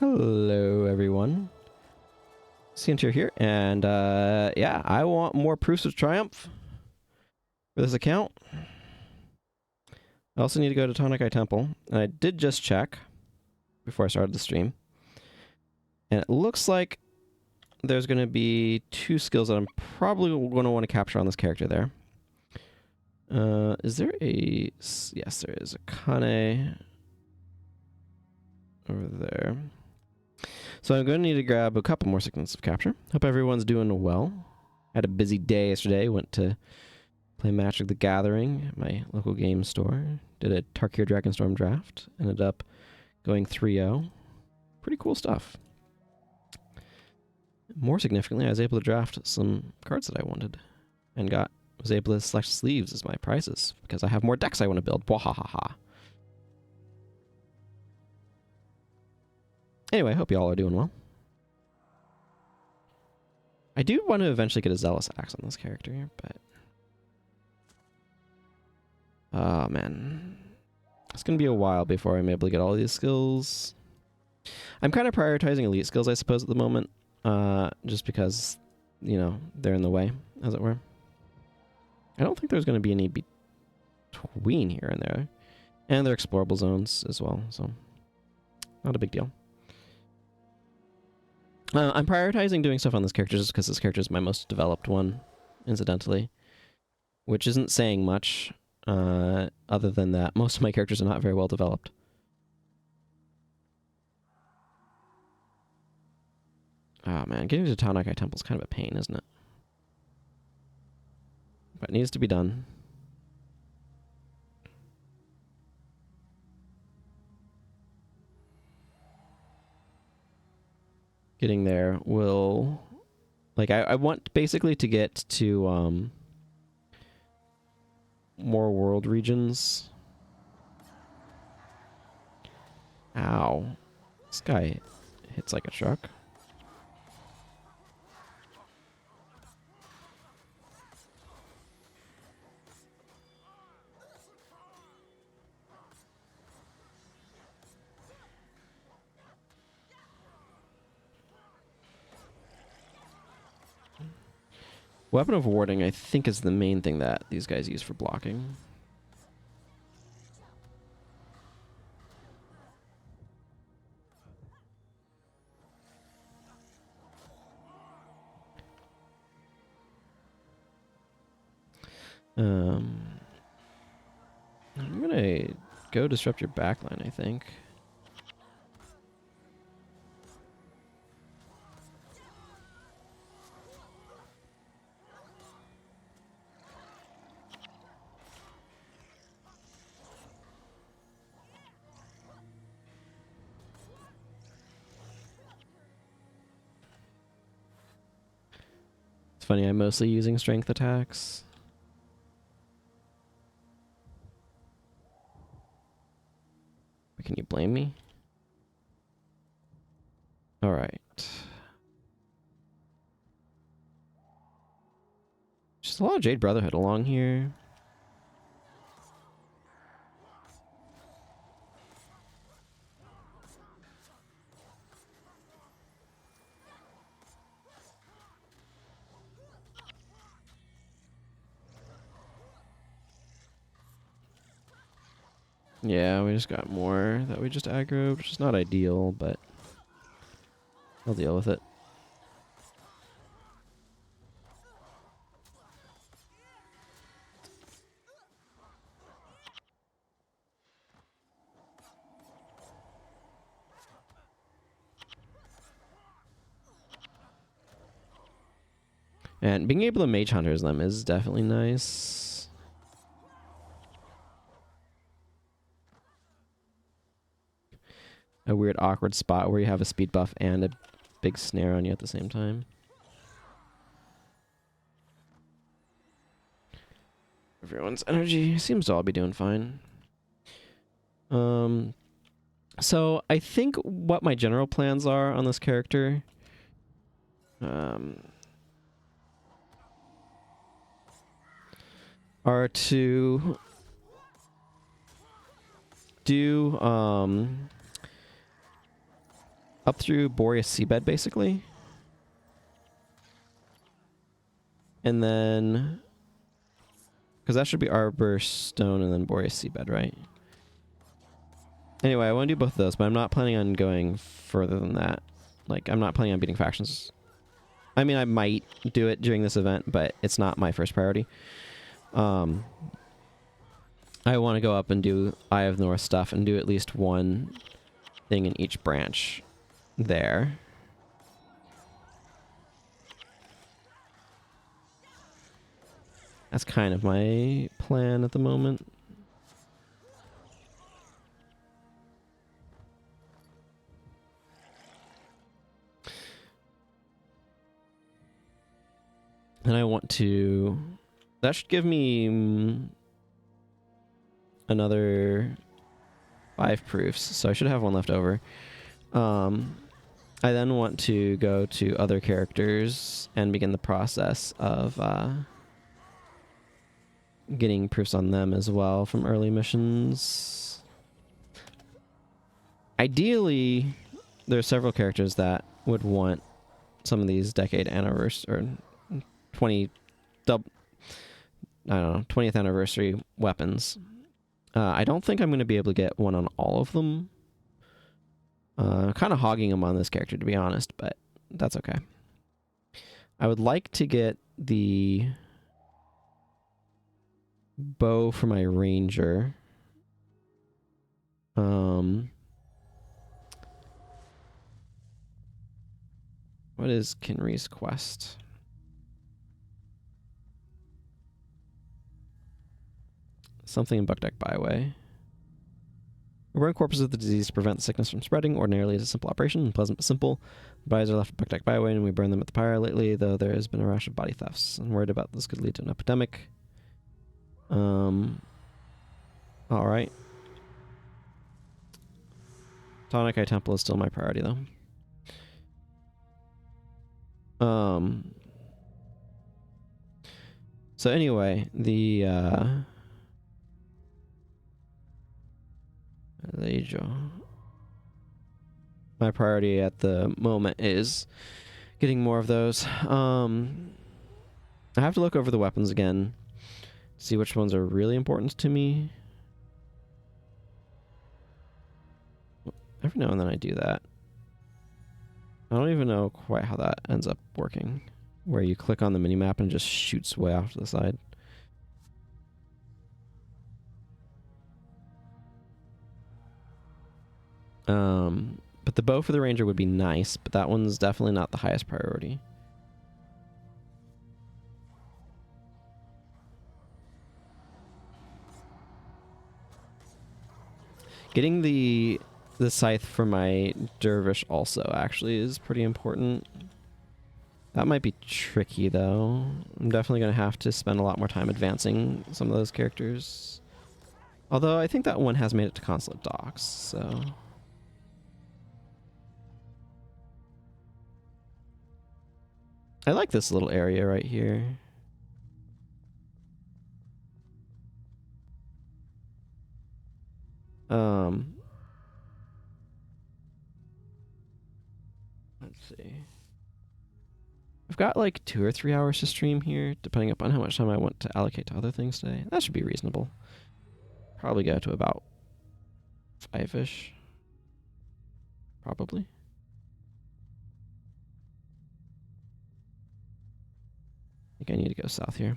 Hello, everyone. Cantha here, and yeah, I want more proofs of triumph for this account. I also need to go to Cantha and Eye Temple, and I did just check before I started the stream, and it looks like there's going to be 2 skills that I'm probably going to want to capture on this character there. Is there a... Yes, there is a Kane over there. So I'm going to need to grab a couple more signals of capture. Hope everyone's doing well. Had a busy day yesterday. Went to play Magic the Gathering at my local game store. Did a Tarkir Dragonstorm draft. Ended up going 3-0. Pretty cool stuff. More significantly, I was able to draft some cards that I wanted. And was able to select sleeves as my prizes. Because I have more decks I want to build. Bwahahaha. Anyway, I hope you all are doing well. I do want to eventually get a Zealous Axe on this character, but... Oh, man. It's going to be a while before I'm able to get all these skills. I'm kind of prioritizing elite skills, I suppose, at the moment. Just because, you know, they're in the way, as it were. I don't think there's going to be any between here and there. And they're explorable zones as well, so... Not a big deal. I'm prioritizing doing stuff on this character just because this character is my most developed one, incidentally. Which isn't saying much, other than that most of my characters are not very well developed. Oh man, getting to Cantha and Eye Temple is kind of a pain, isn't it? But it needs to be done. Getting there will... Like, I want basically to get to, more world regions. Ow. This guy hits like a truck. Weapon of Warding, I think, is the main thing that these guys use for blocking. I'm gonna go disrupt your backline, I think. It's funny, I'm mostly using strength attacks. But can you blame me? Alright. Just a lot of Jade Brotherhood along here. Yeah, we just got more that we just aggroed, which is not ideal, but I'll deal with it. And being able to Mage Hunters them is definitely nice. A weird awkward spot where you have a speed buff and a big snare on you at the same time. Everyone's energy seems to all be doing fine. So I think what my general plans are on this character... are to do up through Boreas Seabed, basically. And then... because that should be Arbor Stone and then Boreas Seabed, right? Anyway, I want to do both of those, but I'm not planning on going further than that. Like, I'm not planning on beating factions. I mean, I might do it during this event, but it's not my first priority. I want to go up and do Eye of the North stuff and do at least one thing in each branch there. That's kind of my plan at the moment. And I want to... that should give me another 5 proofs, so I should have one left over. I then want to go to other characters and begin the process of getting proofs on them as well from early missions. Ideally, there are several characters that would want some of these decade anniversary or 20th anniversary weapons. I don't think I'm going to be able to get one on all of them. Kind of hogging them on this character, to be honest, but that's okay. I would like to get the bow for my ranger. What is Kinry's quest? Something in Buckdeck Byway. We burn corpses of the disease to prevent the sickness from spreading. Ordinarily, it's a simple operation, unpleasant but simple. The bodies are left at Buckdeck Byway, and we burn them at the pyre. Lately, though, there has been a rash of body thefts. I'm worried about this could lead to an epidemic. Alright. Tonic Eye Temple is still my priority, though. So anyway, there you go. My priority at the moment is getting more of those. I have to look over the weapons again, see which ones are really important to me. Every now and then I do that. I don't even know quite how that ends up working, where you click on the minimap and it just shoots way off to the side. But the bow for the ranger would be nice, but that one's definitely not the highest priority. Getting the scythe for my dervish also actually is pretty important. That might be tricky though. I'm definitely going to have to spend a lot more time advancing some of those characters. Although I think that one has made it to Consulate Docks, so... I like this little area right here. Let's see. I've got like 2 or 3 hours to stream here, depending upon how much time I want to allocate to other things today. That should be reasonable. Probably go to about 5-ish. Probably. I think I need to go south here.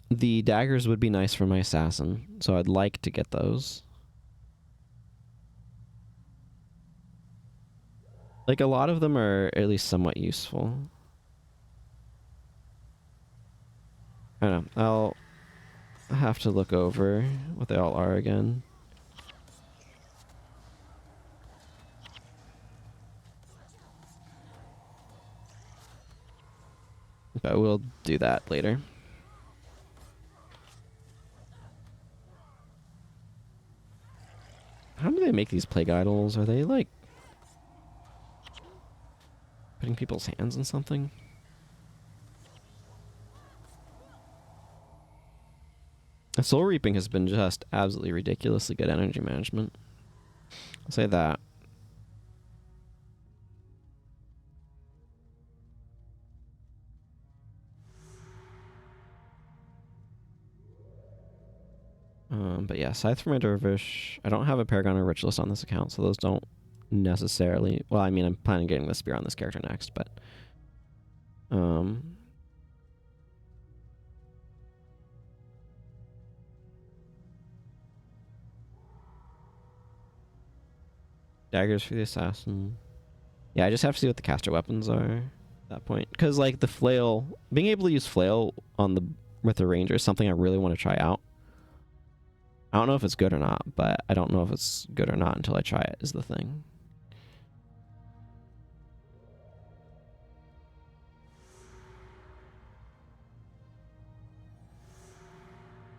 The daggers would be nice for my assassin, so I'd like to get those. Like, a lot of them are at least somewhat useful. I don't know. I'll have to look over what they all are again. But we'll do that later. How do they make these plague idols? Are they, like, putting people's hands in something? I Soul Reaping has been just absolutely ridiculously good energy management. I'll say that. But yeah, Scythe for my Dervish. I don't have a Paragon or Ritualist on this account, so those don't necessarily... Well, I mean, I'm planning on getting the Spear on this character next, but... Daggers for the Assassin. Yeah, I just have to see what the caster weapons are at that point. Because, like, the Flail... Being able to use Flail on the with the Ranger is something I really want to try out. I don't know if it's good or not, but I don't know if it's good or not until I try it, is the thing.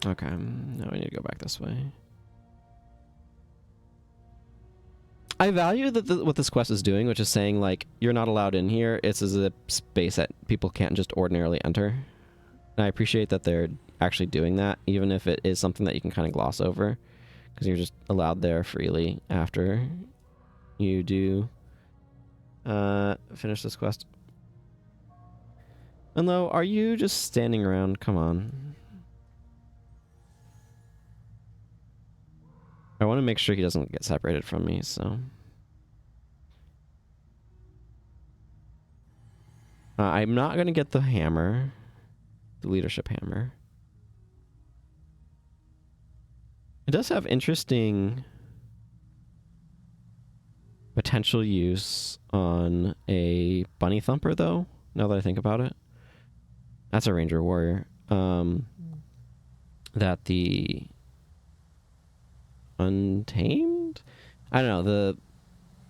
Okay, now we need to go back this way. I value that what this quest is doing, which is saying, like, you're not allowed in here. It's as a space that people can't just ordinarily enter. And I appreciate that they're actually doing that, even if it is something that you can kind of gloss over. Because you're just allowed there freely after you do finish this quest. Unlow, are you just standing around? Come on. I want to make sure he doesn't get separated from me, so... I'm not going to get the hammer. The leadership hammer. It does have interesting potential use on a bunny thumper, though, now that I think about it. That's a ranger warrior. That the Untamed? I don't know,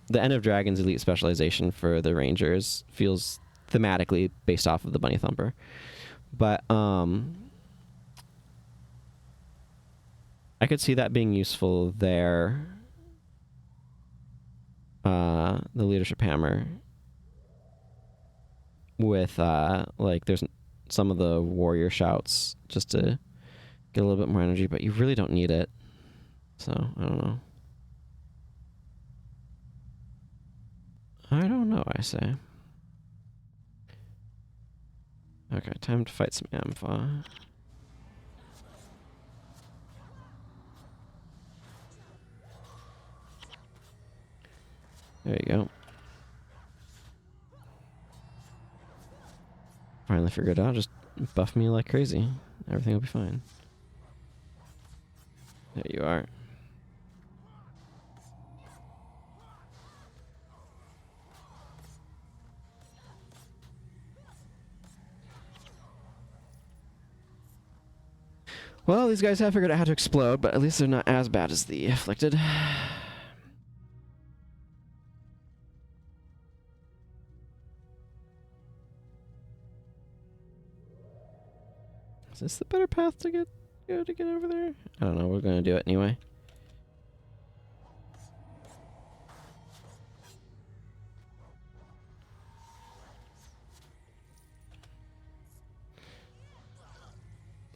the End of Dragon's elite specialization for the rangers feels thematically based off of the bunny thumper. But I could see that being useful there. The leadership hammer with like there's some of the warrior shouts just to get a little bit more energy, but you really don't need it. So, I don't know. I don't know, I say. Okay, time to fight some Ampha. There you go. Finally figured it out. Just buff me like crazy. Everything will be fine. There you are. Well, these guys have figured out how to explode, but at least they're not as bad as the Afflicted. Is this the better path to get over there? I don't know. We're going to do it anyway.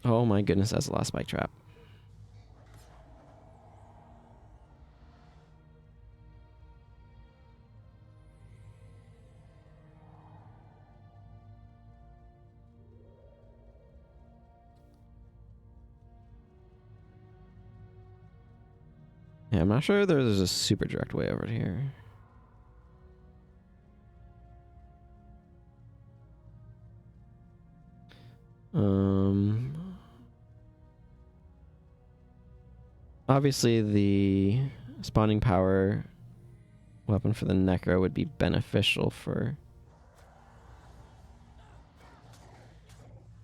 Oh my goodness, that's a lot of spike trap. Yeah, I'm not sure there's a super direct way over here. Obviously the spawning power weapon for the Necro would be beneficial for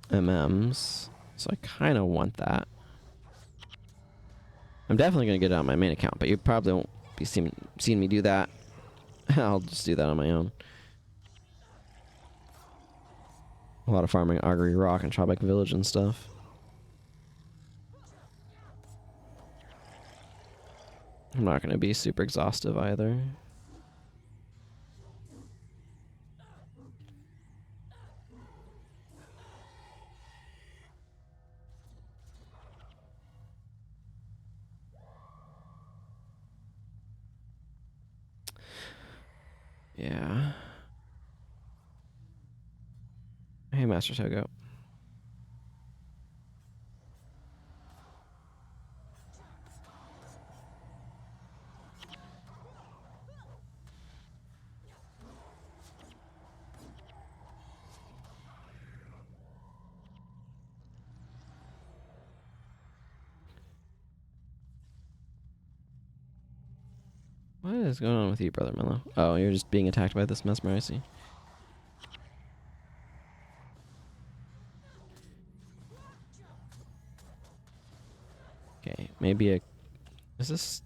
MMs, so I kind of want that. I'm definitely going to get it on my main account, but you probably won't be seeing me do that. I'll just do that on my own. A lot of farming Augury Rock and Chawback Village and stuff. I'm not going to be super exhaustive either. Yeah. Hey, Master Togo. What is going on with you, Brother Mello? Oh, you're just being attacked by this mesmer, I see. Okay, maybe a... Is this...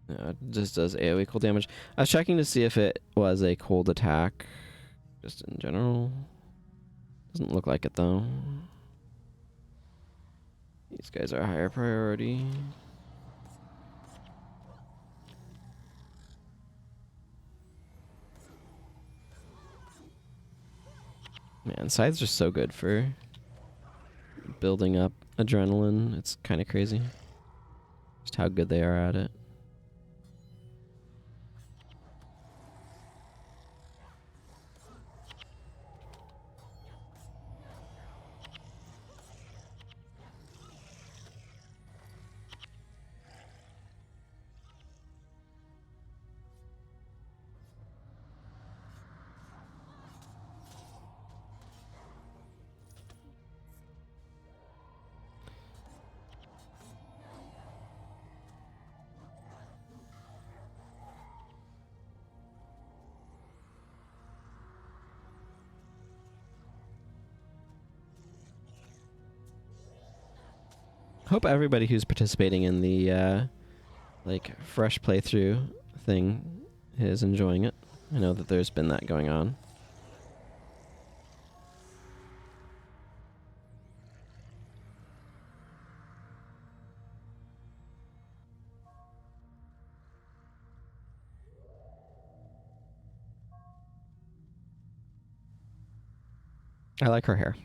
No, it just does AoE cold damage. I was checking to see if it was a cold attack. Just in general. Doesn't look like it, though. These guys are a higher priority. Man, scythes are so good for building up adrenaline. It's kind of crazy. Just how good they are at it. Hope everybody who's participating in the like fresh playthrough thing is enjoying it. I know that there's been that going on. I like her hair.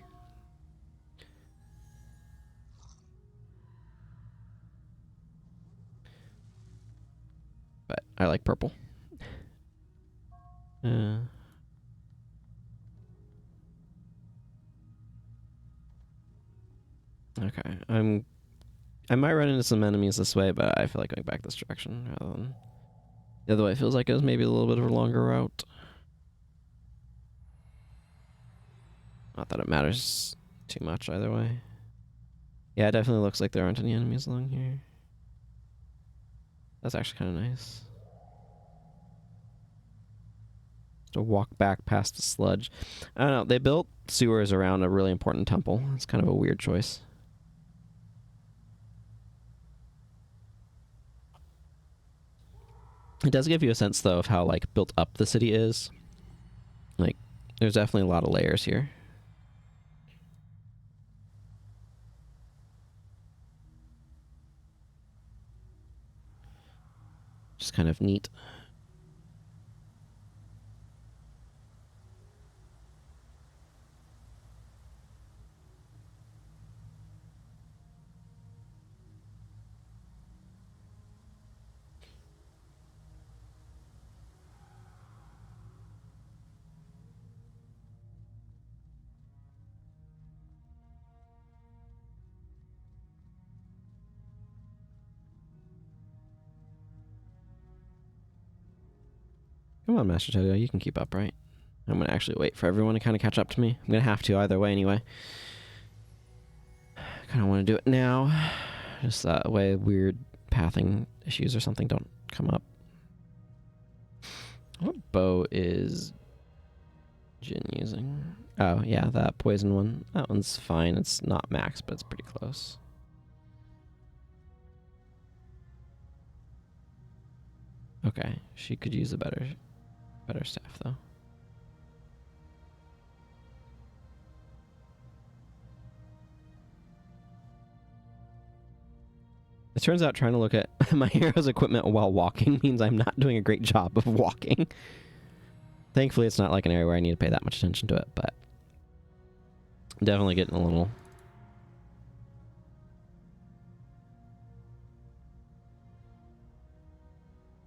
But I like purple. Okay, I might run into some enemies this way, but I feel like going back this direction rather than the other way. Feels like it was maybe a little bit of a longer route. Not that it matters too much either way. Yeah, it definitely looks like there aren't any enemies along here. That's actually kind of nice. To walk back past the sludge. I don't know. They built sewers around a really important temple. It's kind of a weird choice. It does give you a sense, though, of how like built up the city is. Like, there's definitely a lot of layers here. Just kind of neat. Come on, Master Togo, you can keep up, right? I'm gonna actually wait for everyone to kind of catch up to me. I'm gonna have to either way anyway. Kind of want to do it now. Just that way weird pathing issues or something don't come up. What bow is Jin using? Oh, yeah, that poison one. That one's fine. It's not max, but it's pretty close. Okay, she could use a better staff, though. It turns out trying to look at my hero's equipment while walking means I'm not doing a great job of walking. Thankfully, it's not like an area where I need to pay that much attention to it, but I'm definitely getting a little...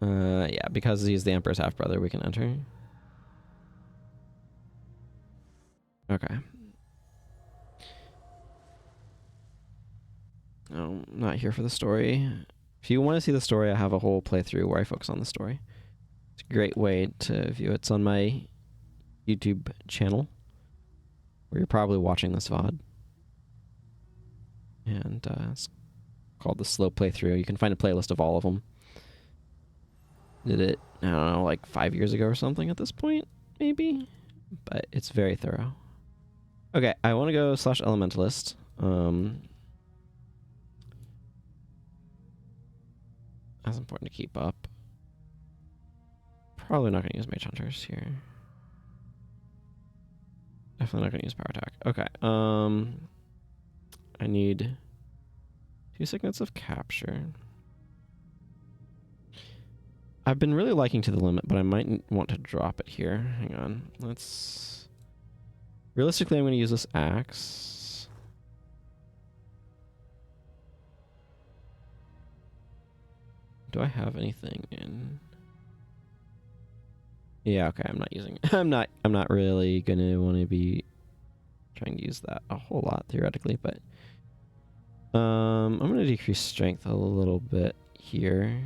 Yeah, because he's the Emperor's half-brother, we can enter. Okay. No, I'm not here for the story. If you want to see the story, I have a whole playthrough where I focus on the story. It's a great way to view it. It's on my YouTube channel, where you're probably watching this VOD. And it's called the Slow Playthrough. You can find a playlist of all of them. Did it, I don't know, like 5 years ago or something at this point, maybe? But it's very thorough. Okay, I want to go /elementalist. That's important to keep up. Probably not going to use Mage Hunters here. Definitely not going to use Power Attack. Okay, I need 2 Signets of Capture. I've been really liking To the Limit, but I might want to drop it here. Hang on. Let's... Realistically, I'm going to use this axe. Do I have anything in... Yeah, okay, I'm not using it. I'm not really going to want to be trying to use that a whole lot, theoretically, but... I'm going to decrease strength a little bit here.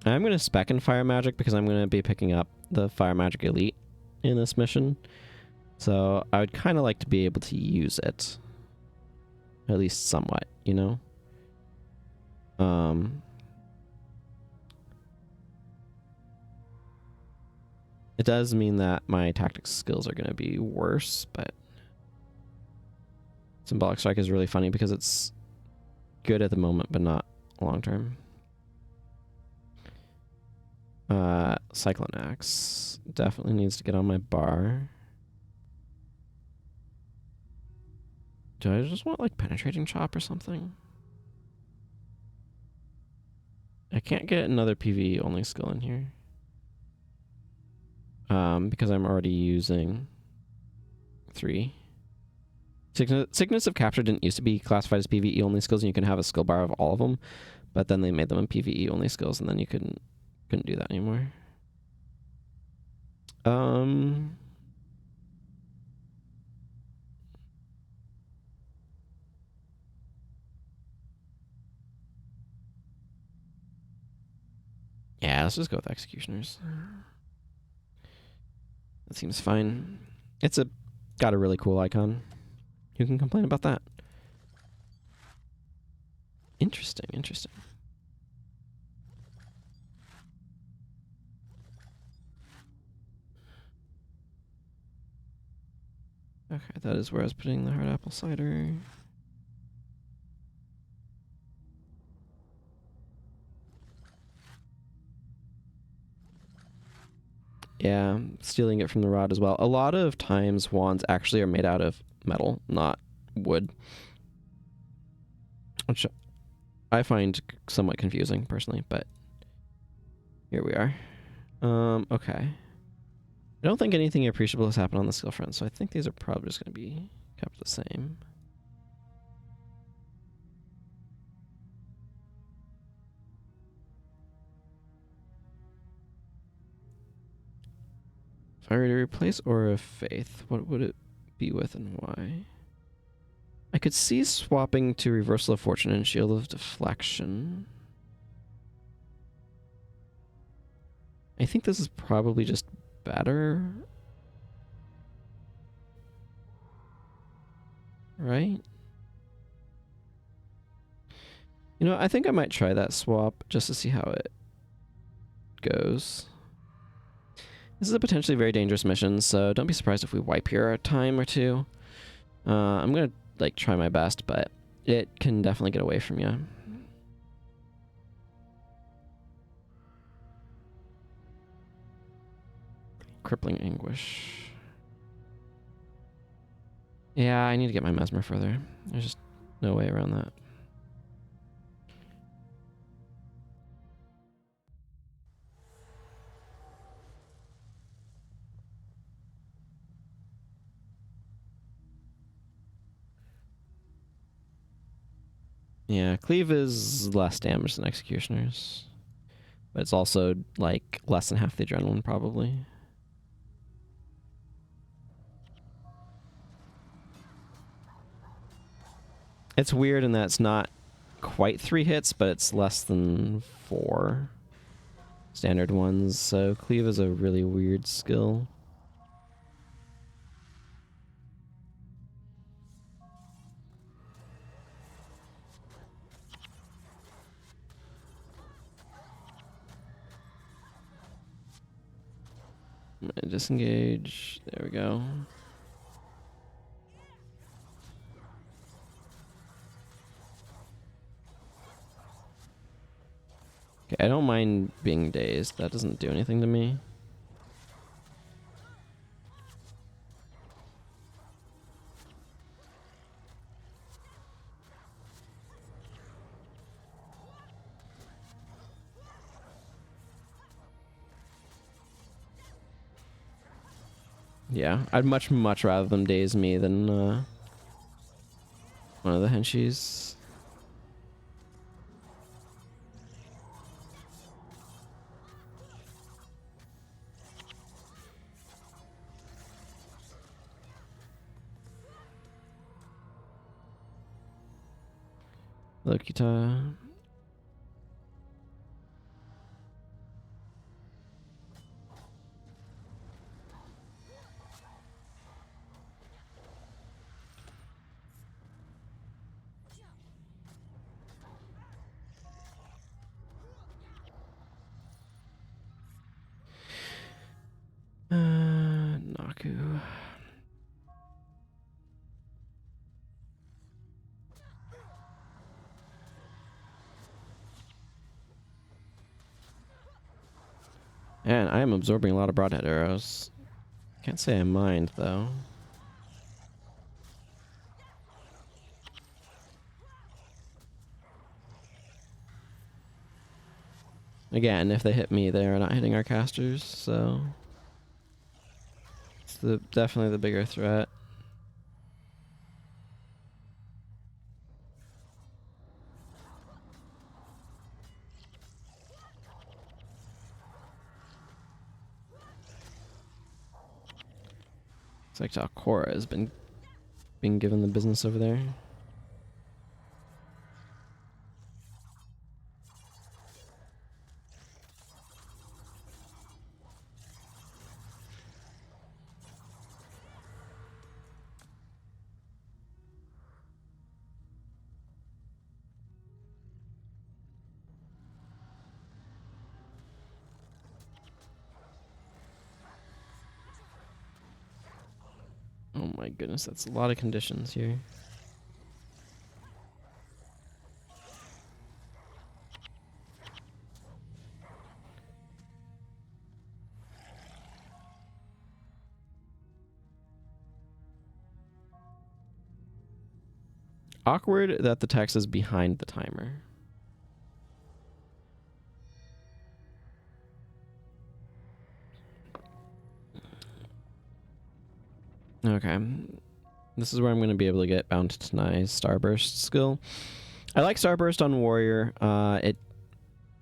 I'm going to spec in Fire Magic because I'm going to be picking up the Fire Magic Elite in this mission. So I would kind of like to be able to use it. At least somewhat, you know? It does mean that my tactics skills are going to be worse, but... Symbolic Strike is really funny because it's good at the moment, but not long term. Cyclone Axe definitely needs to get on my bar. Do I just want like Penetrating Chop or something? I can't get another PvE only skill in here. Because I'm already using 3. Sickness of Capture didn't used to be classified as PvE only skills, and you can have a skill bar of all of them, but then they made them PvE only skills, and then you couldn't do that anymore. Yeah, let's just go with Executioners. That seems fine. It's got a really cool icon. Who can complain about that? Interesting, interesting. Okay, that is where I was putting the hard apple cider. Yeah, stealing it from the rod as well. A lot of times wands actually are made out of metal, not wood. Which I find somewhat confusing, personally, but here we are. Okay. I don't think anything appreciable has happened on the skill front, so I think these are probably just going to be kept the same. If I were to replace Aura of Faith, what would it be with and why? I could see swapping to Reversal of Fortune and Shield of Deflection. I think this is probably just better. Right? You know, I think I might try that swap just to see how it goes. This is a potentially very dangerous mission, so don't be surprised if we wipe here a time or two. I'm gonna like try my best, but it can definitely get away from you. Crippling Anguish. Yeah, I need to get my Mesmer further. There's just no way around that. Yeah, Cleave is less damage than Executioners. But it's also, like, less than half the adrenaline, probably. It's weird in that it's not quite 3 hits, but it's less than 4 standard ones. So Cleave is a really weird skill. Disengage. There we go. Okay, I don't mind being dazed. That doesn't do anything to me. Yeah, I'd much rather them daze me than one of the henchies. Lokita. Naku. And I am absorbing a lot of broadhead arrows. Can't say I mind, though. Again, if they hit me, they are not hitting our casters, so... It's definitely the bigger threat. It's like Talcora has been being given the business over there. Oh my goodness, that's a lot of conditions here. Awkward that the text is behind the timer. Okay. This is where I'm going to be able to get Bound to Tenai's Starburst skill. I like Starburst on Warrior. It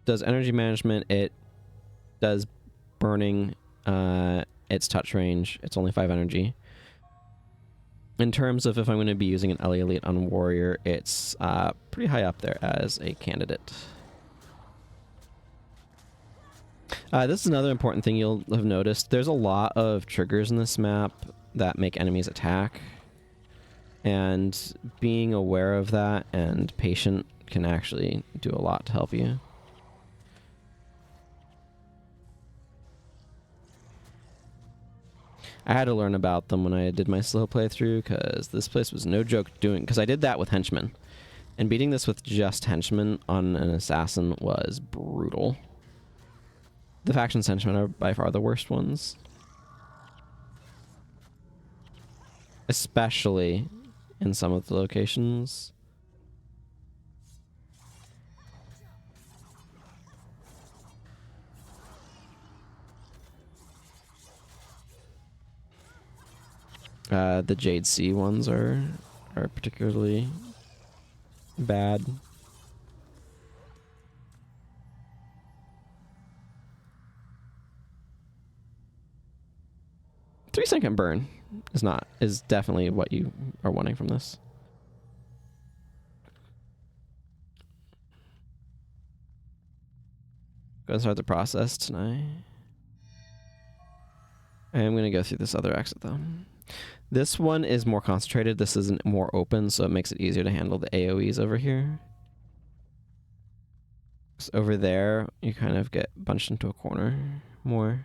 does energy management. It does burning. It's touch range. It's only 5 energy. In terms of if I'm going to be using an LA Elite on Warrior, it's pretty high up there as a candidate. This is another important thing you'll have noticed. There's a lot of triggers in this map that make enemies attack. And being aware of that and patient can actually do a lot to help you. I had to learn about them when I did my slow playthrough, because this place was no joke doing... Because I did that with henchmen. And beating this with just henchmen on an assassin was brutal. The faction's henchmen are by far the worst ones. Especially in some of the locations. The Jade Sea ones are particularly bad. 3-second burn is definitely what you are wanting from this. Gonna start the process tonight. I am gonna go through this other exit though. This one is more concentrated. This isn't more open, so it makes it easier to handle the AoEs over here. So over there, you kind of get bunched into a corner more.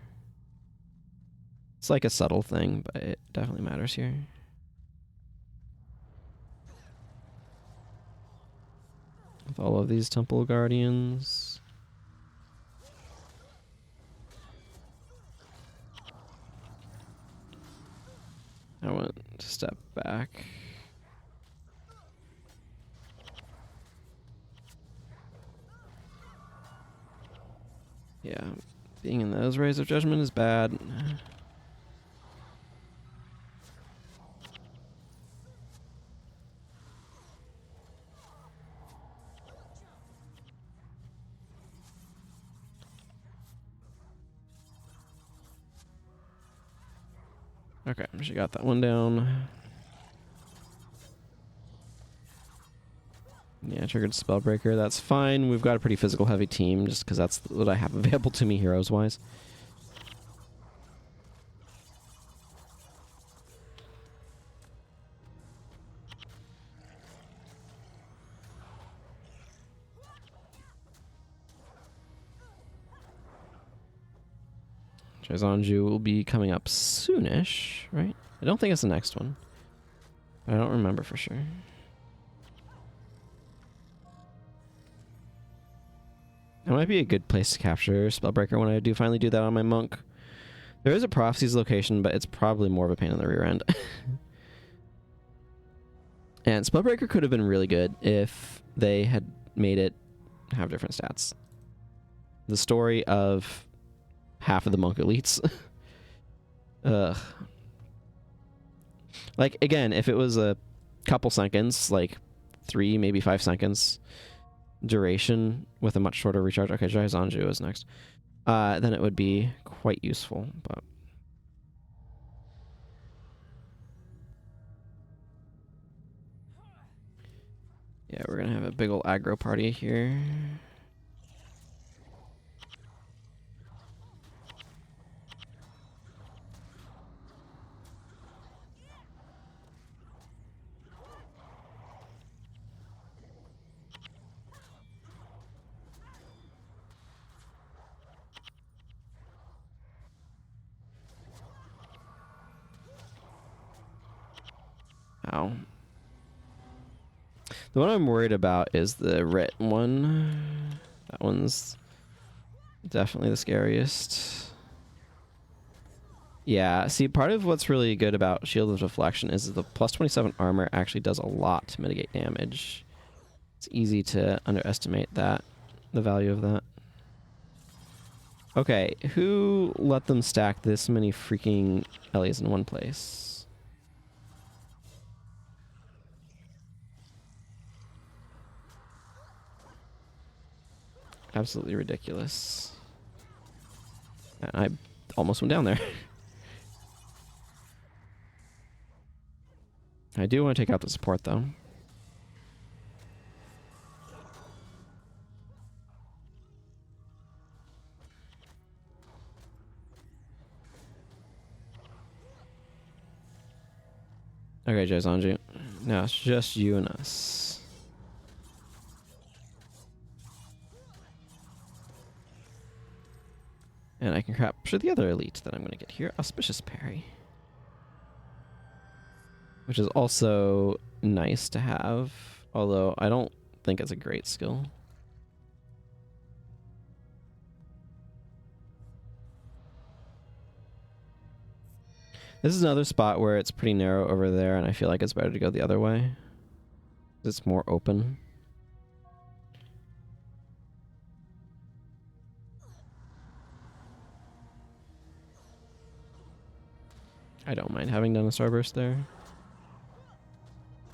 It's like a subtle thing, but it definitely matters here. With all of these temple guardians. I want to step back. Yeah, being in those rays of judgment is bad. Okay, she got that one down. Yeah, triggered Spellbreaker. That's fine. We've got a pretty physical heavy team just because that's what I have available to me heroes-wise. Jizanju will be coming up soonish, right? I don't think it's the next one. I don't remember for sure. That might be a good place to capture Spellbreaker when I do finally do that on my monk. There is a Prophecies location, but it's probably more of a pain in the rear end. And Spellbreaker could have been really good if they had made it have different stats. The story of half of the monk elites. Ugh. Like, again, if it was a couple seconds, like 3, maybe 5 seconds duration with a much shorter recharge. Okay, Jizanju is next. Then it would be quite useful, but... Yeah, we're gonna have a big ol' aggro party here. Ow. The one I'm worried about is the Rit one. That one's definitely the scariest. Yeah, see, part of what's really good about Shield of Deflection is the plus 27 armor actually does a lot to mitigate damage. It's easy to underestimate that, the value of that. Okay, who let them stack this many freaking Ellies in one place? Absolutely ridiculous. And I almost went down there. I do want to take out the support, though. Okay, Jizanju. Now it's just you and us. And I can capture the other elite that I'm going to get here, Auspicious Parry. Which is also nice to have, although I don't think it's a great skill. This is another spot where it's pretty narrow over there, and I feel like it's better to go the other way. It's more open. I don't mind having done a Starburst there.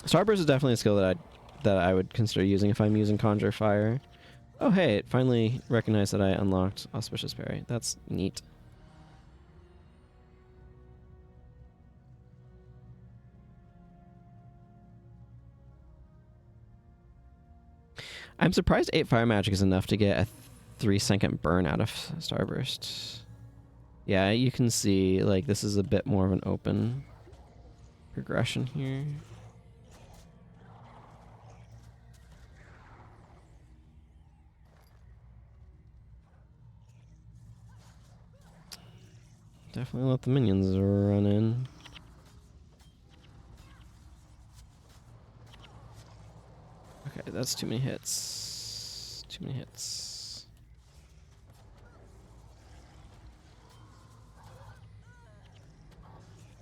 Starburst is definitely a skill that I would consider using if I'm using Conjure Fire. Oh hey, it finally recognized that I unlocked Auspicious Parry. That's neat. I'm surprised 8 fire magic is enough to get a 3-second burn out of Starburst. Yeah, you can see, like, this is a bit more of an open progression here. Definitely let the minions run in. Okay, that's too many hits. Too many hits.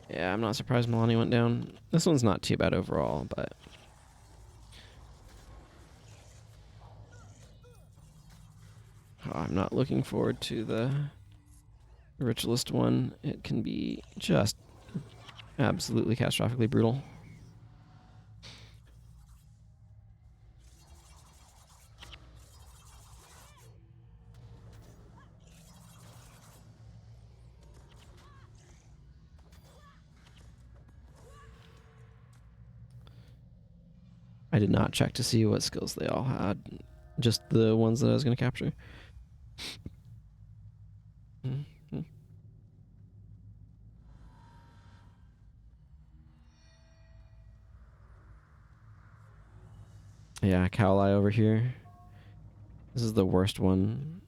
Yeah, I'm not surprised Milani went down. This one's not too bad overall, but... Oh, I'm not looking forward to the Ritualist one. It can be just absolutely catastrophically brutal. I did not check to see what skills they all had. Just the ones that I was going to capture. Mm-hmm. Yeah, Cowlie over here. This is the worst one.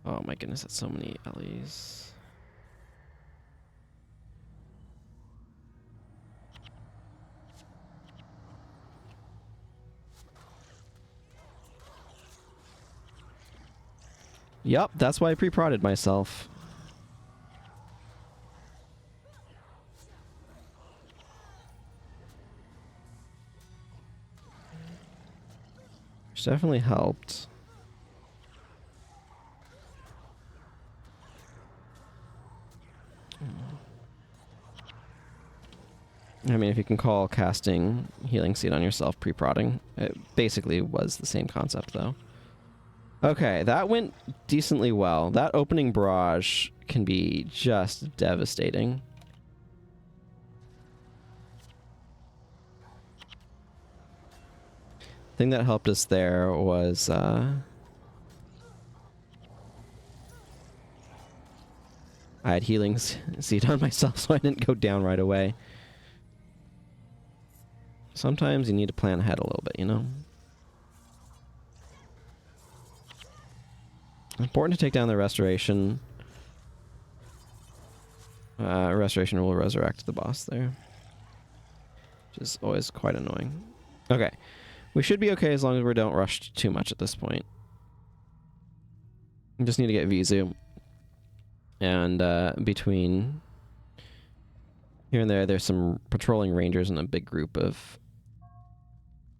Oh my goodness, that's so many Ellies. Yup, that's why I pre-prodded myself. Which definitely helped. I mean, if you can call casting Healing Seed on yourself pre-prodding, it basically was the same concept, though. Okay, that went decently well. That opening barrage can be just devastating. The thing that helped us there was... I had Healing Seed on myself, so I didn't go down right away. Sometimes you need to plan ahead a little bit, you know? Important to take down the Restoration. Restoration will resurrect the boss there. Which is always quite annoying. Okay. We should be okay as long as we don't rush too much at this point. We just need to get Vizu. And between here and there, there's some patrolling rangers and a big group of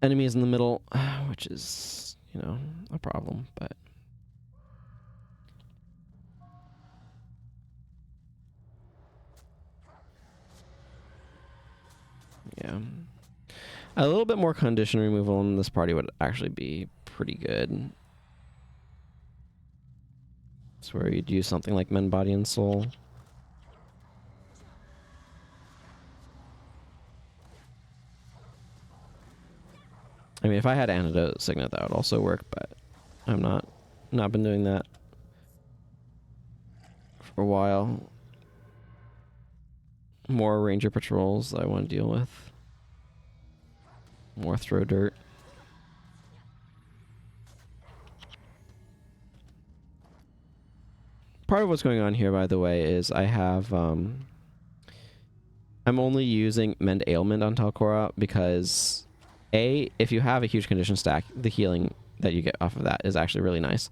enemies in the middle, which is, you know, a problem, but... Yeah. A little bit more condition removal in this party would actually be pretty good. It's where you'd use something like Men, Body, and Soul. I mean, if I had Antidote Signet, that would also work, but I'm not been doing that for a while. More Ranger patrols that I want to deal with. More Throw Dirt. Part of what's going on here, by the way, is I have... I'm only using Mend Ailment on Talcora because... A, if you have a huge condition stack, the healing that you get off of that is actually really nice.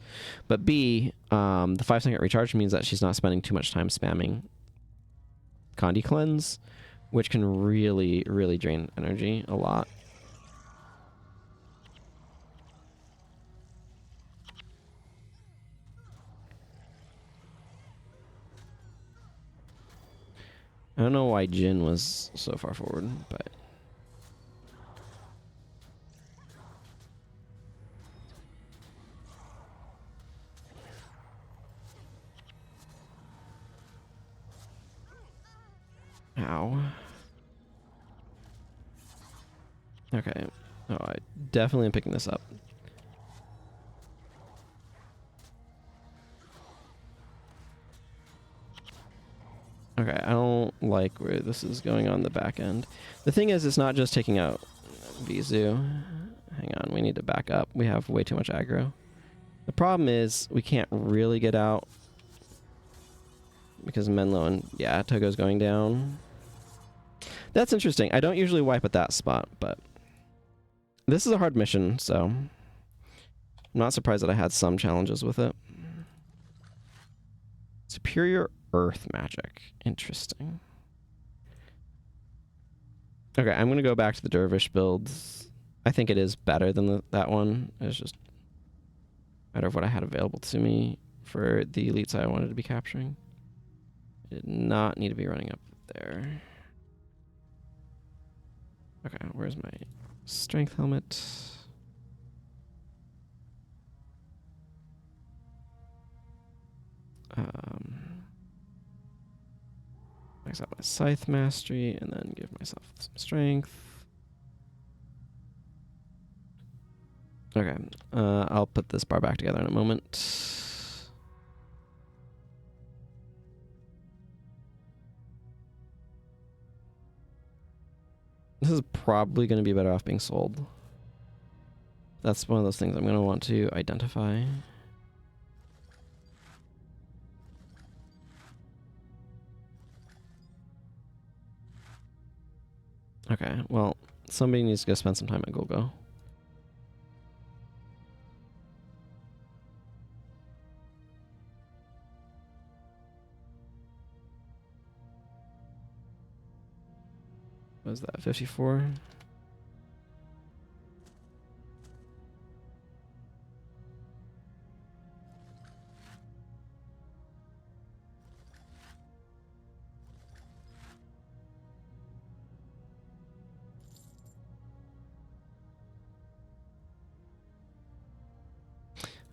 But B, the 5-second recharge means that she's not spending too much time spamming Condi Cleanse, which can really, really drain energy a lot. I don't know why Jin was so far forward, but... Ow. Okay. Oh, I definitely am picking this up. Okay, I don't like where this is going on the back end. The thing is, it's not just taking out Vizu. Hang on, we need to back up. We have way too much aggro. The problem is, we can't really get out because Menlo and, yeah, Togo's going down. That's interesting. I don't usually wipe at that spot, but this is a hard mission, so I'm not surprised that I had some challenges with it. Superior Earth magic. Interesting. Okay, I'm going to go back to the Dervish builds. I think it is better than that one. It's just a matter of what I had available to me for the elites I wanted to be capturing. I did not need to be running up there. Okay, where's my strength helmet? Max out my scythe mastery and then give myself some strength. Okay, I'll put this bar back together in a moment. This is probably going to be better off being sold. That's one of those things I'm going to want to identify. Okay, well, somebody needs to go spend some time at Golgo. What is that, 54?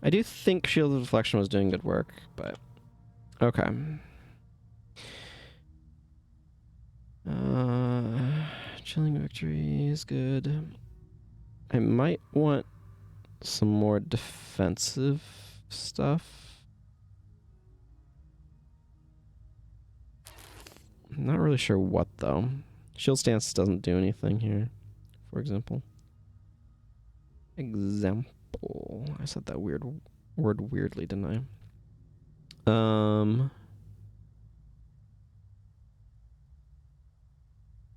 I do think Shield of Deflection was doing good work, but... Okay. Chilling Victory is good. I might want some more defensive stuff. I'm not really sure what, though. Shield Stance doesn't do anything here, for example. I said that weird word weirdly, didn't I?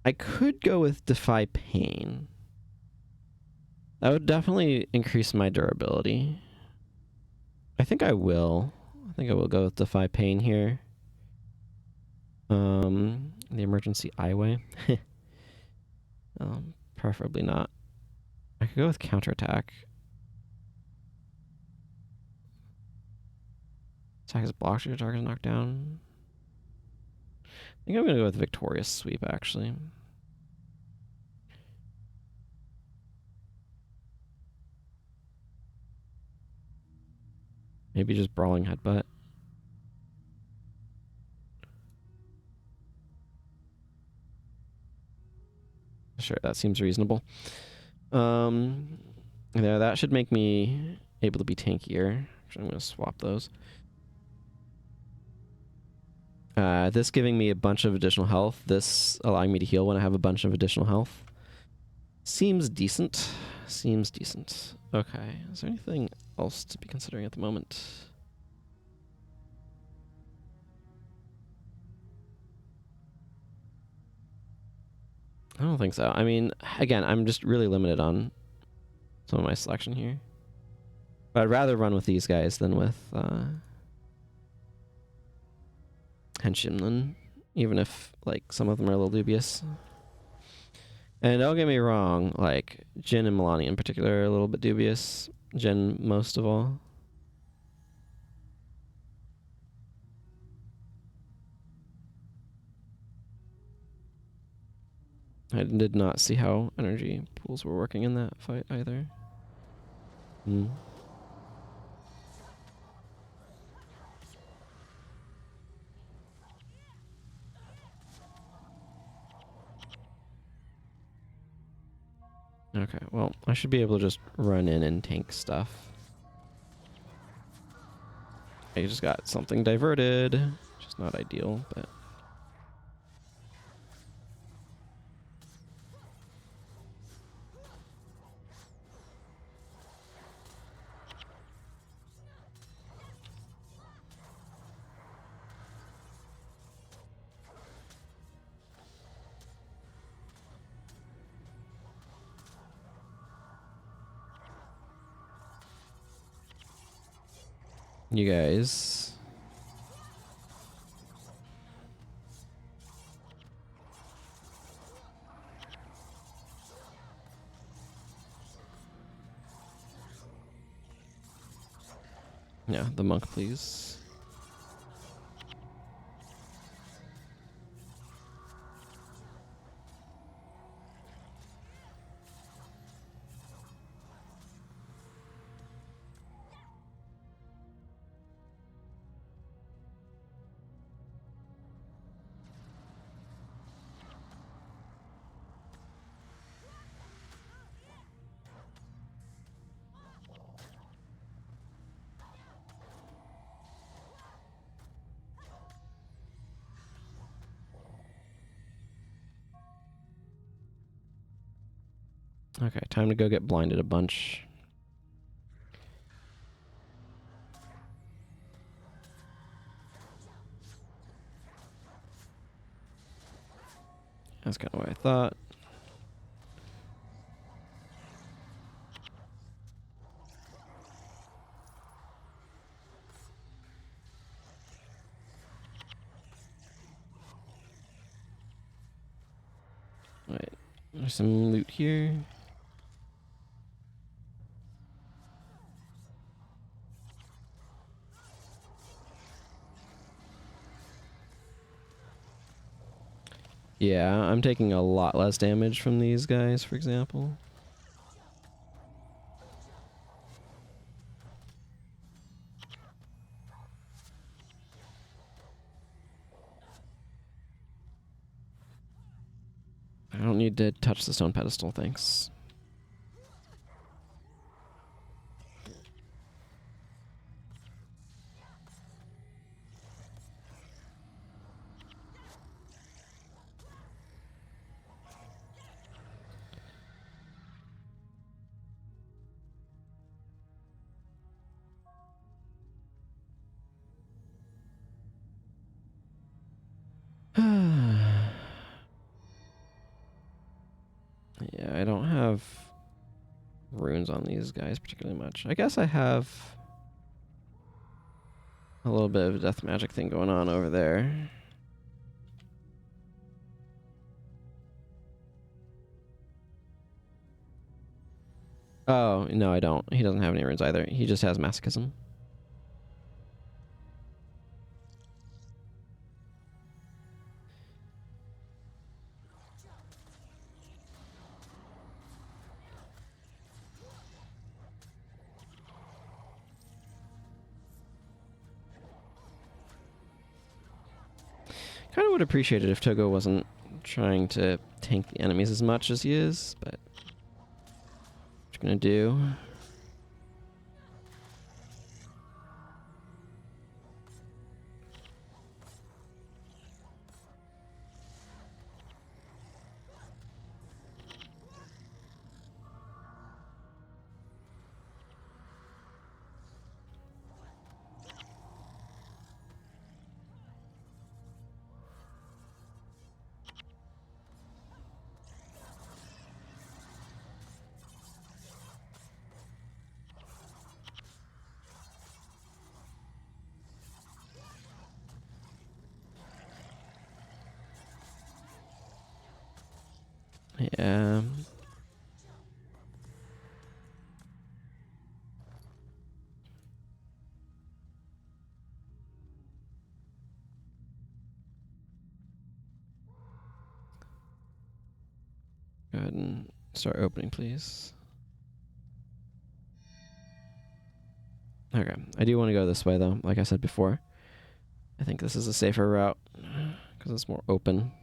I could go with Defy Pain. That would definitely increase my durability. I think I will. I think I will go with Defy Pain here. The Emergency Eyeway. Preferably not. I could go with Counterattack. Attack is blocked, your target is knocked down. I think I'm going to go with Victorious Sweep, actually. Maybe just Brawling Headbutt. Sure, that seems reasonable. Yeah, that should make me able to be tankier. Actually, I'm going to swap those. This giving me a bunch of additional health. This allowing me to heal when I have a bunch of additional health. Seems decent. Seems decent. Okay. Is there anything else to be considering at the moment? I don't think so. I mean, again, I'm just really limited on some of my selection here. But I'd rather run with these guys than with Henshinlen, even if like some of them are a little dubious. And don't get me wrong, like Jin and Milani in particular are a little bit dubious. Jin most of all. I did not see how energy pools were working in that fight either. Hmm. Okay, well, I should be able to just run in and tank stuff. I just got something diverted, which is not ideal, but... You guys... Yeah, the monk, please. Okay, time to go get blinded a bunch. That's kind of what I thought. Alright, there's some loot here. Yeah, I'm taking a lot less damage from these guys, for example. I don't need to touch the stone pedestal, thanks. Yeah, I don't have runes on these guys particularly much. I guess I have a little bit of a death magic thing going on over there. Oh, no, I don't. He doesn't have any runes either. He just has masochism. Kind of would appreciate it if Togo wasn't trying to tank the enemies as much as he is, but what you gonna do? Yeah. Go ahead and start opening, please. Okay, I do want to go this way, though, like I said before. I think this is a safer route, because it's more open.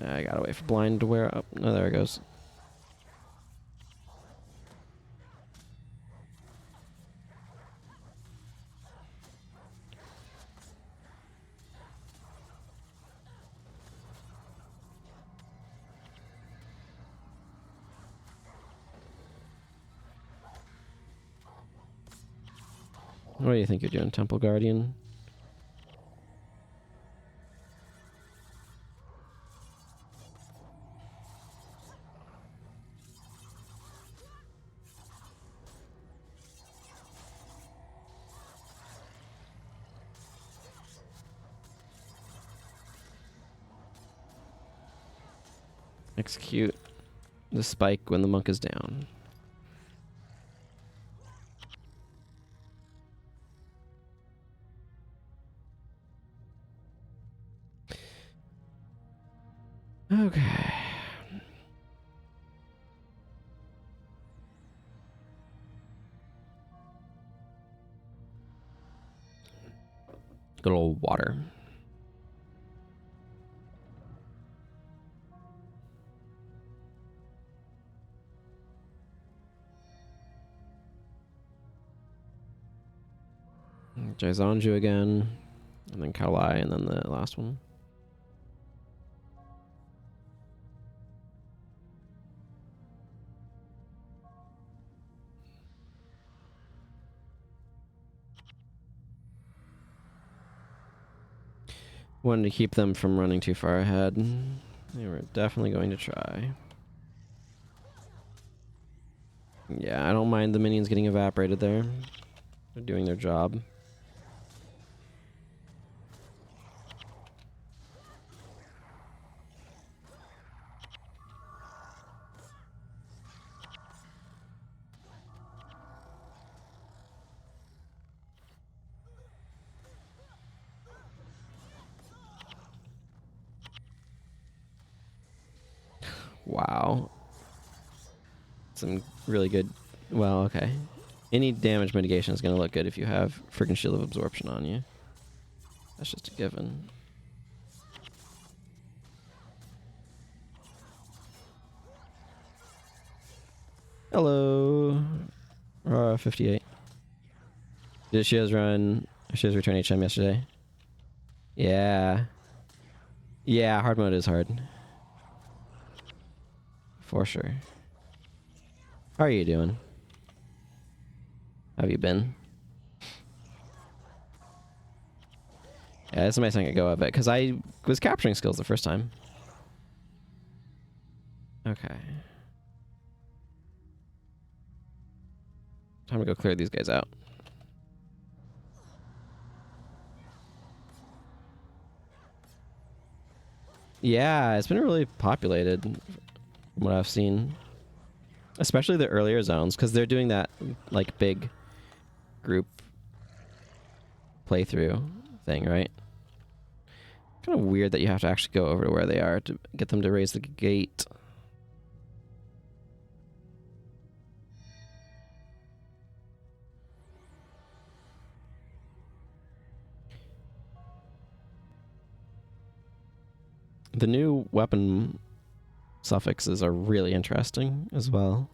I gotta wait for blind to wear up. Oh, there it goes. What do you think you're doing, Temple Guardian? Execute the spike when the monk is down. Okay. Good old water. Jaizanju again, and then Kaolai, and then the last one. Wanted to keep them from running too far ahead. They were definitely going to try. Yeah, I don't mind the minions getting evaporated there. They're doing their job. Wow. Some really good... Well, okay. Any damage mitigation is going to look good if you have freaking Shield of Absorption on you. That's just a given. Hello. 58. Did she run... She has returned HM yesterday? Yeah. Yeah, hard mode is hard. For sure. How are you doing? How have you been? Yeah, this is my second go of it, because I was capturing skills the first time. Okay. Time to go clear these guys out. Yeah, it's been really populated, from what I've seen. Especially the earlier zones, because they're doing that, like, big group playthrough thing, right? Kind of weird that you have to actually go over to where they are to get them to raise the gate. The new weapon suffixes are really interesting as well.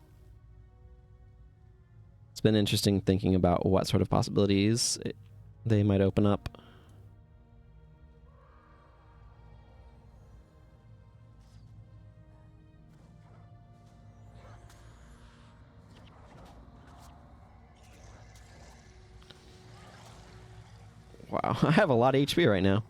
It's been interesting thinking about what sort of possibilities they might open up. Wow, I have a lot of HP right now.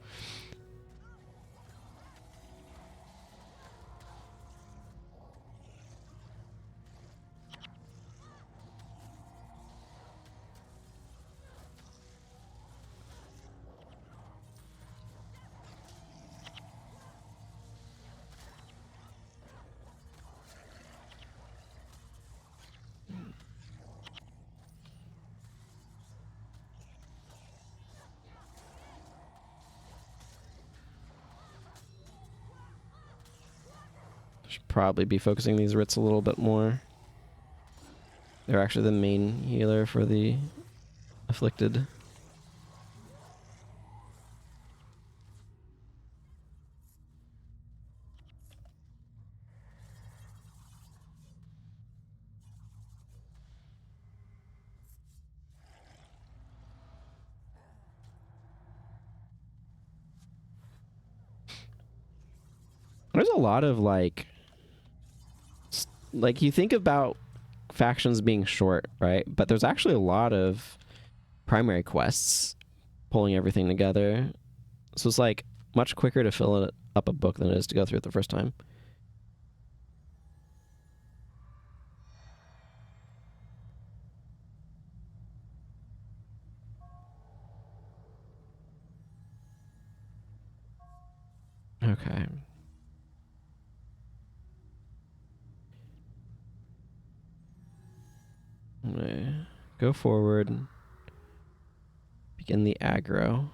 Should probably be focusing these writs a little bit more. They're actually the main healer for the afflicted. There's a lot of like you think about factions being short, right? But there's actually a lot of primary quests pulling everything together. So it's like much quicker to fill it up a book than it is to go through it the first time. Okay. I'm gonna go forward. Begin the aggro.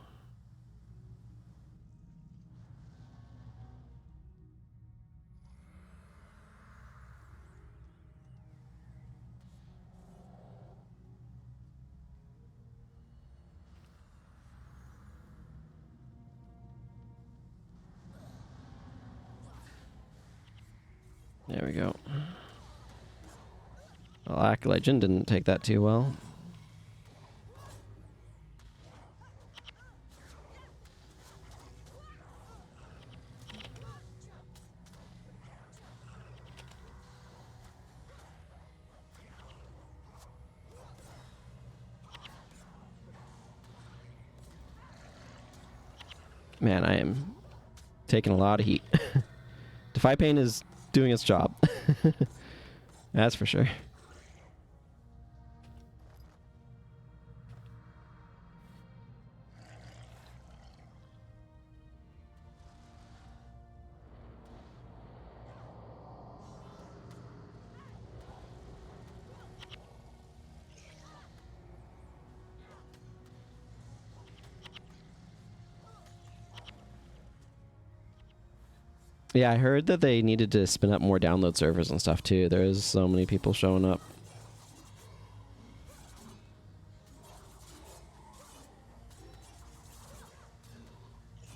There we go. Well, Acolyte Jin didn't take that too well. Man, I am taking a lot of heat. Defy Pain is doing its job. That's for sure. Yeah, I heard that they needed to spin up more download servers and stuff too. There's so many people showing up.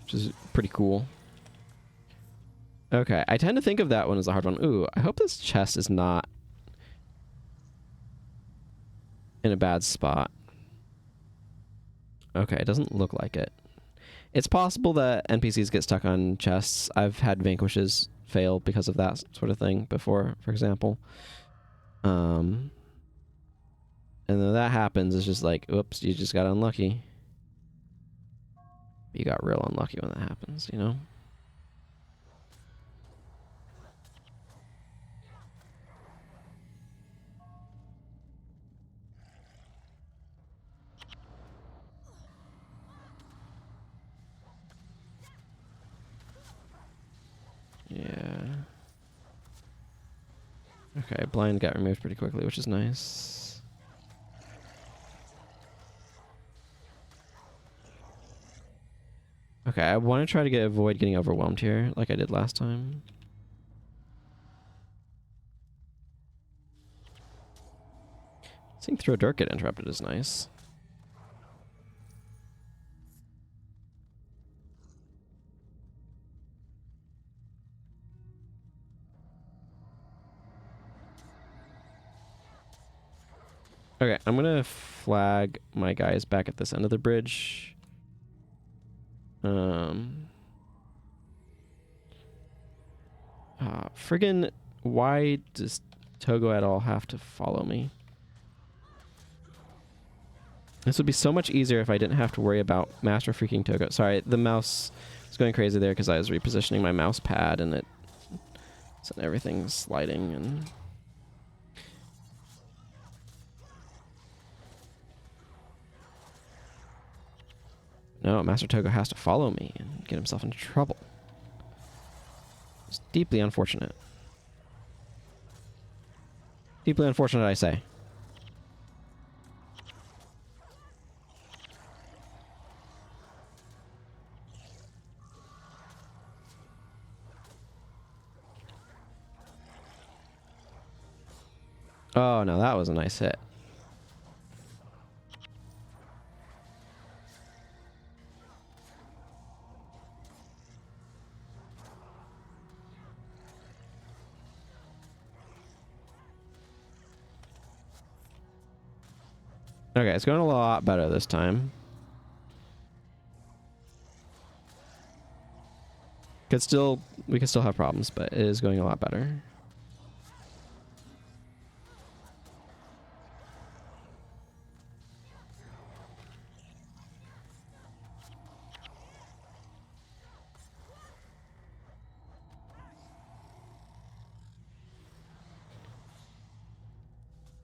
Which is pretty cool. Okay, I tend to think of that one as a hard one. Ooh, I hope this chest is not in a bad spot. Okay, it doesn't look like it. It's possible that NPCs get stuck on chests. I've had vanquishes fail because of that sort of thing before, for example. And then that happens, it's just like, oops, you just got unlucky. You got real unlucky when that happens, you know? Yeah. Okay, blind got removed pretty quickly, which is nice. Okay, I want to try to avoid getting overwhelmed here, like I did last time. Seeing Throw Dirt get interrupted is nice. Okay, I'm gonna flag my guys back at this end of the bridge. Friggin', why does Togo at all have to follow me? This would be so much easier if I didn't have to worry about Master Freaking Togo. Sorry, the mouse was going crazy there because I was repositioning my mouse pad and it sent everything sliding and... No, Master Togo has to follow me and get himself into trouble. It's deeply unfortunate. Deeply unfortunate, I say. Oh, no, that was a nice hit. Okay, it's going a lot better this time. We could still have problems, but it is going a lot better.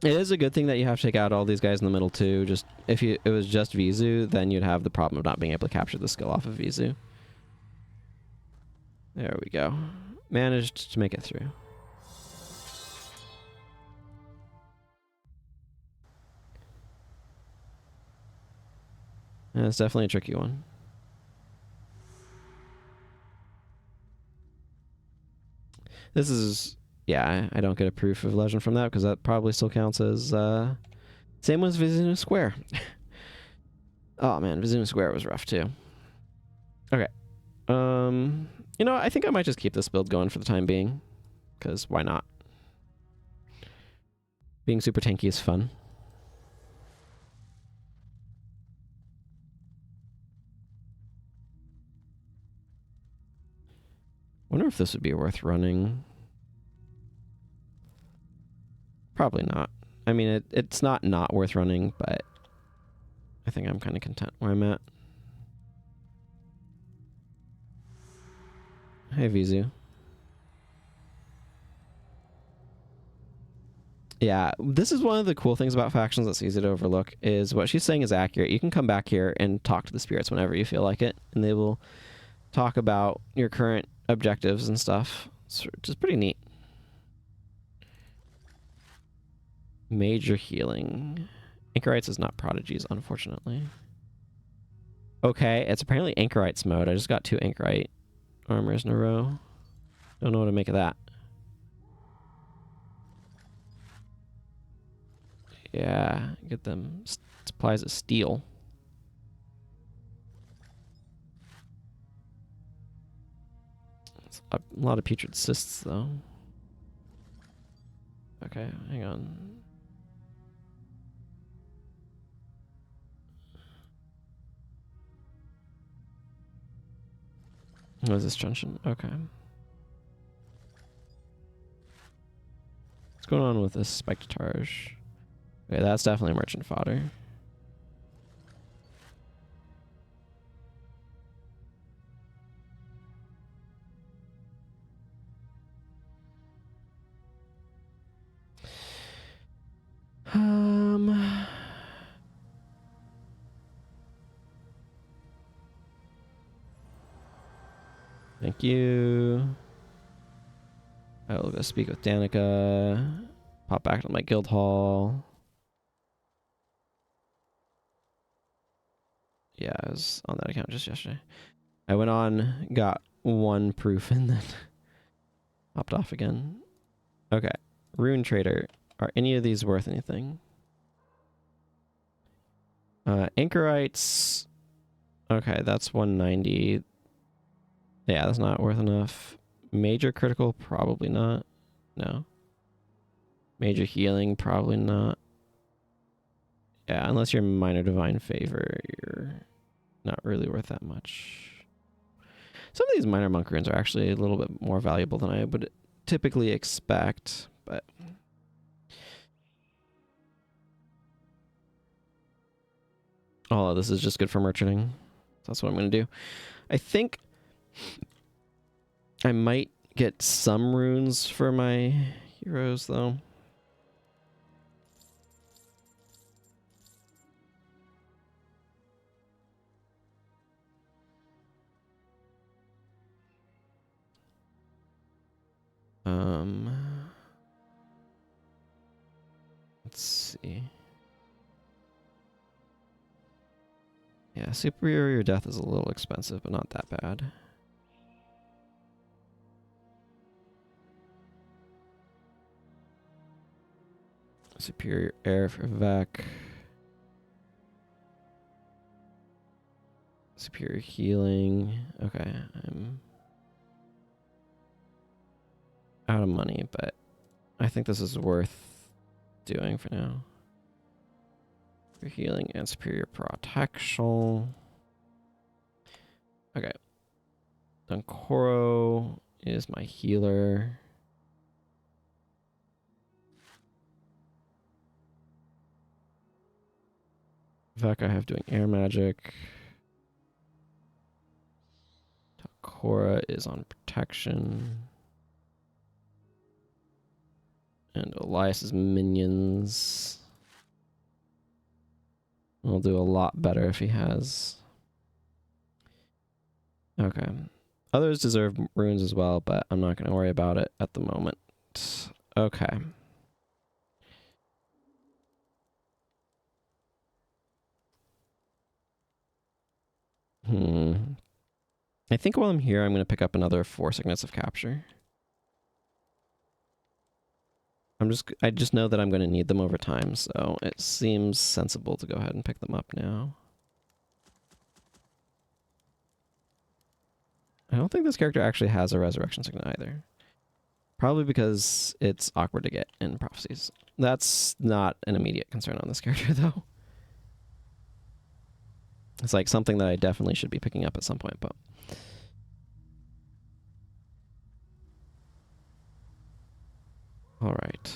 It is a good thing that you have to take out all these guys in the middle too. Just if it was just Vizu, then you'd have the problem of not being able to capture the skill off of Vizu. There we go. Managed to make it through. And it's definitely a tricky one. This is, yeah, I don't get a proof of legend from that because that probably still counts as, same as Vizina Square. Oh man, Vizina Square was rough too. Okay. You know, I think I might just keep this build going for the time being, because why not? Being super tanky is fun. Wonder if this would be worth running. Probably not. I mean, it's not worth running, but I think I'm kind of content where I'm at. Hey, Vizu. Yeah, this is one of the cool things about factions that's easy to overlook, is what she's saying is accurate. You can come back here and talk to the spirits whenever you feel like it, and they will talk about your current objectives and stuff. It's just pretty neat. Major healing. Anchorites is not prodigies, unfortunately. Okay, it's apparently Anchorites mode. I just got 2 Anchorite armors in a row. Don't know what to make of that. Yeah, get them supplies of steel. It's a lot of putrid cysts, though. Okay, hang on. What is this junction? Okay. What's going on with this spiked targe? Okay, that's definitely merchant fodder. Thank you. I will go speak with Danica. Pop back to my guild hall. Yeah, I was on that account just yesterday. I went on, got 1 proof, and then hopped off again. Okay. Rune Trader. Are any of these worth anything? Anchorites. Okay, that's 190. Yeah, that's not worth enough. Major critical, probably not. No. Major healing, probably not. Yeah, unless you're minor divine favor, you're not really worth that much. Some of these minor monk runes are actually a little bit more valuable than I would typically expect, but all of this is just good for merchanting. That's what I'm going to do. I think I might get some runes for my heroes, though. Let's see. Yeah, superior death is a little expensive, but not that bad. Superior air for Vec. Superior healing. Okay, I'm out of money, but I think this is worth doing for now. Superior healing and superior protection. Okay. Dunkoro is my healer. Vec I have doing air magic. Takora is on protection. And Elias's minions will do a lot better if he has. Okay. Others deserve runes as well, but I'm not going to worry about it at the moment. Okay. I think while I'm here, I'm going to pick up another 4 Signets of Capture. I just know that I'm going to need them over time, so it seems sensible to go ahead and pick them up now. I don't think this character actually has a Resurrection Signet either. Probably because it's awkward to get in Prophecies. That's not an immediate concern on this character, though. It's like something that I definitely should be picking up at some point, but... Alright.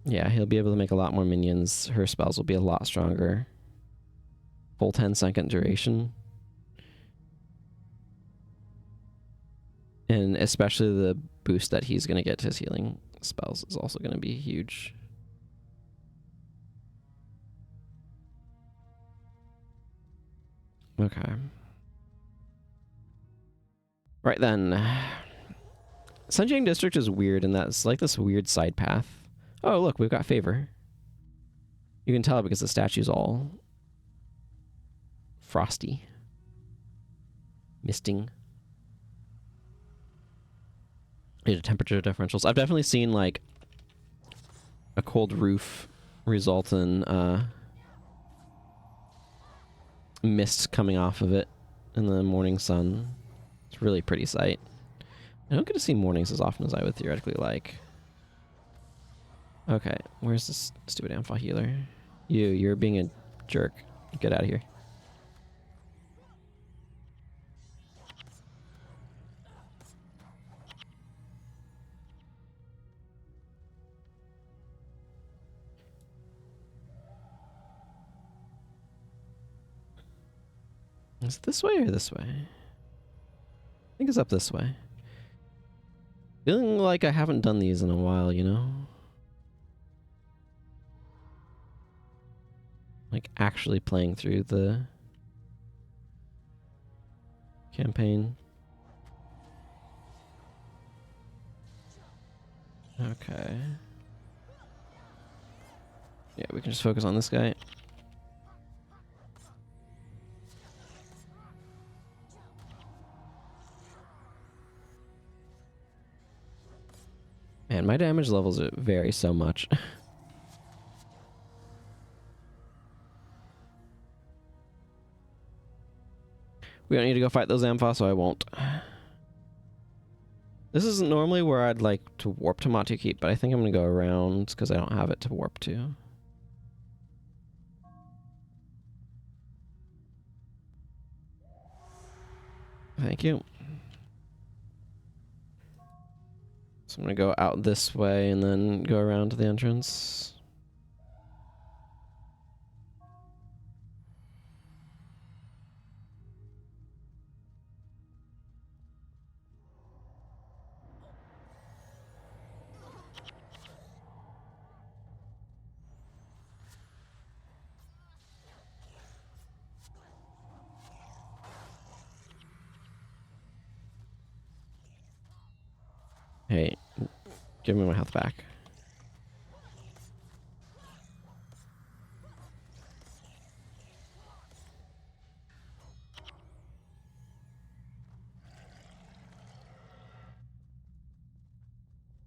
Yeah, he'll be able to make a lot more minions. Her spells will be a lot stronger. Full 10-second duration. And especially the boost that he's going to get to his healing spells is also going to be huge. Okay. Right then. Sunjang District is weird in that it's like this weird side path. Oh, look, we've got favor. You can tell because the statue's all frosty. Misting. Due to temperature differentials. I've definitely seen like a cold roof result in mist coming off of it in the morning sun. It's a really pretty sight. I don't get to see mornings as often as I would theoretically like. Okay, where's this stupid Ampha healer? You're being a jerk. Get out of here. Is it this way or this way? I think it's up this way. Feeling like I haven't done these in a while, you know? Like actually playing through the campaign. Okay. Yeah, we can just focus on this guy. Man, my damage levels vary so much. We don't need to go fight those Ampha, so I won't. This isn't normally where I'd like to warp to Matu Keep, but I think I'm going to go around because I don't have it to warp to. Thank you. So I'm going to go out this way and then go around to the entrance. Hey, give me my health back.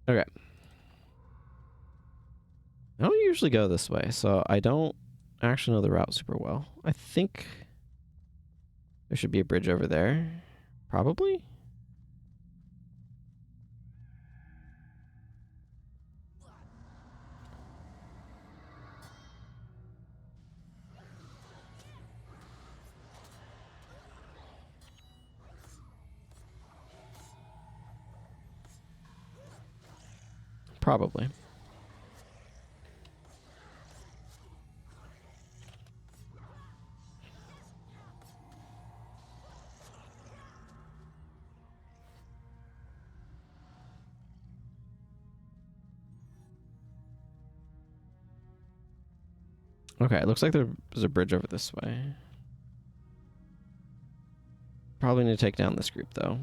Okay. usually go this way, so I don't actually know the route super well. I think there should be a bridge over there. Probably? Probably. Okay, it looks like there's a bridge over this way. Probably need to take down this group, though.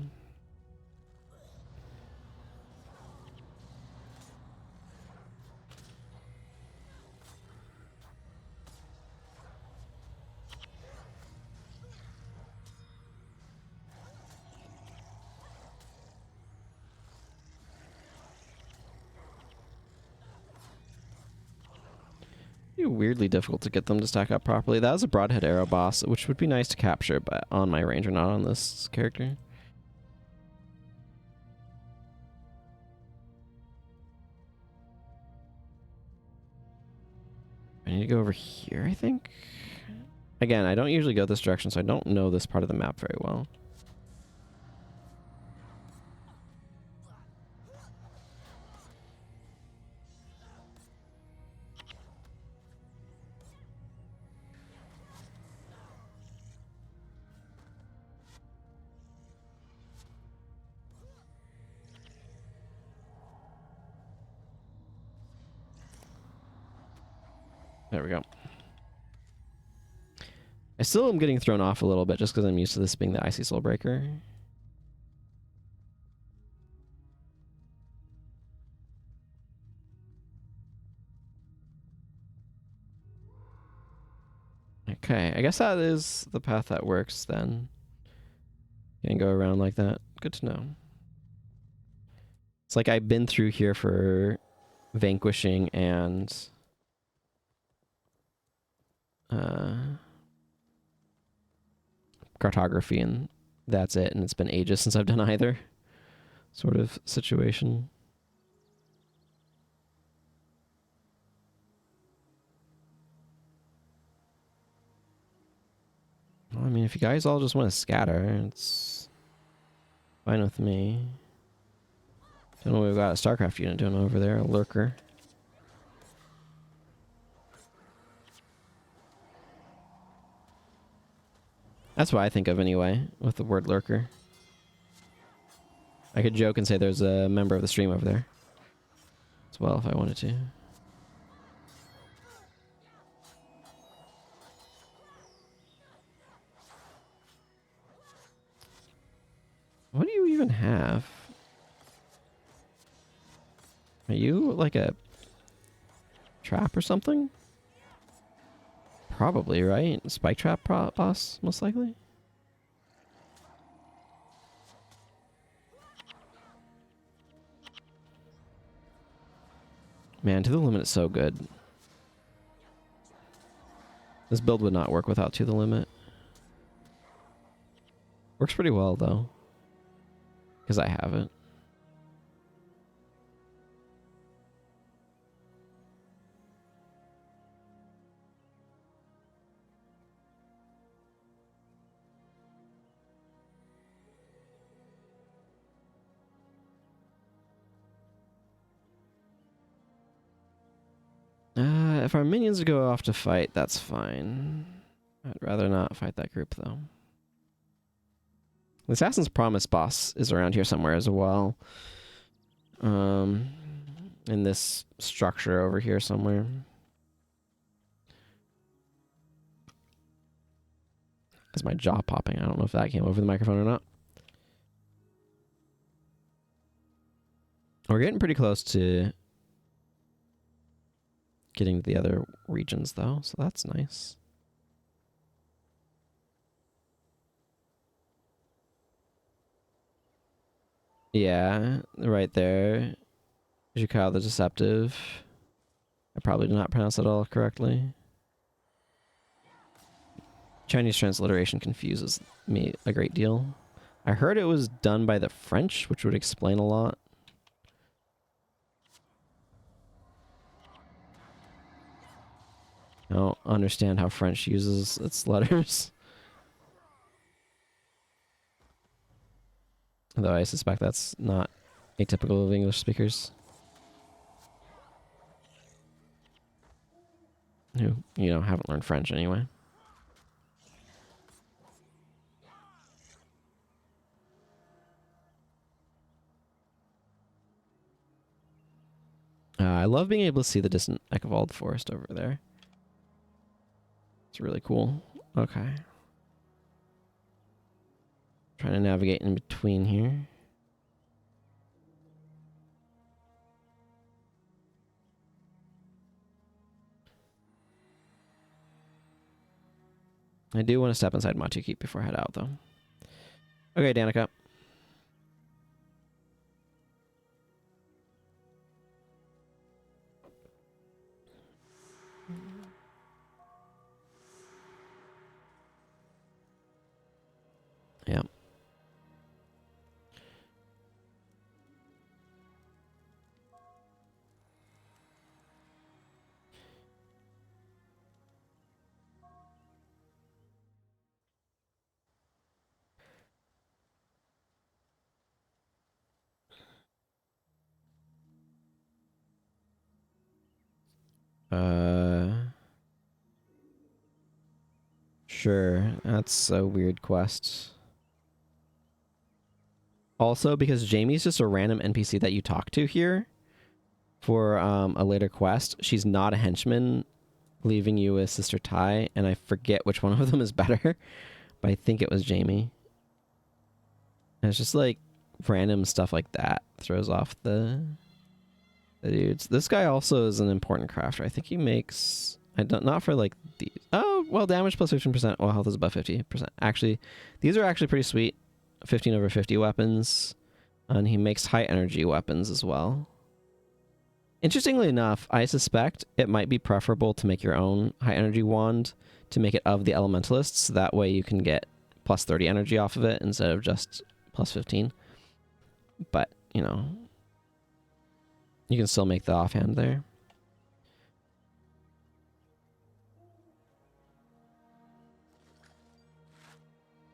Weirdly difficult to get them to stack up properly. That was a broadhead arrow boss, which would be nice to capture, but on my ranger, not on this character. I need to go over here, I think? Again, I don't usually go this direction, so I don't know this part of the map very well. There we go. I still am getting thrown off a little bit just because I'm used to this being the Icy Soul Breaker. Okay, I guess that is the path that works then. You can go around like that. Good to know. It's like I've been through here for vanquishing and cartography, and that's it, and it's been ages since I've done either sort of situation. Well, I mean, if you guys all just want to scatter, it's fine with me. Don't know what we've got a StarCraft unit doing over there, a lurker. That's what I think of anyway, with the word lurker. I could joke and say there's a member of the stream over there as well if I wanted to. What do you even have? Are you like a trap or something? Probably, right? Spike trap boss, most likely. Man, To the Limit is so good. This build would not work without To the Limit. Works pretty well, though. Because I have it. If our minions go off to fight, that's fine. I'd rather not fight that group, though. The Assassin's Promise boss is around here somewhere as well. In this structure over here somewhere. Is my jaw popping? I don't know if that came over the microphone or not. We're getting pretty close to getting to the other regions, though, so that's nice. Yeah, right there. Jukao the Deceptive. I probably did not pronounce it all correctly. Chinese transliteration confuses me a great deal. I heard it was done by the French, which would explain a lot. I don't understand how French uses its letters. Though I suspect that's not atypical of English speakers. Who, you know, haven't learned French anyway. I love being able to see the distant Ekvald forest over there. It's really cool. Okay. Trying to navigate in between here. I do want to step inside Matu Keep before I head out, though. Okay, Danica. Yeah. Sure. That's a weird quest. Also, because Jamie's just a random NPC that you talk to here for a later quest, she's not a henchman, leaving you with Sister Ty, and I forget which one of them is better, but I think it was Jamie. And it's just like random stuff like that throws off the dudes. This guy also is an important crafter. I think he makes... I don't, not for like these. Oh, well, damage plus 15%. Well, health is above 50%. Actually, these are actually pretty sweet. 15/50 weapons. And he makes high energy weapons as well. Interestingly enough, I suspect it might be preferable to make your own high energy wand to make it of the elementalists. That way you can get plus 30 energy off of it instead of just plus 15. But, you know, you can still make the offhand there.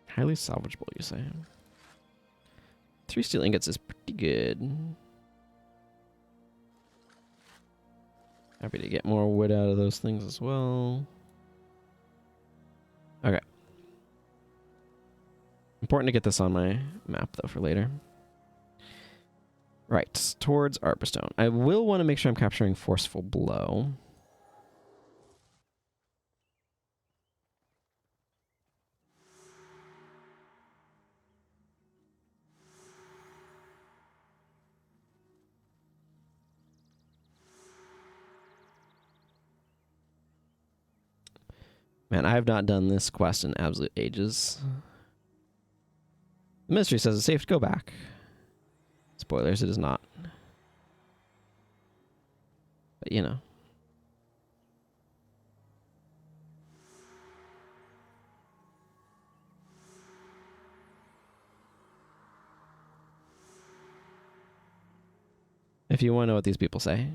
Highly salvageable, you say? 3 steel ingots is pretty good. Happy to get more wood out of those things as well. Okay. Important to get this on my map, though, for later. Right, towards Arborstone. I will want to make sure I'm capturing Forceful Blow. Man, I have not done this quest in absolute ages. The mystery says it's safe to go back. Spoilers, it is not. But, you know. If you want to know what these people say,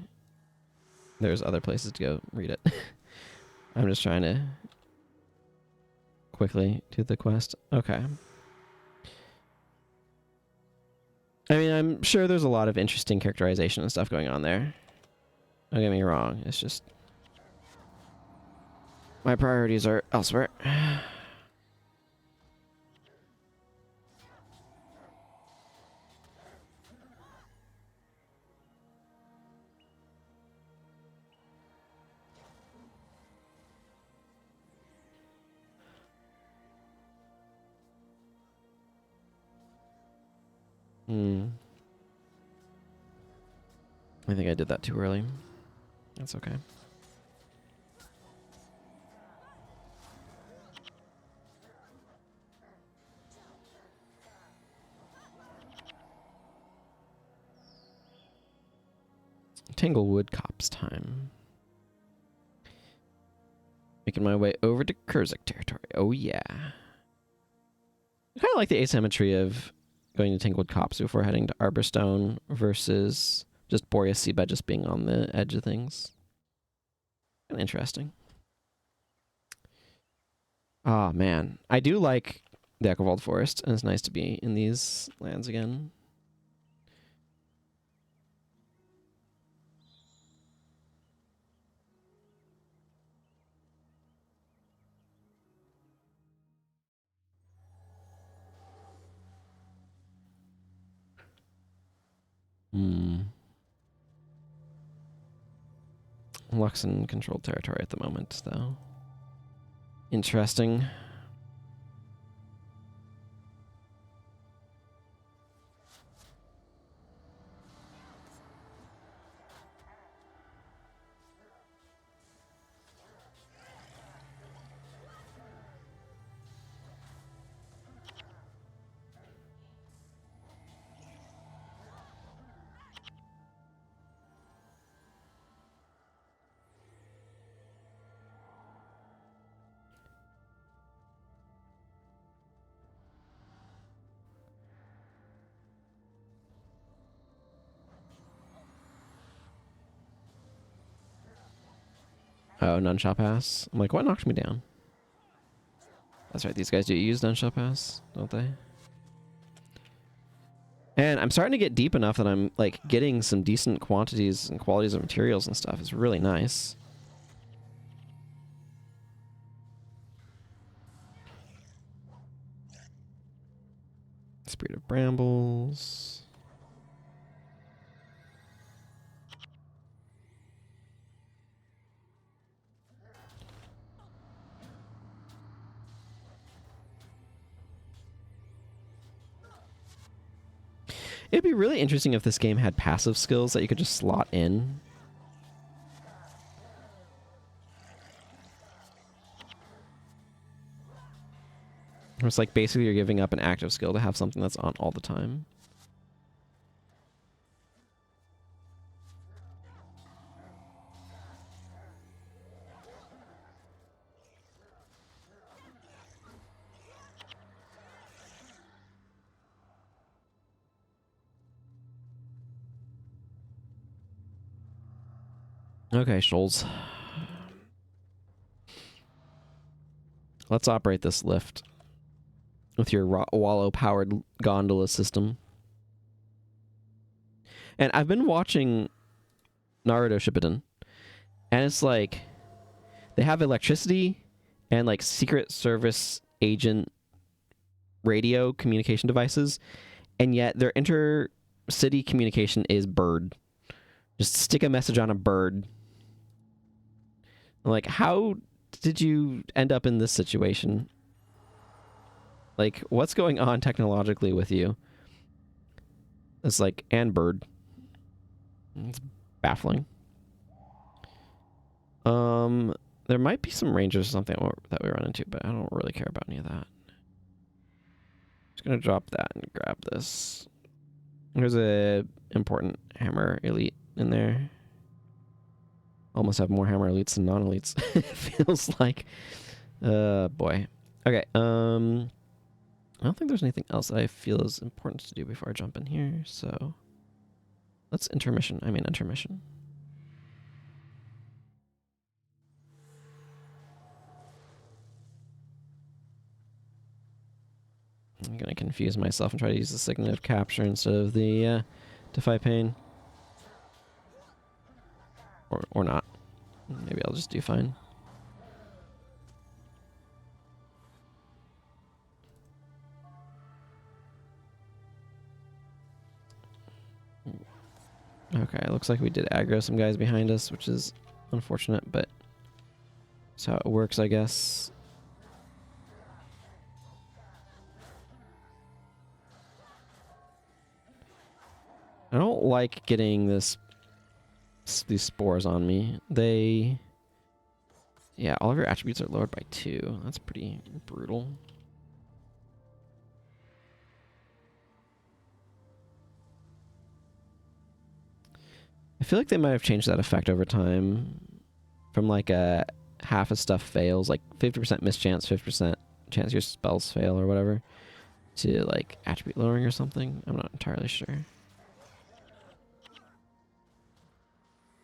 there's other places to go read it. I'm just trying to quickly do the quest. Okay. I mean, I'm sure there's a lot of interesting characterization and stuff going on there. Don't get me wrong. It's just... my priorities are elsewhere. I think I did that too early. That's okay. Tanglewood Copse time. Making my way over to Kurzik territory. Oh, yeah. I kind of like the asymmetry of going to Tangled Copse before heading to Arborstone versus just Boreas Seabed just being on the edge of things. Kind of interesting. Oh, man. I do like the Echovold Forest, and it's nice to be in these lands again. Luxon controlled territory at the moment, though. Interesting. Oh, Nunshot Pass. I'm like, what knocked me down? That's right, these guys do use Nunshot Pass, don't they? And I'm starting to get deep enough that I'm like getting some decent quantities and qualities of materials and stuff. It's really nice. Spirit of Brambles. It'd be really interesting if this game had passive skills that you could just slot in. It's like basically you're giving up an active skill to have something that's on all the time. Okay, Shoals. Let's operate this lift with your Wallow-powered gondola system. And I've been watching Naruto Shippuden, and it's like they have electricity and like Secret Service agent radio communication devices, and yet their inter-city communication is bird. Just stick a message on a bird. Like, how did you end up in this situation? Like, what's going on technologically with you? It's like, and bird. It's baffling. There might be some rangers or something that we run into, but I don't really care about any of that. Just gonna drop that and grab this. There's a important hammer elite in there. Almost have more hammer elites than non-elites. It feels like. Boy. Okay, I don't think there's anything else that I feel is important to do before I jump in here, so let's intermission. I'm gonna confuse myself and try to use the Signet of Capture instead of the Defy Pain. Or not. Maybe I'll just do fine. Okay, looks like we did aggro some guys behind us, which is unfortunate, but that's how it works, I guess. I don't like getting these spores on me. Yeah, all of your attributes are lowered by 2. That's pretty brutal. I feel like they might have changed that effect over time from like a half his stuff fails, like 50% mischance, 50% chance your spells fail or whatever, to like attribute lowering or something. I'm not entirely sure.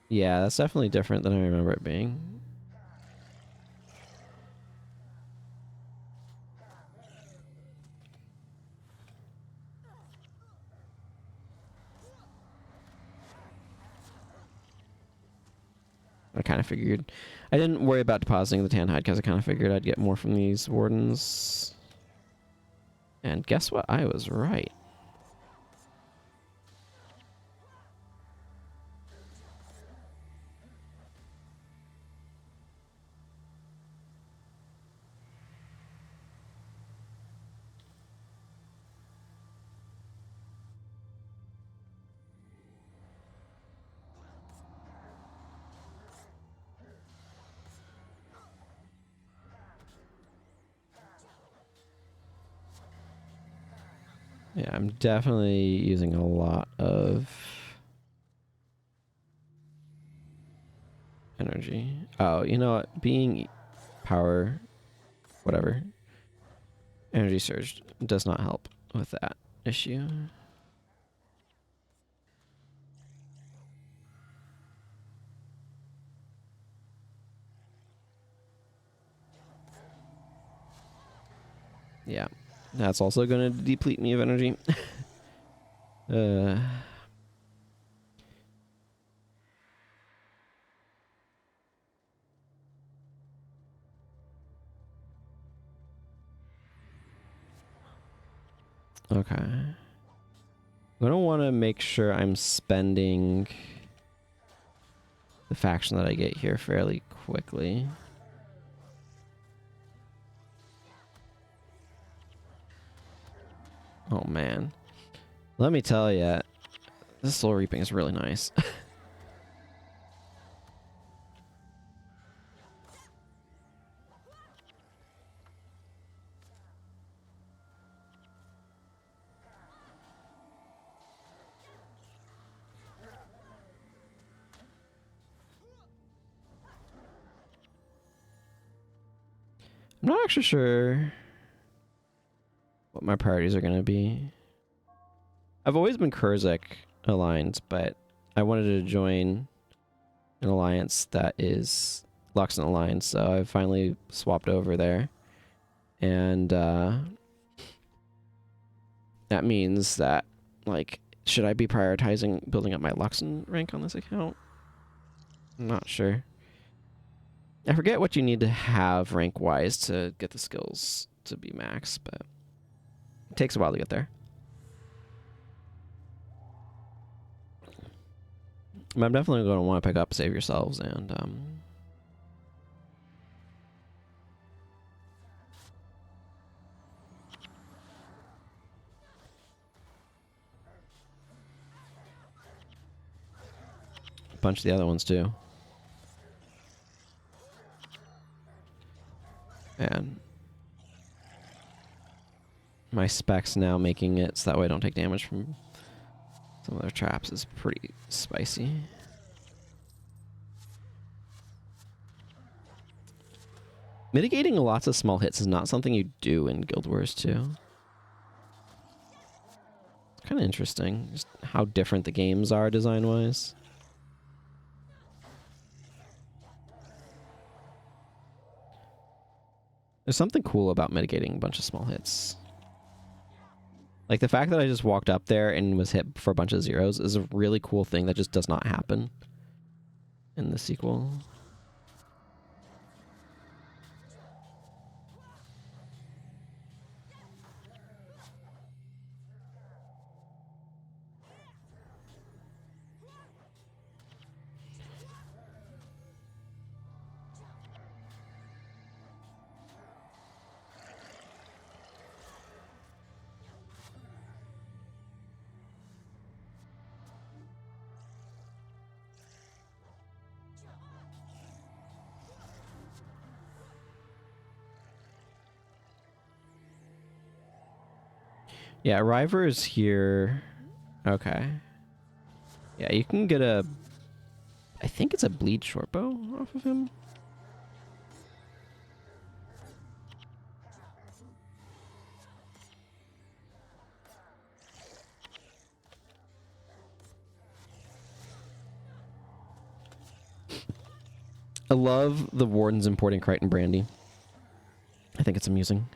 Yeah, that's definitely different than I remember it being. I kind of figured. I didn't worry about depositing the tan hide because I kind of figured I'd get more from these wardens. And guess what? I was right. Yeah, I'm definitely using a lot of energy. Oh, you know what? Being power, whatever, energy surge does not help with that issue. Yeah, that's also going to deplete me of energy. uh, okay. I'm going to want to make sure I'm spending the faction that I get here fairly quickly. Oh, man. Let me tell you, this soul reaping is really nice. I'm not actually sure what my priorities are going to be. I've always been Kurzak aligned, but I wanted to join an alliance that is Luxon aligned, so I finally swapped over there. And that means that, like, should I be prioritizing building up my Luxon rank on this account? I'm not sure. I forget what you need to have rank-wise to get the skills to be max, but it takes a while to get there. But I'm definitely going to want to pick up Save Yourselves and a bunch of the other ones too. And my specs now making it so that way I don't take damage from some of their traps is pretty spicy. Mitigating lots of small hits is not something you do in Guild Wars 2. It's kind of interesting just how different the games are design-wise. There's something cool about mitigating a bunch of small hits. Like the fact that I just walked up there and was hit for a bunch of zeros is a really cool thing that just does not happen in the sequel. Yeah, River is here. Okay. Yeah, you can get a... I think it's a bleed short bow off of him. I love the wardens importing Crichton brandy. I think it's amusing.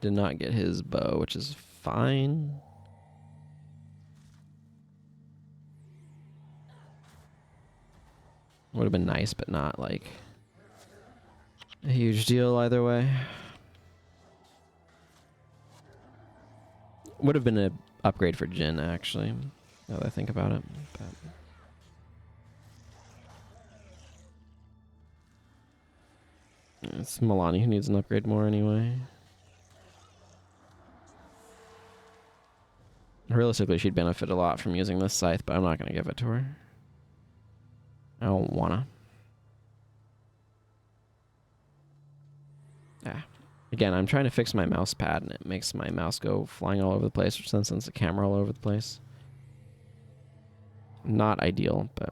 Did not get his bow, which is fine. Would have been nice, but not like a huge deal either way. Would have been an upgrade for Jin, actually, now that I think about it. But it's Milani who needs an upgrade more anyway. Realistically, she'd benefit a lot from using this scythe, but I'm not going to give it to her. I don't wanna. Yeah. Again, I'm trying to fix my mouse pad, and it makes my mouse go flying all over the place, which then sends the camera all over the place. Not ideal, but...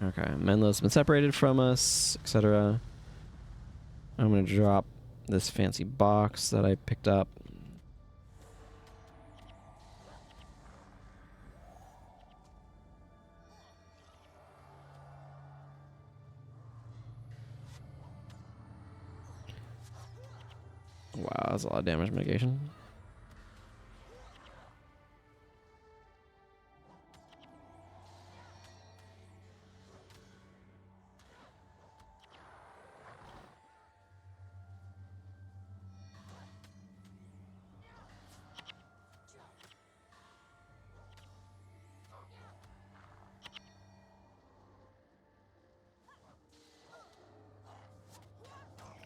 Okay, Menlo's been separated from us, etc. I'm gonna drop this fancy box that I picked up. Wow, that's a lot of damage mitigation.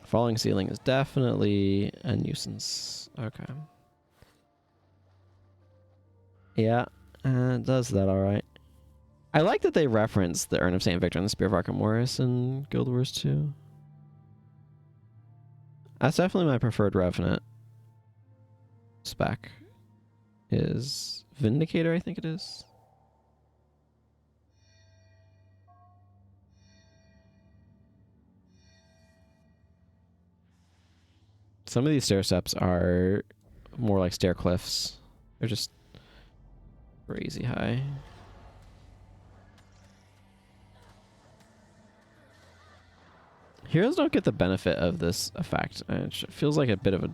Falling ceiling is definitely a nuisance. Okay. Yeah, it does that all right. I like that they reference the Urn of St. Victor and the Spear of Archimedes in Guild Wars 2. That's definitely my preferred Revenant spec. Is Vindicator, I think it is. Some of these stair steps are more like stair cliffs. They're just crazy high. Heroes don't get the benefit of this effect. It feels like a bit of a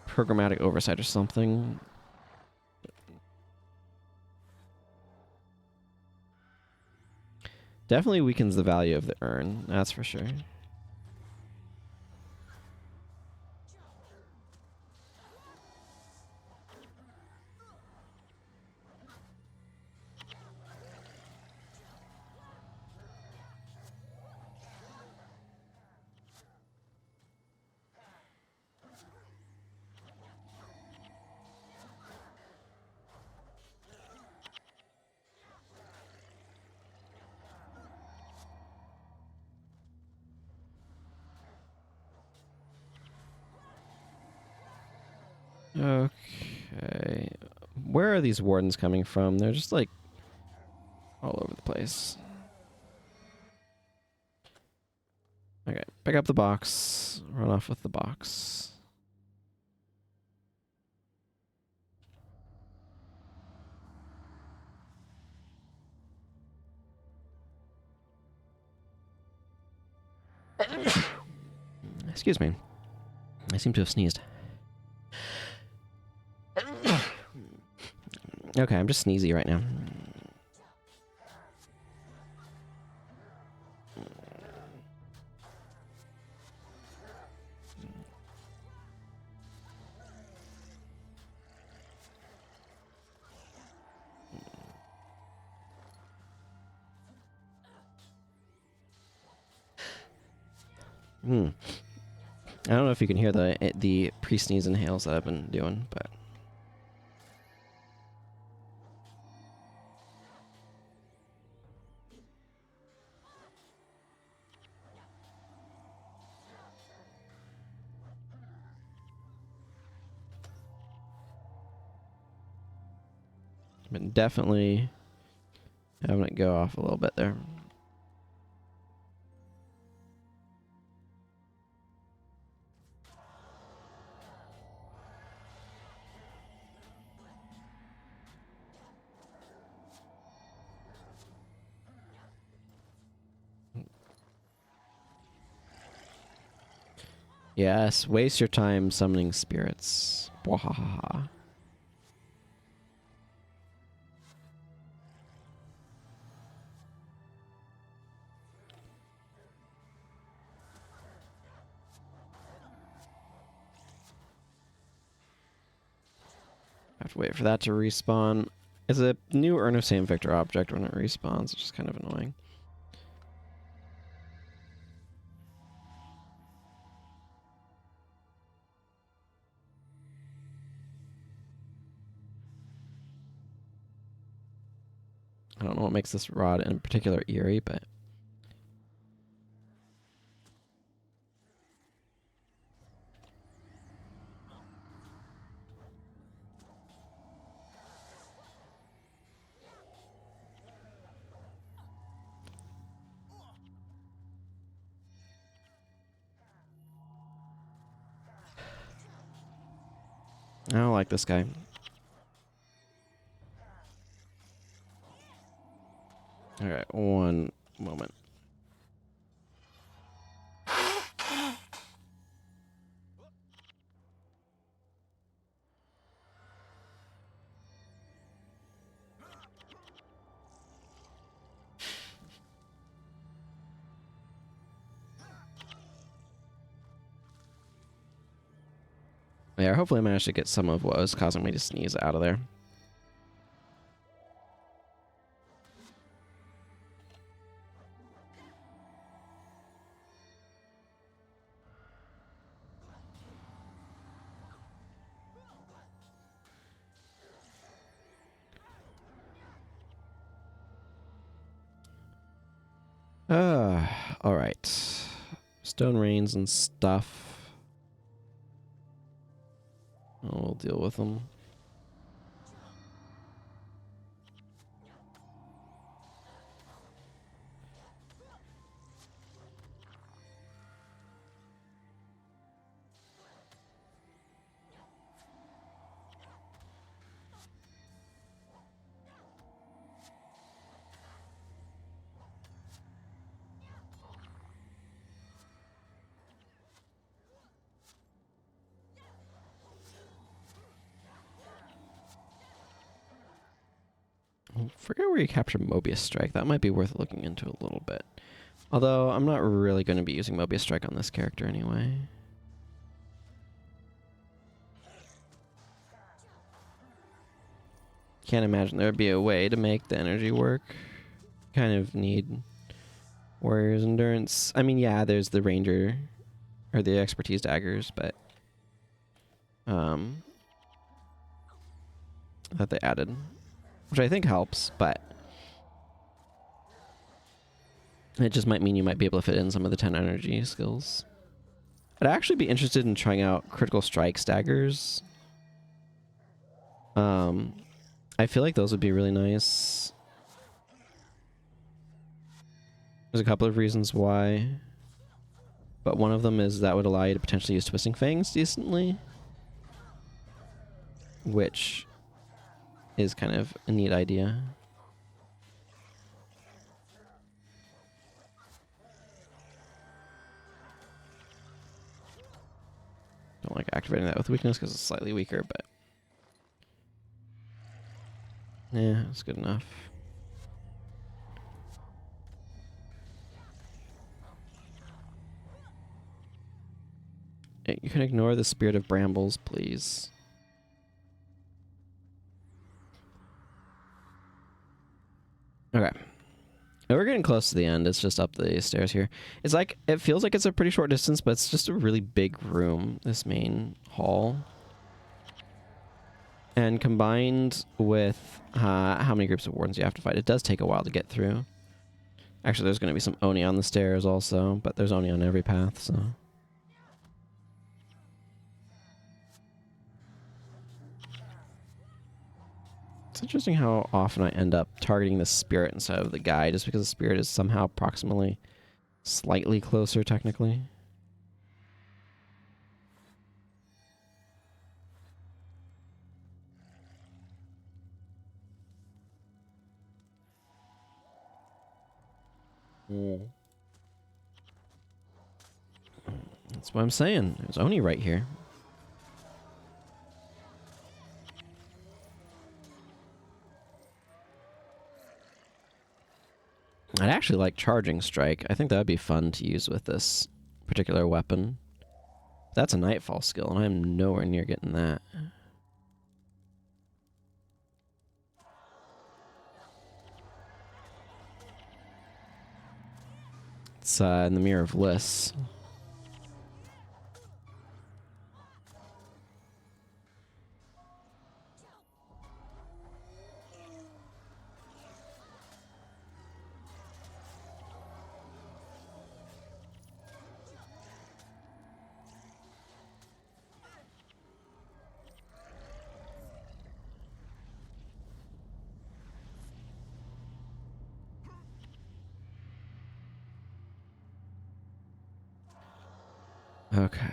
programmatic oversight or something. Definitely weakens the value of the urn, that's for sure. Okay. Where are these wardens coming from? They're just like all over the place. Okay, pick up the box. Run off with the box. Excuse me. I seem to have sneezed. Okay, I'm just sneezy right now. I don't know if you can hear the pre-sneeze inhales that I've been doing, but But definitely having it go off a little bit there. Yes, waste your time summoning spirits. Bwahaha. I have to wait for that to respawn. It's a new Urn of Saint Victor object when it respawns, which is kind of annoying. I don't know what makes this rod in particular eerie, but... I don't like this guy. Alright, one moment. Yeah, hopefully I managed to get some of what was causing me to sneeze out of there. Alright. Stone rains and stuff. We'll deal with them. I forget where you capture Mobius Strike. That might be worth looking into a little bit. Although, I'm not really going to be using Mobius Strike on this character anyway. Can't imagine there would be a way to make the energy work. Kind of need Warrior's Endurance. I mean, yeah, there's the Ranger, or the Expertise Daggers, but... that they added. Which I think helps, but... it just might mean you might be able to fit in some of the 10 energy skills. I'd actually be interested in trying out Critical Strike Daggers. I feel like those would be really nice. There's a couple of reasons why. But one of them is that would allow you to potentially use Twisting Fangs decently. Which is kind of a neat idea. Don't like activating that with weakness because it's slightly weaker, but... yeah, it's good enough. You can ignore the Spirit of Brambles, please. Okay. We're getting close to the end. It's just up the stairs here. It's like, it feels like it's a pretty short distance, but it's just a really big room, this main hall. And combined with how many groups of wardens you have to fight, it does take a while to get through. Actually, there's going to be some Oni on the stairs also, but there's Oni on every path, so... It's interesting how often I end up targeting the spirit instead of the guy, just because the spirit is somehow approximately slightly closer, technically. That's what I'm saying. There's Oni right here. I'd actually like Charging Strike. I think that would be fun to use with this particular weapon. That's a Nightfall skill, and I'm nowhere near getting that. It's in the Mirror of Bliss. Okay.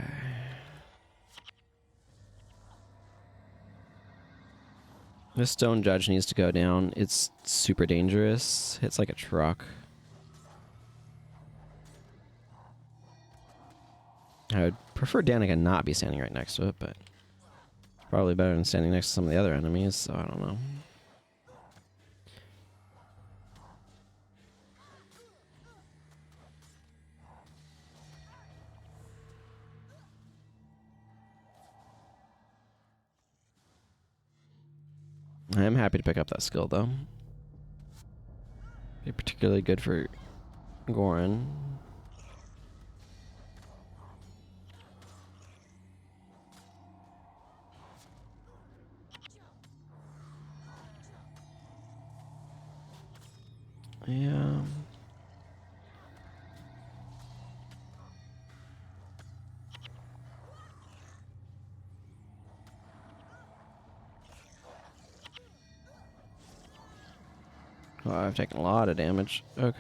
This Stone Judge needs to go down. It's super dangerous. Hits like a truck. I would prefer Danica not be standing right next to it, but it's probably better than standing next to some of the other enemies, so I don't know. I am happy to pick up that skill, though. Be particularly good for Goran. Yeah. Oh, I've taken a lot of damage. Okay.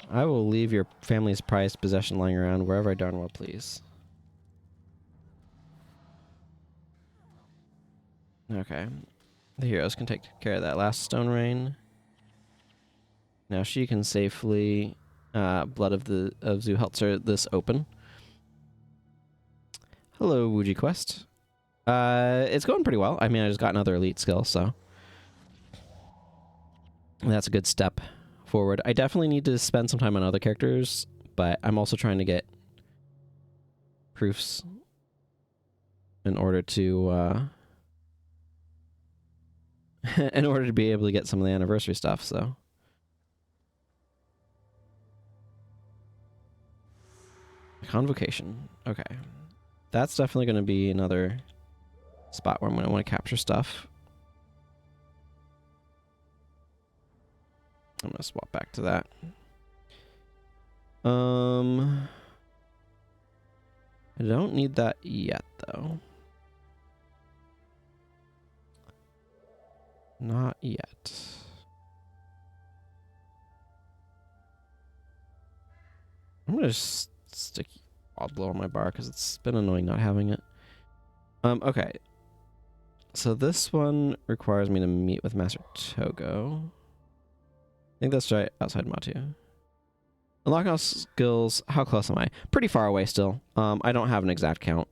I will leave your family's prized possession lying around wherever I darn well please. Okay. The heroes can take care of that last Stone Rain. Now she can safely Blood of Zuhelzer this open. Hello, Wuji Quest. It's going pretty well. I mean, I just got another elite skill, so that's a good step forward. I definitely need to spend some time on other characters, but I'm also trying to get proofs in order to in order to be able to get some of the anniversary stuff, so. Convocation. Okay. That's definitely going to be another spot where I'm going to want to capture stuff. I'm going to swap back to that. I don't need that yet, though. Not yet. I'm going to just stick Oddblow on my bar because it's been annoying not having it. Okay. So this one requires me to meet with Master Togo. I think that's right outside Matu. Unlock all skills. How close am I? Pretty far away still. I don't have an exact count.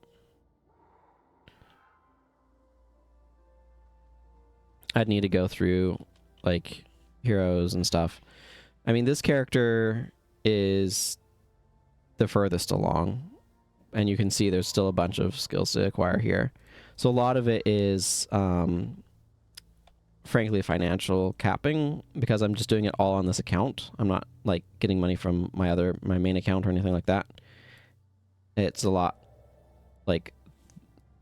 I'd need to go through, like, heroes and stuff. I mean, this character is the furthest along. And you can see there's still a bunch of skills to acquire here. So a lot of it is, frankly, financial capping, because I'm just doing it all on this account. I'm not, like, getting money from my main account or anything like that. It's a lot, like,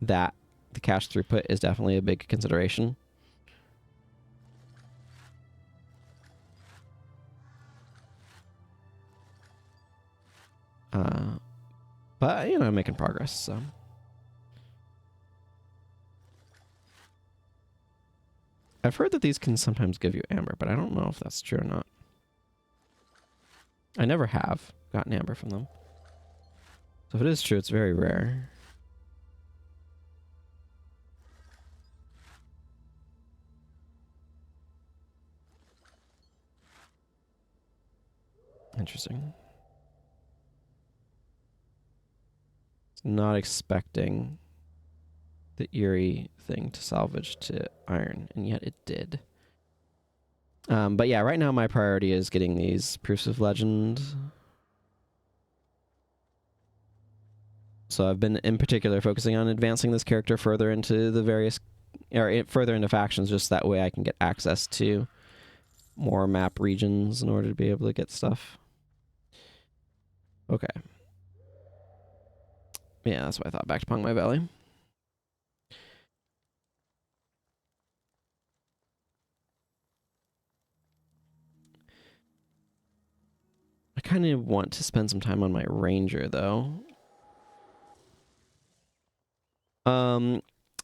that. The cash throughput is definitely a big consideration. But, you know, I'm making progress, so. I've heard that these can sometimes give you amber, but I don't know if that's true or not. I never have gotten amber from them. So if it is true, it's very rare. Interesting. Not expecting the eerie thing to salvage to iron, and yet it did. But yeah, right now my priority is getting these proofs of legend. So I've been in particular focusing on advancing this character further into the various, or further into factions, just that way I can get access to more map regions in order to be able to get stuff. Okay. Yeah, that's what I thought. Back to Pongmai Valley. I kind of want to spend some time on my ranger, though.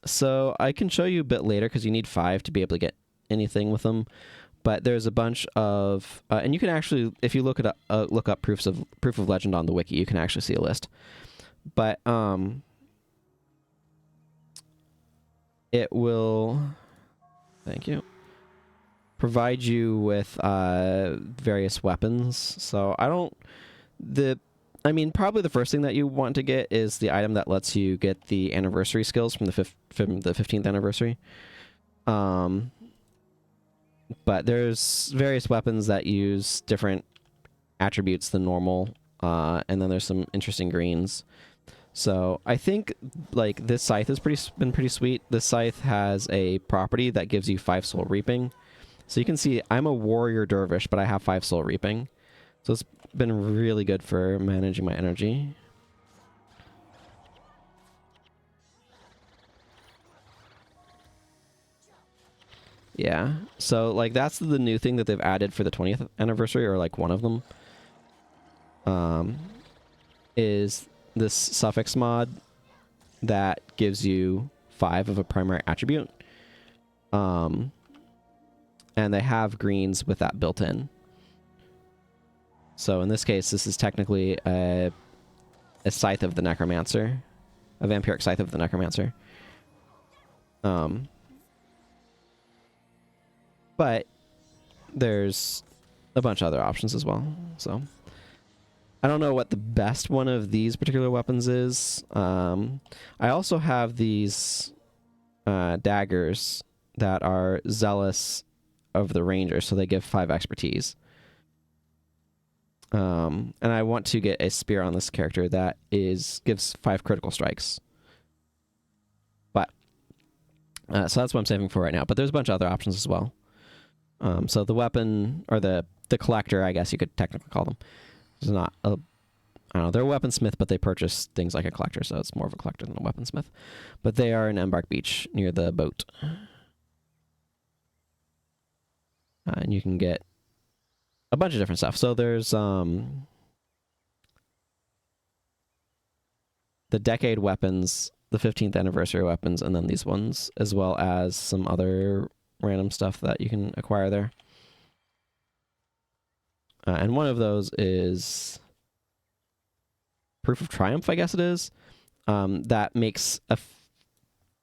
So I can show you a bit later because you need 5 to be able to get anything with them. But there's a bunch of, and you can actually, if you look up proof of legend on the wiki, you can actually see a list. But it will, thank you, provide you with various weapons. So I mean, probably the first thing that you want to get is the item that lets you get the anniversary skills from the 15th anniversary. But there's various weapons that use different attributes than normal, and then there's some interesting greens. So I think like this scythe has been pretty sweet. This scythe has a property that gives you 5 soul reaping. So you can see I'm a warrior dervish, but I have 5 soul reaping. So it's been really good for managing my energy. Yeah. So like that's the new thing that they've added for the 20th anniversary, or like one of them. Is this suffix mod that gives you 5 of a primary attribute. And they have greens with that built in. So in this case, this is technically a scythe of the necromancer, a vampiric scythe of the necromancer. But there's a bunch of other options as well. So I don't know what the best one of these particular weapons is. I also have these daggers that are zealous of the ranger, so they give 5 expertise. And I want to get a spear on this character that gives 5 critical strikes. But so that's what I'm saving for right now. But there's a bunch of other options as well. So the weapon, or the collector, I guess you could technically call them, is not a, I don't know, they're a weaponsmith, but they purchase things like a collector, so it's more of a collector than a weaponsmith. But they are in Embark Beach near the boat. And you can get a bunch of different stuff. So there's the decade weapons, the 15th anniversary weapons, and then these ones, as well as some other random stuff that you can acquire there. And one of those is Proof of Triumph, I guess it is. That makes a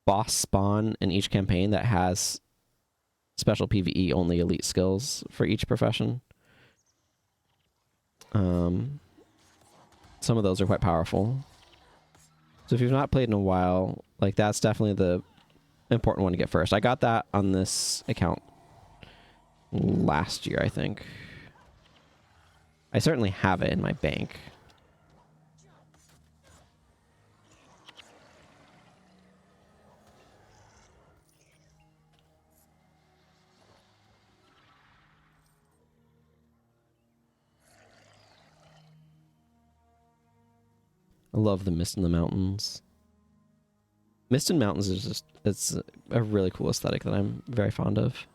boss spawn in each campaign that has special PvE only elite skills for each profession. Some of those are quite powerful. So if you've not played in a while, like that's definitely the important one to get first. I got that on this account last year, I think. I certainly have it in my bank. I love the Mist in the Mountains. Mist in Mountains is just, it's a really cool aesthetic that I'm very fond of.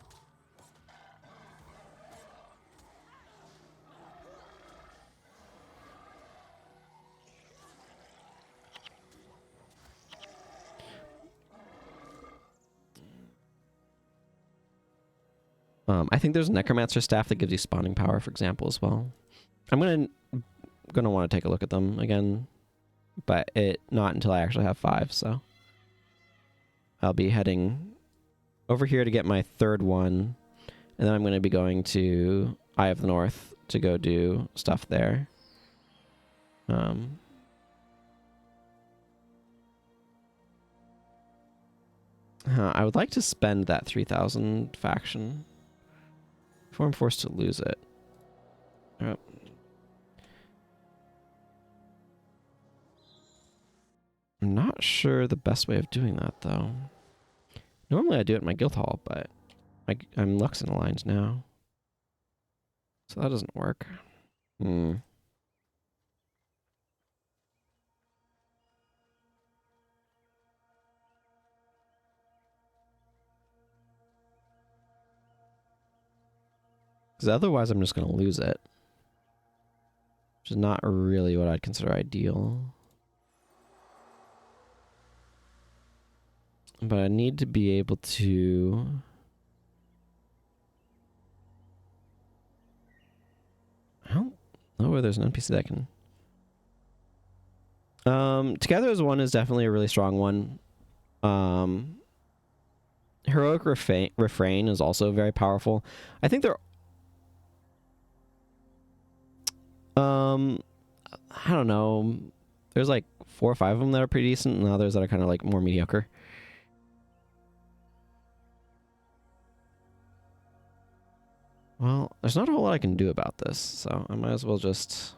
I think there's a necromancer staff that gives you spawning power, for example, as well. I'm gonna want to take a look at them again, but not until I actually have 5. So I'll be heading over here to get my 3rd one, and then I'm going to be going to Eye of the North to go do stuff there. I would like to spend that 3,000 faction before I'm forced to lose it. Oh. I'm not sure the best way of doing that, though. Normally I do it in my guild hall, but I'm Luxon aligned now. So that doesn't work. Because otherwise I'm just going to lose it. Which is not really what I'd consider ideal. But I need to be able to... I don't know where there's an NPC that can... Together as One is definitely a really strong one. Heroic Refrain is also very powerful. I think they're... I don't know. There's like 4 or 5 of them that are pretty decent, and others that are kind of like more mediocre. Well, there's not a whole lot I can do about this, so I might as well just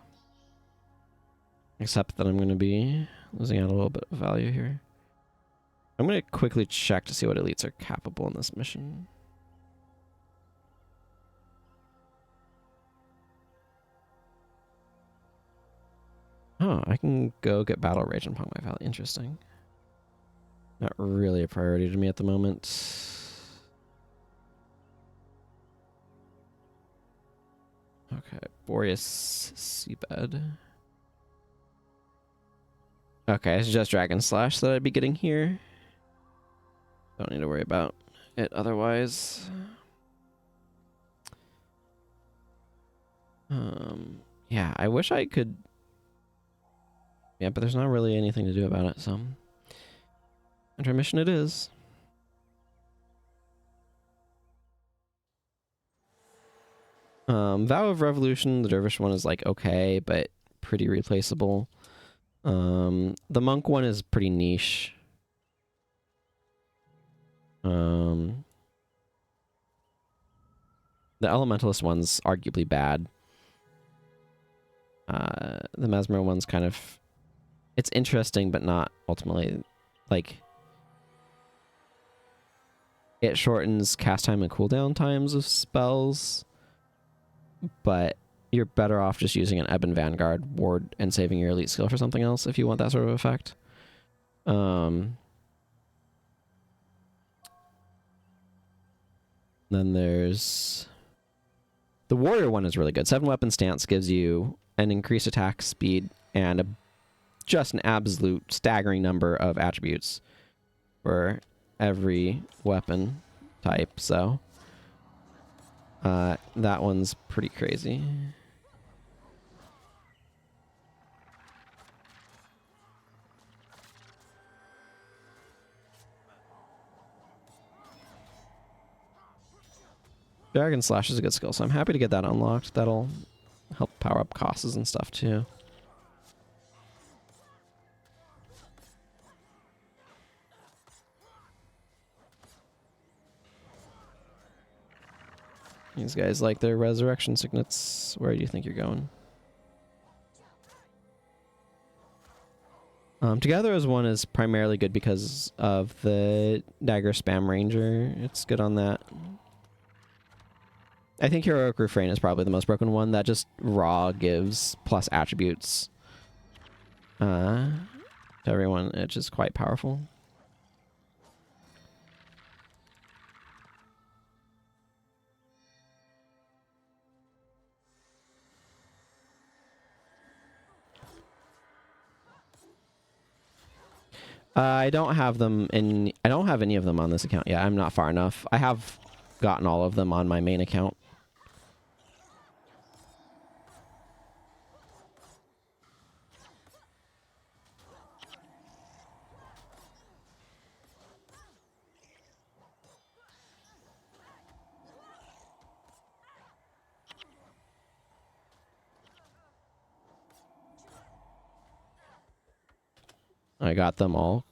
accept that I'm going to be losing out a little bit of value here. I'm going to quickly check to see what elites are capable in this mission. Oh, I can go get Battle Rage in Pongmai Valley. Interesting. Not really a priority to me at the moment. Okay, Boreas Seabed. Okay, it's just Dragon Slash that I'd be getting here. Don't need to worry about it otherwise. Yeah, I wish I could... Yeah, but there's not really anything to do about it, so... Intermission it is. Vow of Revolution, the Dervish one is like okay, but pretty replaceable. The Monk one is pretty niche. The Elementalist one's arguably bad. The Mesmer one's kind of... It's interesting, but not ultimately... Like... It shortens cast time and cooldown times of spells. But you're better off just using an Ebon Vanguard ward and saving your elite skill for something else if you want that sort of effect. Then there's... The Warrior one is really good. 7-weapon stance gives you an increased attack speed and just an absolute staggering number of attributes for every weapon type, so... that one's pretty crazy. Dragon Slash is a good skill, so I'm happy to get that unlocked. That'll help power up costs and stuff too. These guys like their resurrection signets. Where do you think you're going? Together as One is primarily good because of the Dagger Spam Ranger. It's good on that. I think Heroic Refrain is probably the most broken one. That just raw gives plus attributes to everyone, which is quite powerful. I don't have them in... I don't have any of them on this account yet. I'm not far enough. I have gotten all of them on my main account. I got them all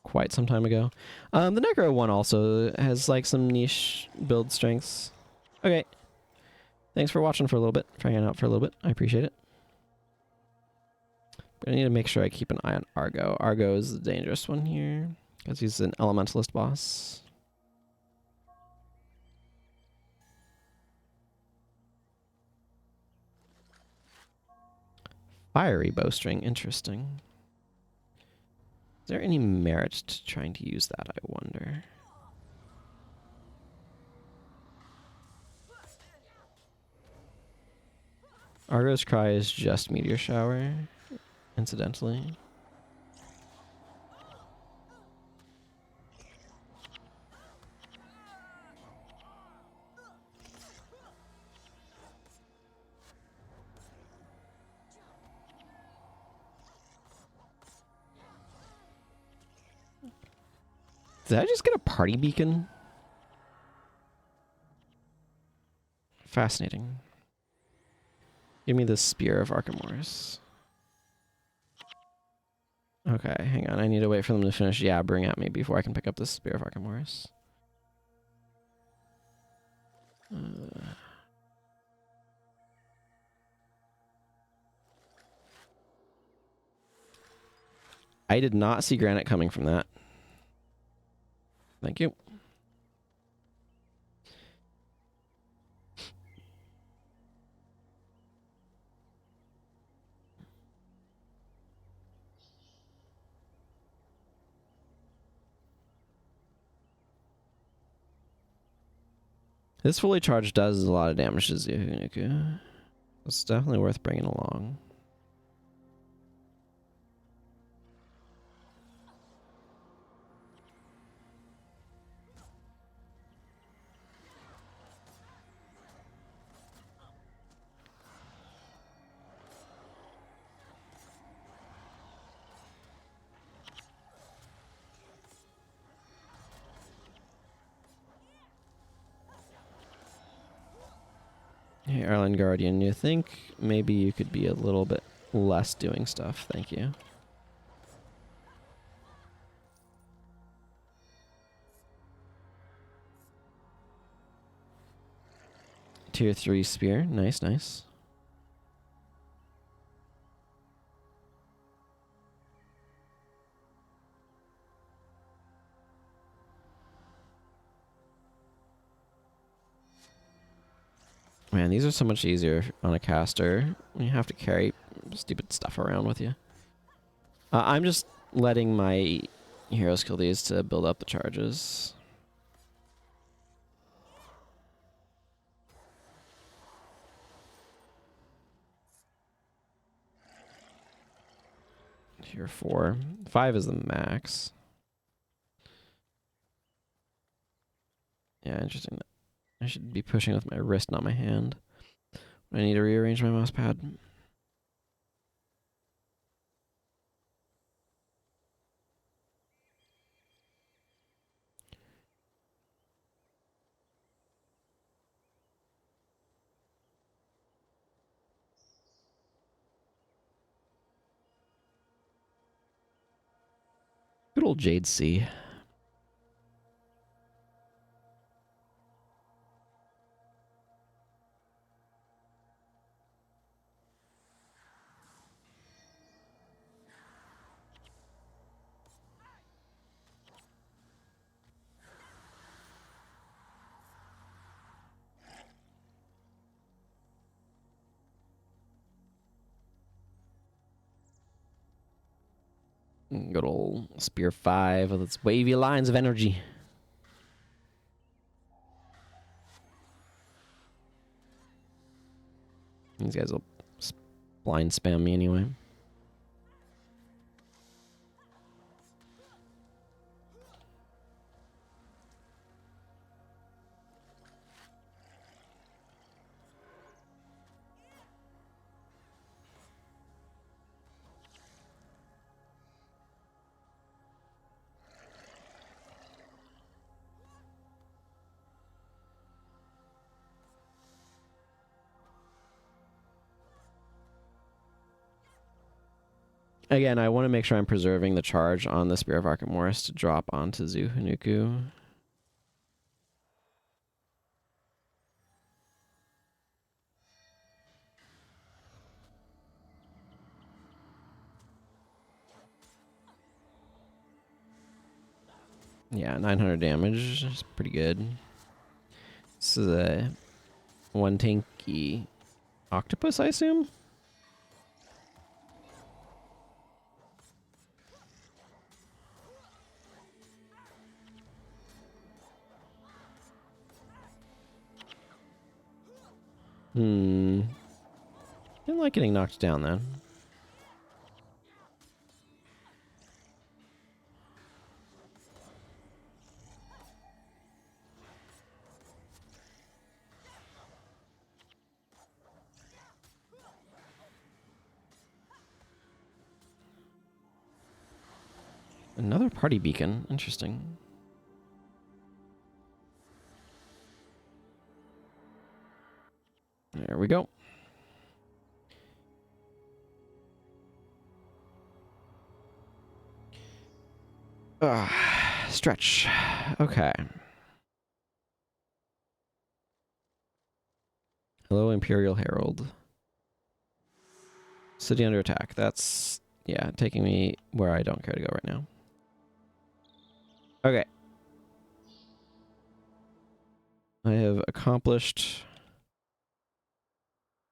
quite some time ago. The Necro one also has like some niche build strengths. Okay. Thanks for watching for a little bit, for hanging out for a little bit. I appreciate it. But I need to make sure I keep an eye on Argo. Argo is the dangerous one here because he's an elementalist boss. Fiery bowstring, interesting. Is there any merit to trying to use that, I wonder? Argo's Cry is just Meteor Shower, incidentally. Did I just get a party beacon? Fascinating. Give me the Spear of Archimedes. Okay, hang on. I need to wait for them to finish yabbering at me before I can pick up the Spear of Archimedes. I did not see granite coming from that. Thank you. This fully charged does a lot of damage to Zuhunuku. It's definitely worth bringing along. Hey, Arlen Guardian, you think maybe you could be a little bit less doing stuff? Thank you. Tier 3 spear. Nice, nice. Man, these are so much easier on a caster when you have to carry stupid stuff around with you. I'm just letting my heroes kill these to build up the charges. Tier 4. 5 is the max. Yeah, interesting. I should be pushing with my wrist, not my hand. I need to rearrange my mouse pad. Good old Jade Sea. Good old Spear 5 with its wavy lines of energy. These guys will blind spam me anyway. Again, I want to make sure I'm preserving the charge on the Spear of Archimedes to drop onto Zuhanuku. Yeah, 900 damage is pretty good. This is a one tanky octopus, I assume? Didn't like getting knocked down then. Another party beacon. Interesting. There we go. Stretch. Okay. Hello, Imperial Herald. City under attack. That's, yeah, taking me where I don't care to go right now. Okay. I have accomplished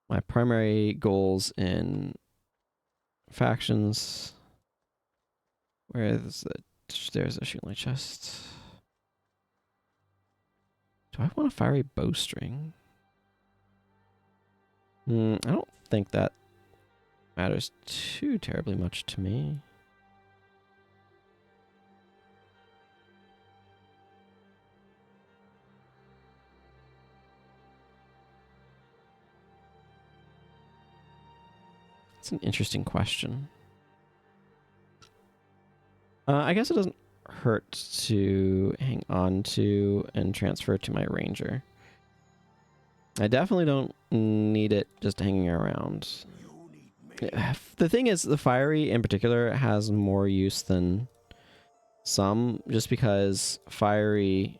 my primary goals in factions. There's a shooting chest. Do I want a fiery bowstring? I don't think that matters too terribly much to me. It's an interesting question. I guess it doesn't hurt to hang on to and transfer to my ranger. I definitely don't need it just hanging around. The thing is, the fiery in particular has more use than some, just because fiery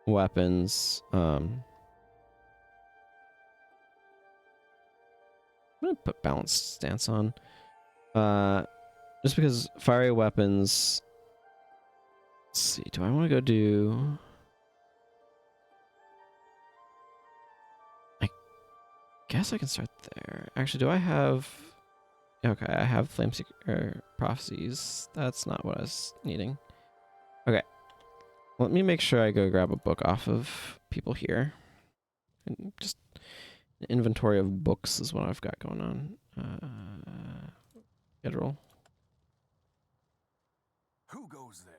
weapons, I'm gonna put balanced stance on. Just because fiery weapons. Let's see, do I want to go do? I guess I can start there. Actually, do I have? Okay, I have Flameseeker Prophecies. That's not what I was needing. Okay, let me make sure I go grab a book off of people here. And just an inventory of books is what I've got going on. Federal. Who goes there?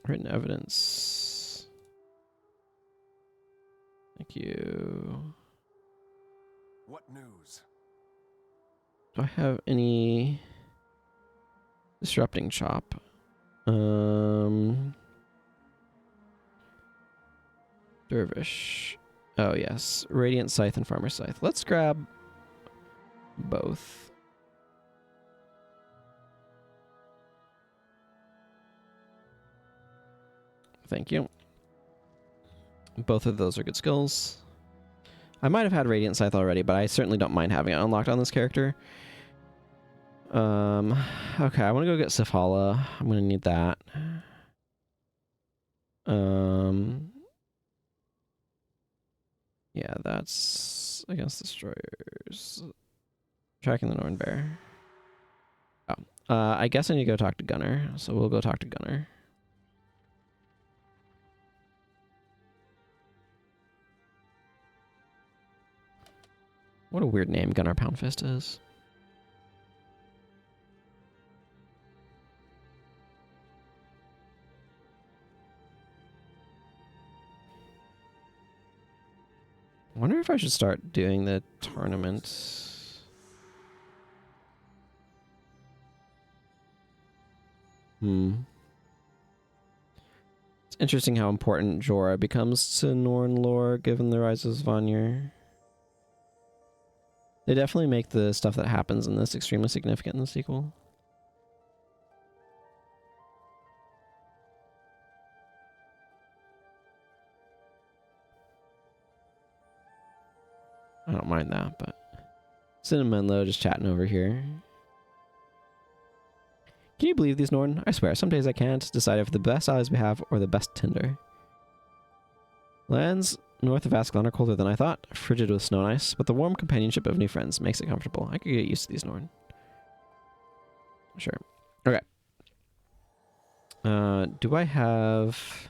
Written evidence. Thank you. What news? Do I have any disrupting chop? Dervish. Oh yes, Radiant Scythe and Farmer Scythe. Let's grab both. Thank you. Both of those are good skills. I might have had Radiant Scythe already, but I certainly don't mind having it unlocked on this character. Okay, I want to go get Sifala. I'm going to need that. Yeah, that's against destroyers. Tracking the Norn Bear. Oh, I guess I need to go talk to Gunner, so we'll go talk to Gunner. What a weird name Gunner Poundfist is. I wonder if I should start doing the tournament. It's interesting how important Jorah becomes to Norn lore given the rise of Svanir. They definitely make the stuff that happens in this extremely significant in the sequel. I don't mind that, but Cinnamon Menlo just chatting over here. Can you believe these, Norton? I swear, some days I can't decide if the best allies we have or the best tinder. Lands north of Ascalon are colder than I thought, frigid with snow and ice, but the warm companionship of new friends makes it comfortable. I could get used to these, Norton. Sure. Okay. Do I have...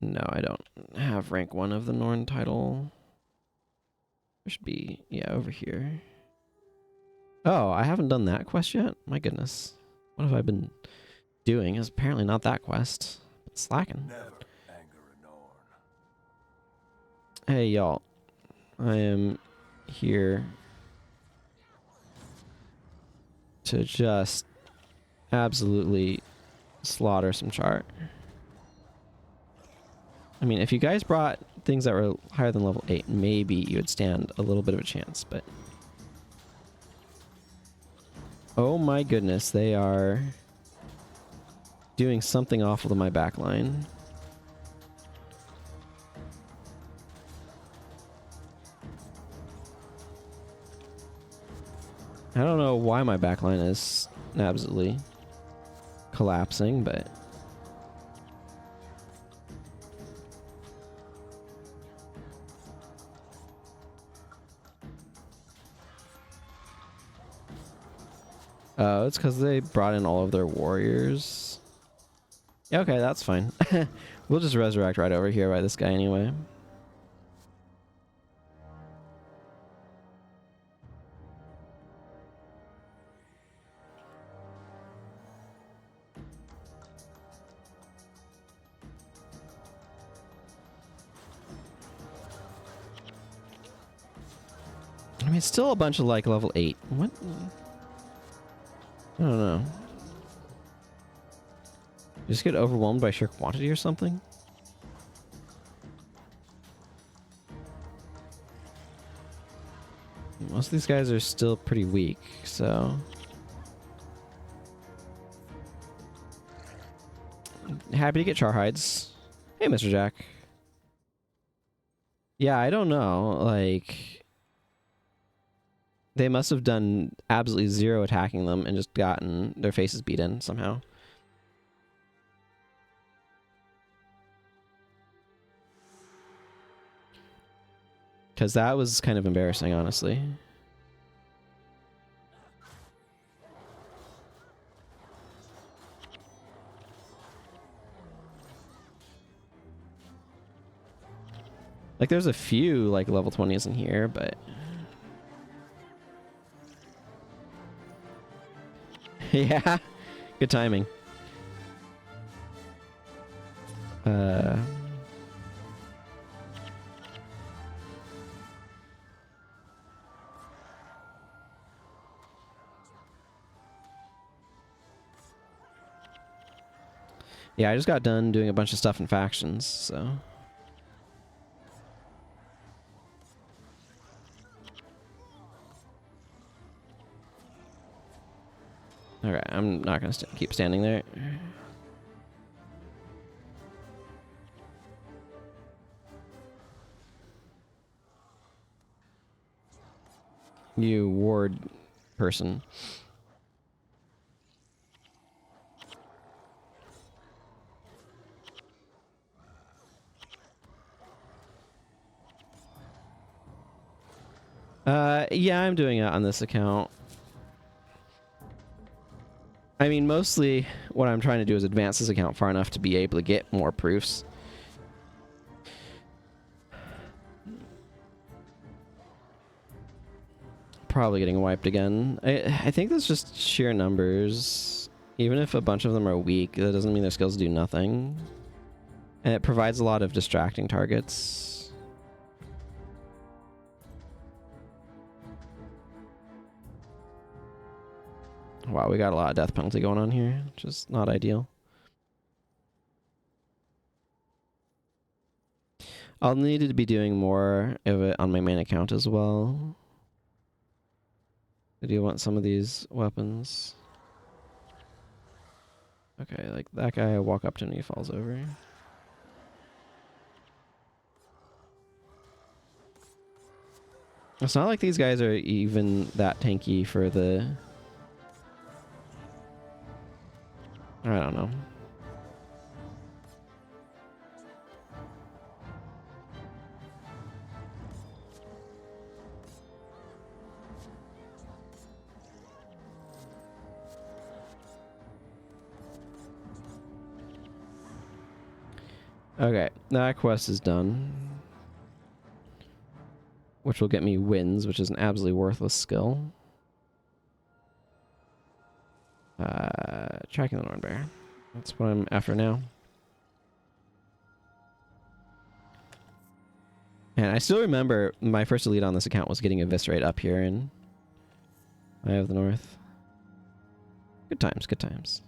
No, I don't have rank 1 of the Norn title. There should be, yeah, over here. Oh, I haven't done that quest yet? My goodness. What have I been doing? It's apparently not that quest. It's slacking. Never anger a Norn. Hey, y'all. I am here to just absolutely slaughter some chart. I mean, if you guys brought things that were higher than level 8, maybe you would stand a little bit of a chance, but... Oh my goodness, they are doing something awful to my backline. I don't know why my backline is absolutely collapsing, but... Oh, it's because they brought in all of their warriors. Yeah, okay, that's fine. We'll just resurrect right over here by this guy anyway. I mean, it's still a bunch of like level 8. What? I don't know. You just get overwhelmed by sheer quantity or something? Most of these guys are still pretty weak, so... Happy to get char hides. Hey, Mr. Jack. Yeah, I don't know, like... They must have done absolutely zero attacking them and just gotten their faces beat in somehow. Because that was kind of embarrassing, honestly. Like, there's a few, like, level 20s in here, but... Yeah, good timing. Yeah, I just got done doing a bunch of stuff in factions, so... Alright, I'm not gonna keep standing there. You ward person. Yeah, I'm doing it on this account. I mean, mostly what I'm trying to do is advance this account far enough to be able to get more proofs. Probably getting wiped again. I think that's just sheer numbers. Even if a bunch of them are weak, that doesn't mean their skills do nothing. And it provides a lot of distracting targets. Wow, we got a lot of death penalty going on here, which is not ideal. I'll need to be doing more of it on my main account as well. I do want some of these weapons. Okay, like that guy I walk up to and he falls over. It's not like these guys are even that tanky for the... I don't know. Okay, that quest is done. Which will get me wins, which is an absolutely worthless skill. Tracking the Norn Bear. That's what I'm after now. And I still remember my first elite on this account was getting Eviscerate up here in Eye of the North. Good times, good times.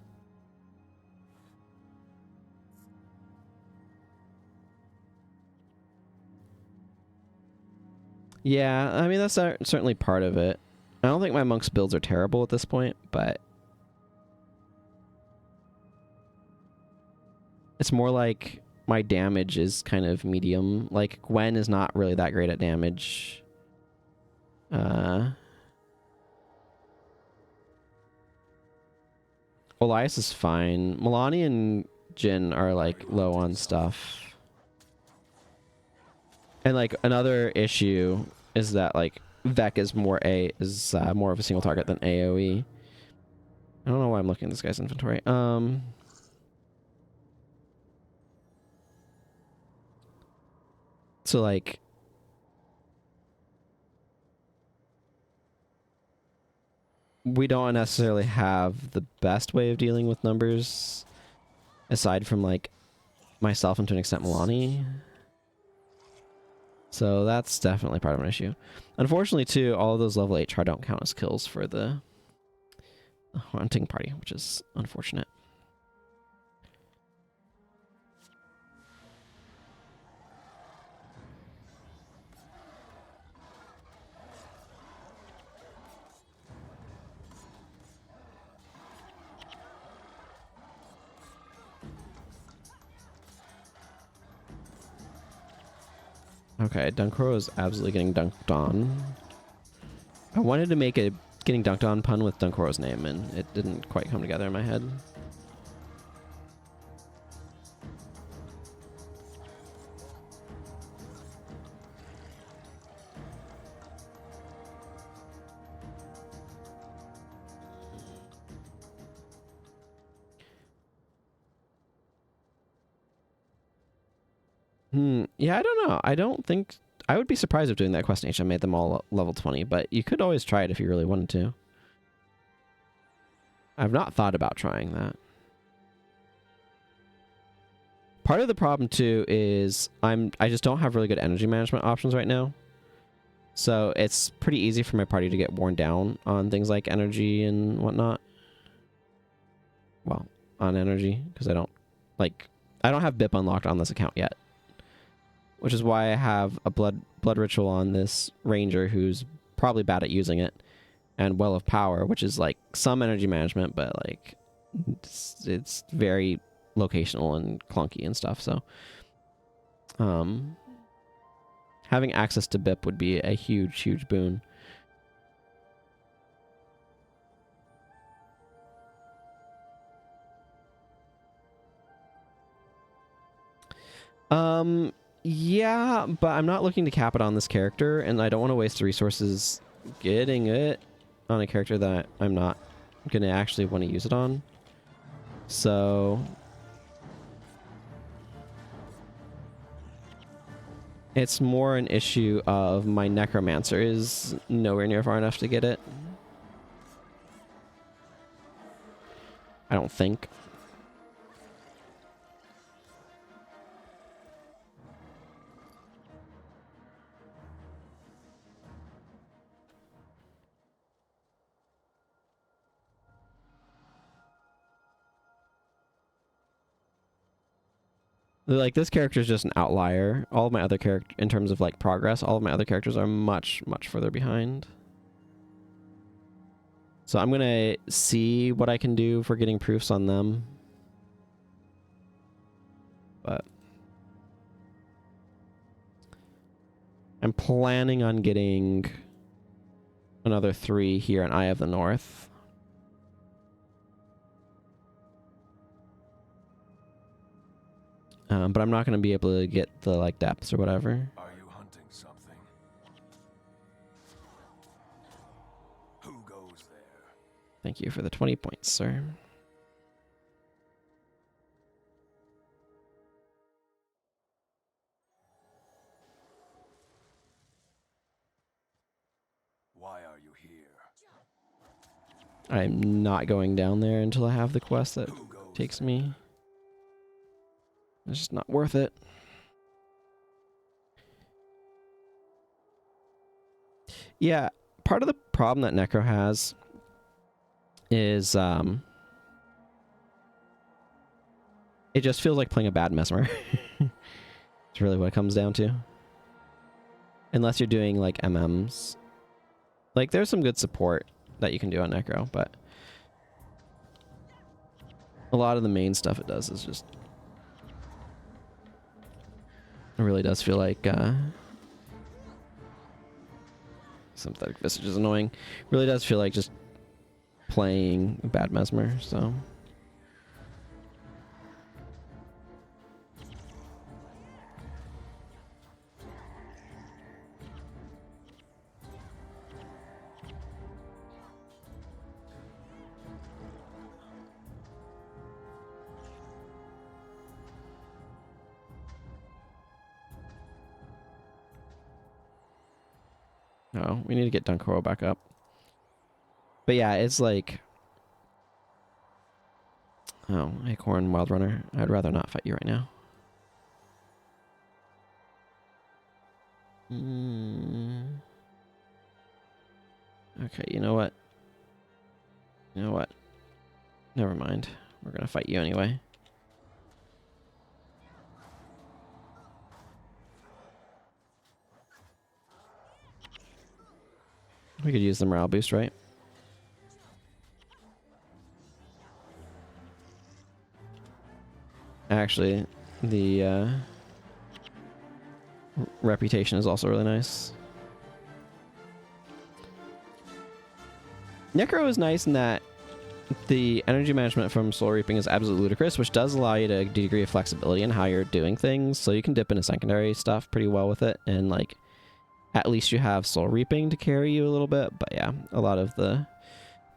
Yeah, I mean, that's certainly part of it. I don't think my monk's builds are terrible at this point, but it's more like my damage is kind of medium. Like, Gwen is not really that great at damage. Elias is fine. Milani and Jin are, like, low on stuff. And, like, another issue is that, like, Vec is more more of a single target than AoE. I don't know why I'm looking at this guy's inventory. So, like, we don't necessarily have the best way of dealing with numbers, aside from, like, myself and to an extent Milani. So that's definitely part of an issue. Unfortunately, too, all of those level 8 char don't count as kills for the hunting party, which is unfortunate. Okay, Dunkro is absolutely getting dunked on. I wanted to make a getting dunked on pun with Dunkoro's name, and it didn't quite come together in my head. Yeah, I don't know. I don't think... I would be surprised if doing that quest nation made them all level 20, but you could always try it if you really wanted to. I've not thought about trying that. Part of the problem, too, is I just don't have really good energy management options right now. So it's pretty easy for my party to get worn down on things like energy and whatnot. Well, on energy, because I don't have BIP unlocked on this account yet. Which is why I have a blood ritual on this ranger who's probably bad at using it, and Well of Power, which is like some energy management, but like it's very locational and clunky and stuff. So, having access to BIP would be a huge boon. Yeah, but I'm not looking to cap it on this character, and I don't want to waste the resources getting it on a character that I'm not going to actually want to use it on. So it's more an issue of my Necromancer is nowhere near far enough to get it. I don't think. Like, this character is just an outlier. All of my other character, in terms of like progress, all of my other characters are much, much further behind. So I'm gonna see what I can do for getting proofs on them. But I'm planning on getting another 3 here in Eye of the North. But I'm not going to be able to get the like depths or whatever. Are you hunting something? Who goes there? Thank you for the 20 points, sir. Why are you here? I'm not going down there until I have the quest that takes me. It's just not worth it. Yeah, part of the problem that Necro has is it just feels like playing a bad Mesmer. It's really what it comes down to. Unless you're doing like MMs. Like, there's some good support that you can do on Necro, but a lot of the main stuff it does is just... It really does feel like... Sympathetic Visage is annoying. It really does feel like just playing a bad Mesmer, so... Oh, we need to get Dunkoro back up. But yeah, it's like... Oh, Acorn, Wild Runner. I'd rather not fight you right now. Okay, you know what? You know what? Never mind. We're gonna fight you anyway. We could use the morale boost, right? Actually, the reputation is also really nice. Necro is nice in that the energy management from Soul Reaping is absolutely ludicrous, which does allow you to a degree of flexibility in how you're doing things, so you can dip into secondary stuff pretty well with it, and like at least you have Soul Reaping to carry you a little bit. But yeah, a lot of the...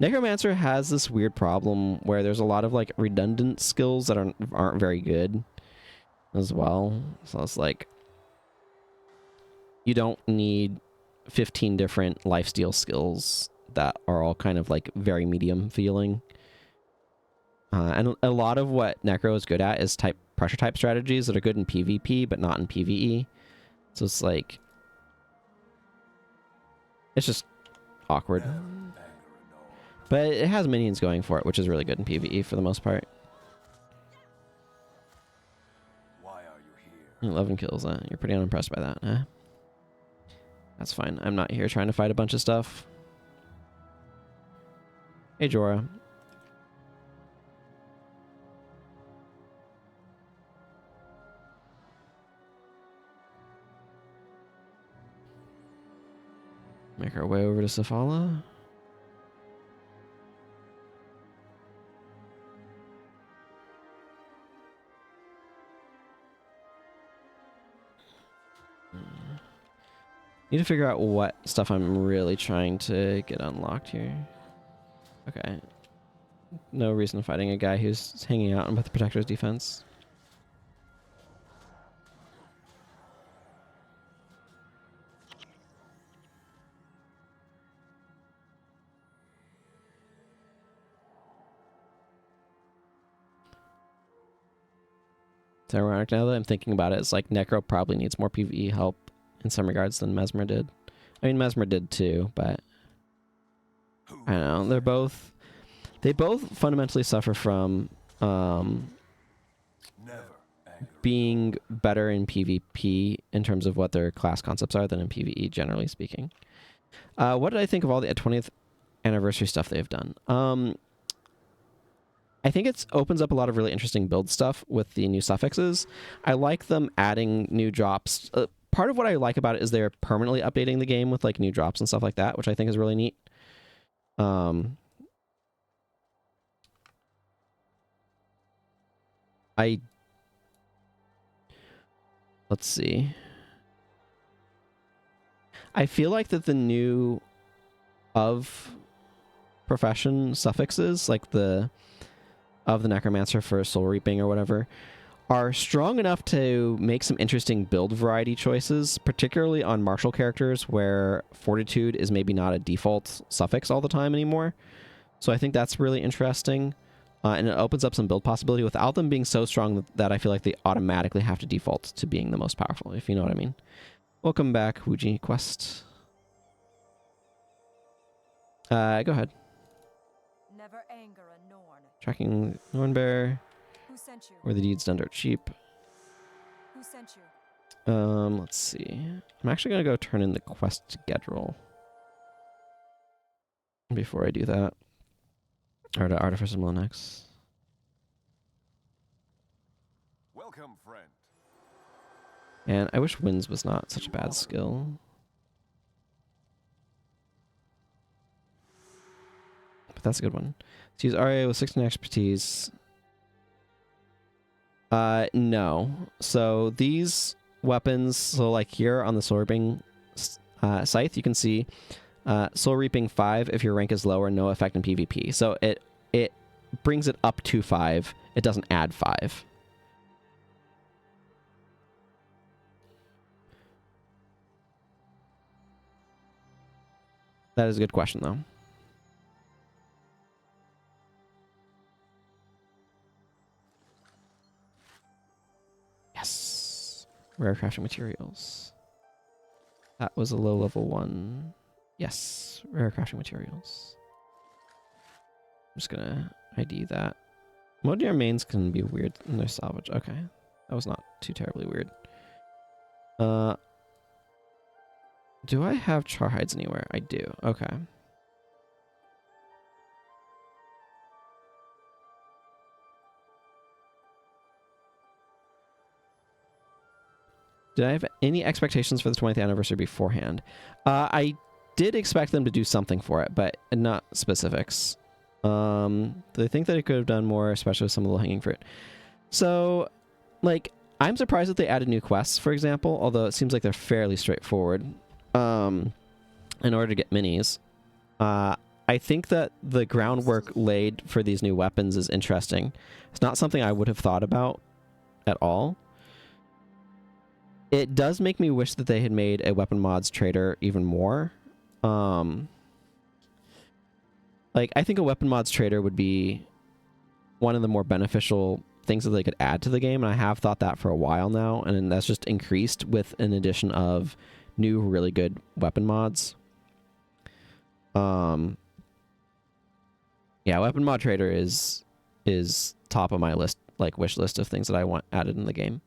Necromancer has this weird problem where there's a lot of like redundant skills that aren't very good as well. So it's like you don't need 15 different lifesteal skills that are all kind of like very medium feeling. And a lot of what Necro is good at is pressure type strategies that are good in PvP but not in PvE. So it's like it's just awkward. But it has minions going for it, which is really good in PvE for the most part. Why are you here? 11 kills, you're pretty unimpressed by that, huh? That's fine. I'm not here trying to fight a bunch of stuff. Hey, Jorah. Make our way over to Safala. Need to figure out what stuff I'm really trying to get unlocked here. Okay. No reason fighting a guy who's hanging out with the Protector's defense. It's ironic now that I'm thinking about it. It's like Necro probably needs more PvE help in some regards than Mesmer did. I mean, Mesmer did too, but I don't know. They both fundamentally suffer from Never being better in PvP in terms of what their class concepts are than in PvE, generally speaking. What did I think of all the 20th anniversary stuff they've done? I think it opens up a lot of really interesting build stuff with the new suffixes. I like them adding new drops. Part of what I like about it is they're permanently updating the game with like new drops and stuff like that, which I think is really neat. Let's see. I feel like that the new of profession suffixes, like the of the necromancer for soul reaping or whatever, are strong enough to make some interesting build variety choices, particularly on martial characters where fortitude is maybe not a default suffix all the time anymore. So I think that's really interesting. And it opens up some build possibility without them being so strong that I feel like they automatically have to default to being the most powerful, if you know what I mean. Welcome back, Wuji Quest. Go ahead. Never anger a Norn. Tracking Nornbear. Who sent you? Where the deeds done dirt cheap. Who sent you? Let's see. I'm actually gonna go turn in the quest schedule before I do that. Or to Artificer Millenex. Welcome, friend. And I wish Winds was not such a bad skill. But that's a good one. So use RA with 16 expertise. No. So these weapons, so like here on the Soul Reaping scythe, you can see Soul Reaping 5 if your rank is lower, no effect in PvP. So it brings it up to 5. It doesn't add 5. That is a good question, though. Yes. Rare crafting materials. That was a low level one. Yes. Rare crafting materials. I'm just gonna ID that. Modern mains can be weird in their salvage. Okay. That was not too terribly weird. Do I have char hides anywhere? I do. Okay. Did I have any expectations for the 20th anniversary beforehand? I did expect them to do something for it, but not specifics. They think that it could have done more, especially with some of the low-hanging fruit. So, like, I'm surprised that they added new quests, for example, although it seems like they're fairly straightforward. In order to get minis. I think that the groundwork laid for these new weapons is interesting. It's not something I would have thought about at all. It does make me wish that they had made a weapon mods trader even more. Like, I think a weapon mods trader would be one of the more beneficial things that they could add to the game, and I have thought that for a while now, and that's just increased with an addition of new really good weapon mods. Yeah, weapon mod trader is top of my list, like wish list of things that I want added in the game.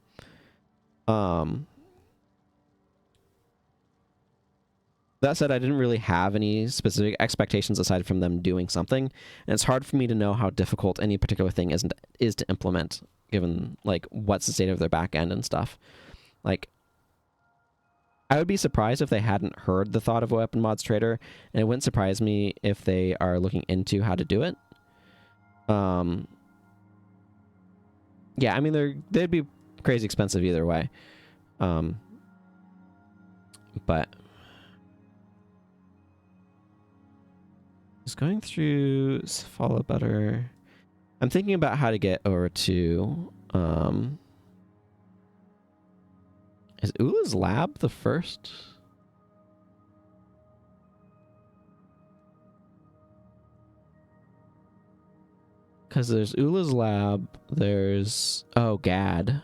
That said, I didn't really have any specific expectations aside from them doing something, and it's hard for me to know how difficult any particular thing is to implement, given like what's the state of their back end and stuff. Like, I would be surprised if they hadn't heard the thought of a weapon mods trader, and it wouldn't surprise me if they are looking into how to do it. Yeah, I mean they'd be crazy expensive either way. But just going through follow better. I'm thinking about how to get over to is Ula's lab the first? Because there's Ula's lab, there's... Oh, Gad.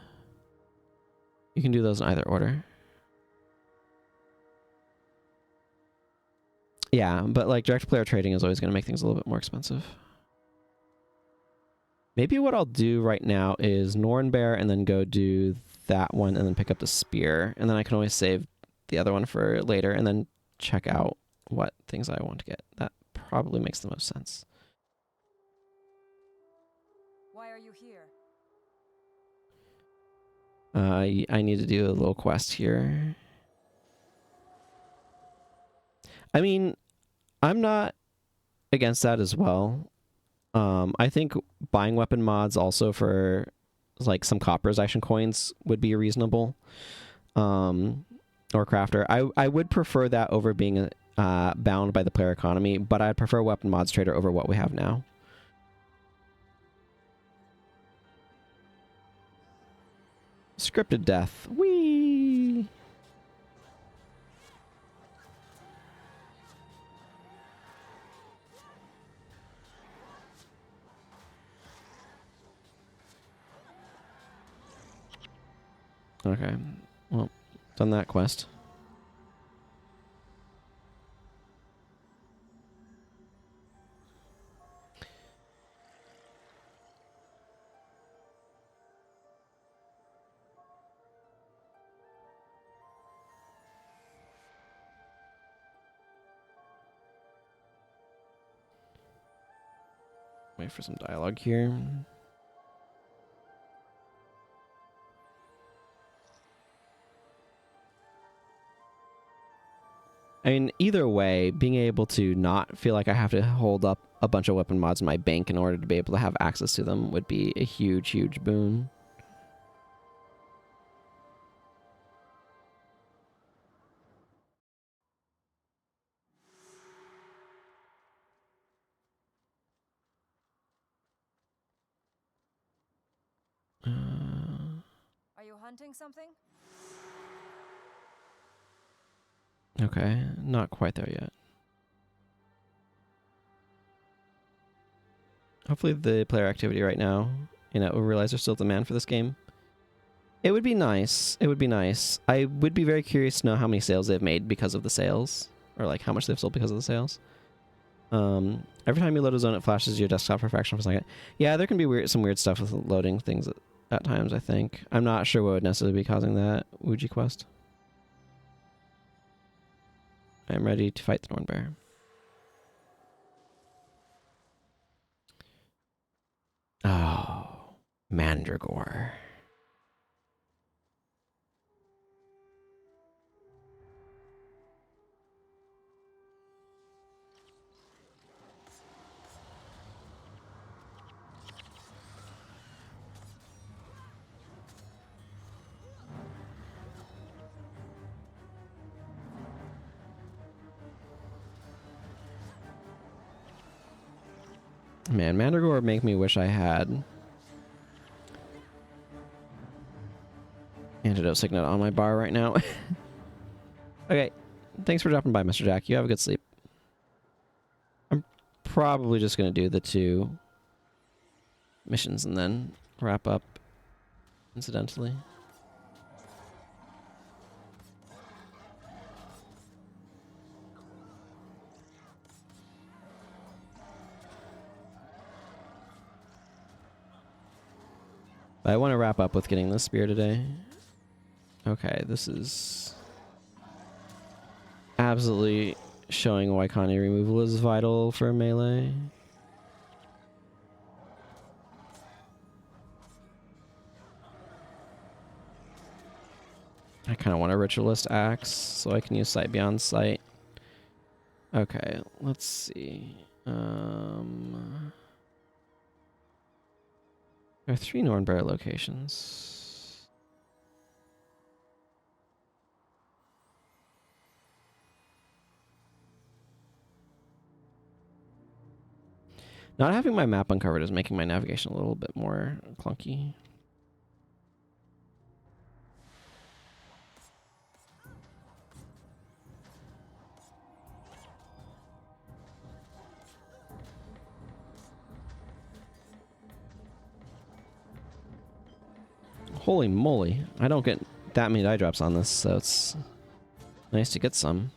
You can do those in either order. Yeah, but like direct player trading is always going to make things a little bit more expensive. Maybe what I'll do right now is Nornbear and then go do that one and then pick up the spear. And then I can always save the other one for later and then check out what things I want to get. That probably makes the most sense. Why are you here? I need to do a little quest here. I mean, I'm not against that as well. I think buying weapon mods also for like some coppers action coins would be reasonable. Or crafter. I would prefer that over being bound by the player economy, but I'd prefer weapon mods trader over what we have now. Scripted death. Whee! Okay. Well, done that quest. Wait for some dialogue here. I mean, either way, being able to not feel like I have to hold up a bunch of weapon mods in my bank in order to be able to have access to them would be a huge, huge boon. Are you hunting something? Okay, not quite there yet. Hopefully the player activity right now, will realize there's still demand for this game. It would be nice. It would be nice. I would be very curious to know how many sales they've made because of the sales, or like how much they've sold because of the sales. Every time you load a zone, it flashes your desktop for a fraction of a second. Yeah, there can be some weird stuff with loading things at times, I think. I'm not sure what would necessarily be causing that. Ouija quest. I'm ready to fight the Nornbear. Oh, Mandragore. Man, Mandragore would make me wish I had Antidote Signet on my bar right now. Okay, thanks for dropping by, Mr. Jack. You have a good sleep. I'm probably just going to do the 2 missions and then wrap up incidentally. But I want to wrap up with getting this spear today. Okay, this is absolutely showing why Connie removal is vital for melee. I kind of want a ritualist axe so I can use sight beyond sight. Okay, let's see. There are 3 Nornbear locations. Not having my map uncovered is making my navigation a little bit more clunky. Holy moly, I don't get that many die drops on this, so it's nice to get some.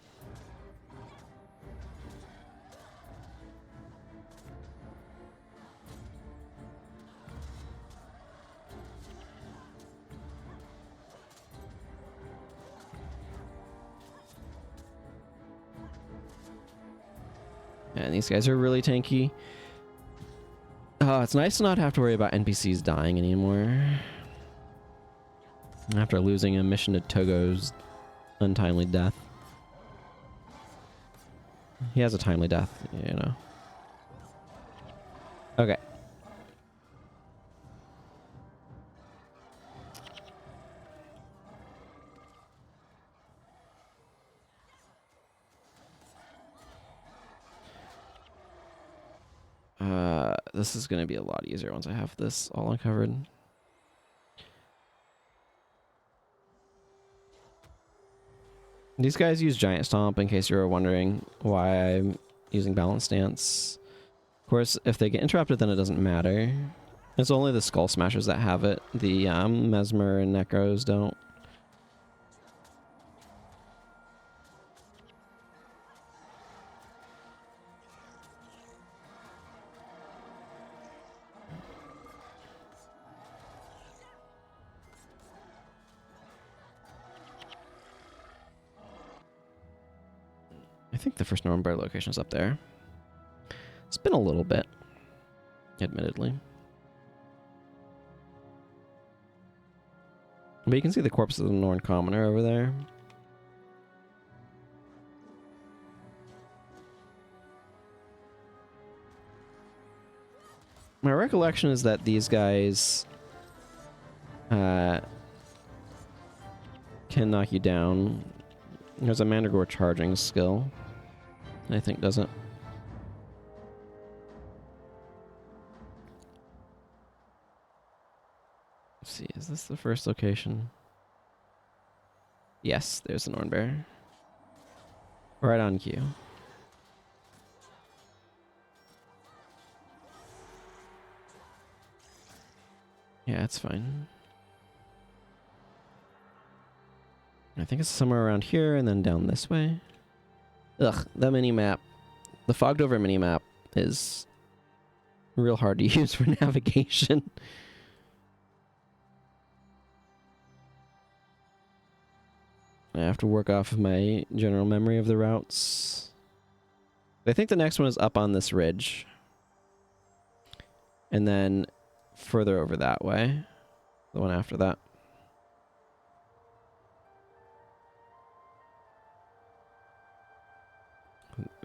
And these guys are really tanky. Oh, it's nice to not have to worry about NPCs dying anymore. After losing a mission to Togo's untimely death. He has a timely death, you know. Okay. This is going to be a lot easier once I have this all uncovered. These guys use Giant Stomp, in case you were wondering why I'm using Balance Stance. Of course, if they get interrupted, then it doesn't matter. It's only the Skull Smashers that have it. The Mesmer and Necros don't. I think the first Norn Bear location is up there. It's been a little bit, admittedly. But you can see the corpse of the Norn Commoner over there. My recollection is that these guys can knock you down. There's a Mandragore charging skill, I think, does it? Let's see, is this the first location? Yes, there's the Norn Bear. Right on cue. Yeah, it's fine. I think it's somewhere around here and then down this way. Ugh, that mini-map. The fogged over mini-map is real hard to use for navigation. I have to work off of my general memory of the routes. I think the next one is up on this ridge. And then further over that way. The one after that.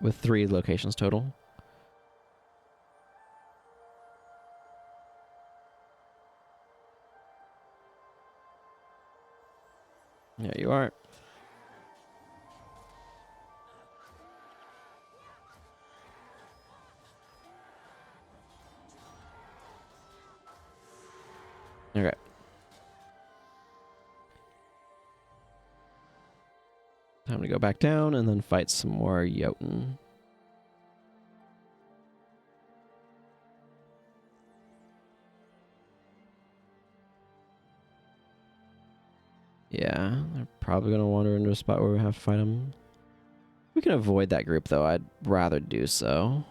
With 3 locations total. There you are. Okay. Time to go back down and then fight some more Jotun. Yeah, they're probably going to wander into a spot where we have to fight them. We can avoid that group, though. I'd rather do so.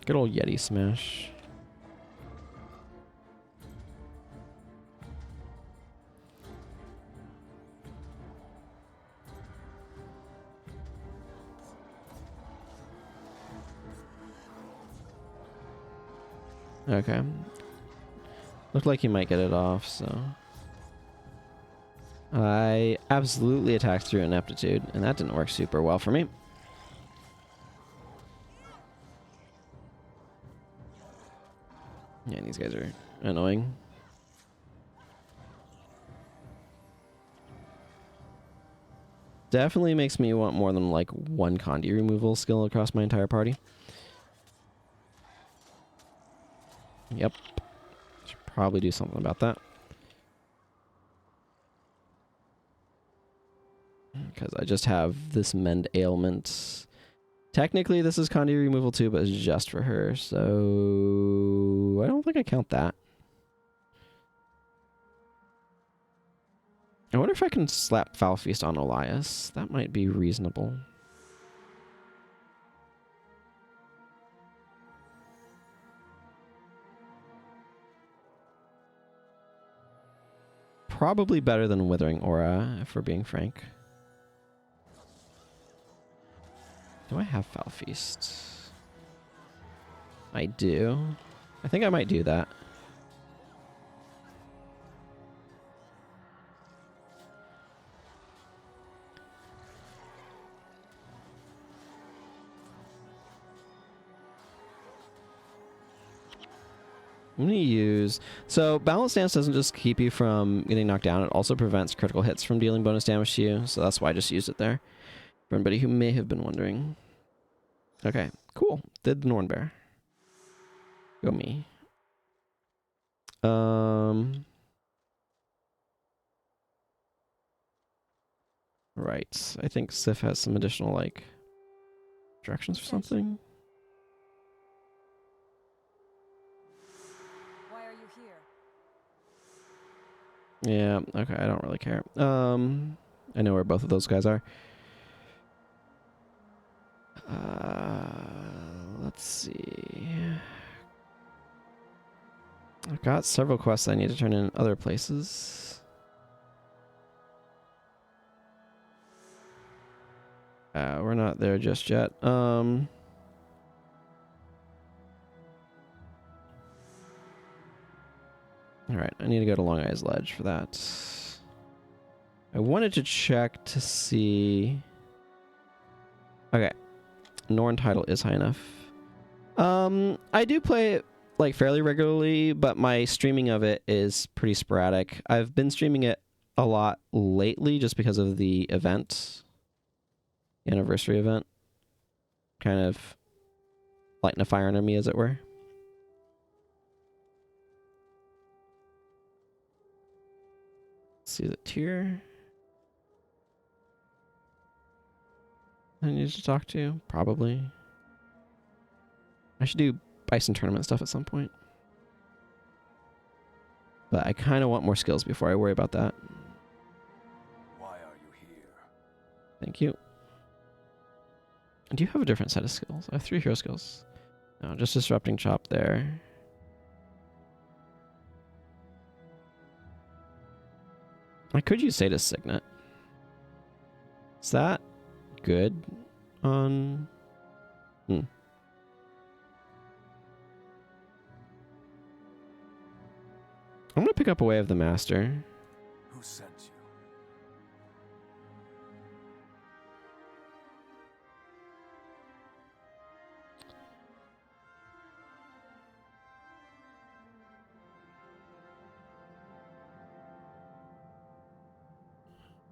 Good old Yeti smash. Okay. Looked like he might get it off, so... I absolutely attacked through ineptitude, and that didn't work super well for me. Yeah, these guys are annoying. Definitely makes me want more than like one Condi removal skill across my entire party. Yep. Should probably do something about that. Because I just have this Mend Ailment Technically, this is Condi removal too, but it's just for her, so I don't think I count that. I wonder if I can slap Foul Feast on Elias. That might be reasonable. Probably better than Withering Aura, if we're being frank. Do I have Foul Feast? I do. I think I might do that. I'm going to use... So, Balance Stance doesn't just keep you from getting knocked down. It also prevents critical hits from dealing bonus damage to you. So that's why I just used it there. For anybody who may have been wondering. Okay, cool. Did the Norn Bear. Go me. Right. I think Sif has some additional, like, directions or something. Why are you here? Yeah, okay, I don't really care. I know where both of those guys are. Let's see. I've got several quests I need to turn in other places. We're not there just yet. Alright, I need to go to Long Eyes Ledge for that. I wanted to check to see... Okay. Norn title is high enough. I do play it like fairly regularly, but my streaming of it is pretty sporadic. I've been streaming it a lot lately just because of the event. The anniversary event. Kind of lighting a fire under me, as it were. Let's see the tier. I need to talk to, probably. I should do Bison tournament stuff at some point. But I kind of want more skills before I worry about that. Why are you here? Thank you. Do you have a different set of skills? I have 3 hero skills. No, just Disrupting Chop there. I could use Sadist Signet. Is that good on... I'm gonna pick up a Way of the Master. Who sent you?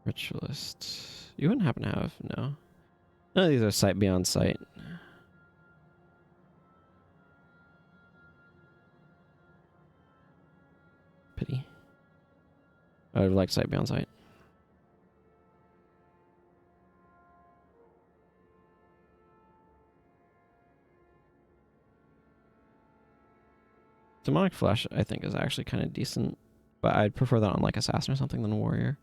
Ritualist. You wouldn't happen to have, no. None of these are sight beyond sight. Pity. I would have liked sight beyond sight. Demonic Flesh, I think, is actually kind of decent, but I'd prefer that on like Assassin or something than Warrior.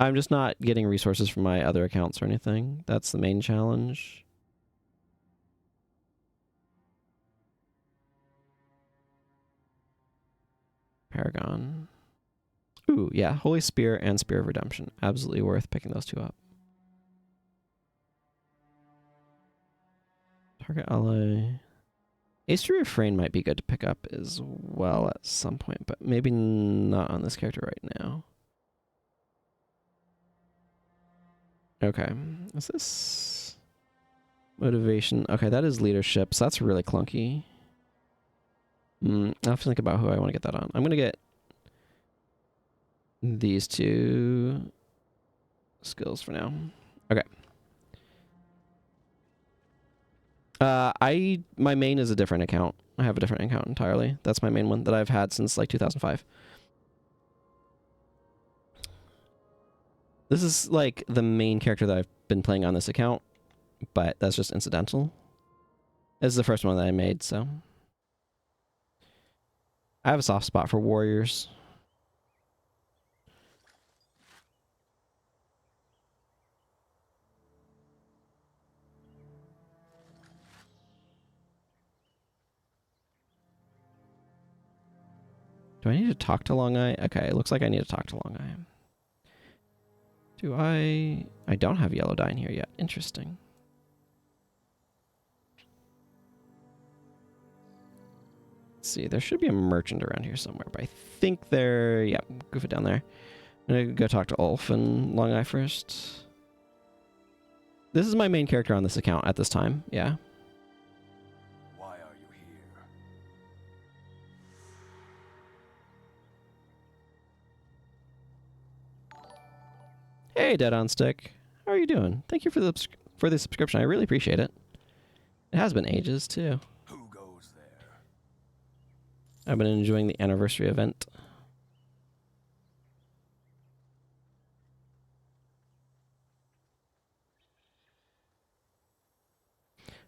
I'm just not getting resources from my other accounts or anything. That's the main challenge. Paragon. Ooh, yeah. Holy Spear and Spear of Redemption. Absolutely worth picking those 2 up. Target ally. Ace to Refrain might be good to pick up as well at some point, but maybe not on this character right now. Okay. Is this motivation? Okay, that is leadership, so that's really clunky. I'll have to think about who I want to get that on. I'm going to get these 2 skills for now. Okay. My main is a different account. I have a different account entirely. That's my main one that I've had since like 2005. This is like the main character that I've been playing on this account, but that's just incidental. This is the first one that I made, so I have a soft spot for warriors. Do I need to talk to Long Eye? Okay, it looks like I need to talk to Long Eye. Do I... I don't have yellow dye in here yet. Interesting. Let's see, there should be a merchant around here somewhere, but I think there... Yeah, goof it down there. I'm gonna go talk to Ulf and Long Eye first. This is my main character on this account at this time, yeah. Why are you here? Hey, Dead on Stick. How are you doing? Thank you for the subscription. I really appreciate it. It has been ages, too. Who goes there? I've been enjoying the anniversary event.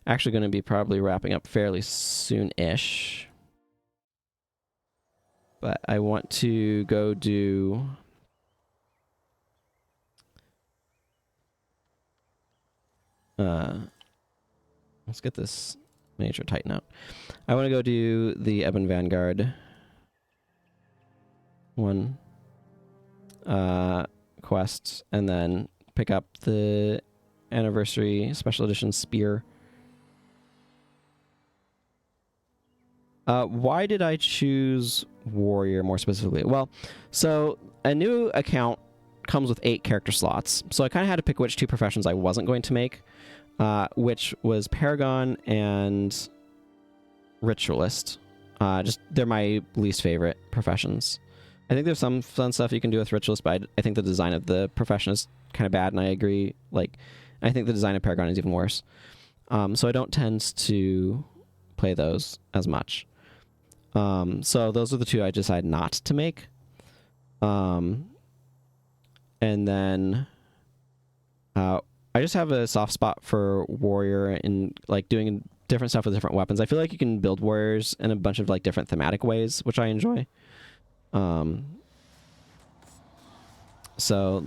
Actually going to be probably wrapping up fairly soon-ish. But I want to go do... let's get this miniature tighten out. I want to go do the Ebon Vanguard one quest, and then pick up the anniversary special edition spear. Why did I choose warrior more specifically? Well, so a new account comes with 8 character slots, so I kind of had to pick which 2 professions I wasn't going to make, which was Paragon and Ritualist. Just they're my least favorite professions. I think there's some fun stuff you can do with Ritualist, but I think the design of the profession is kind of bad, and I agree. Like, I think the design of Paragon is even worse. So I don't tend to play those as much. So those are the 2 I decided not to make. And then I just have a soft spot for warrior and like doing different stuff with different weapons. I feel like you can build warriors in a bunch of like different thematic ways, which I enjoy. So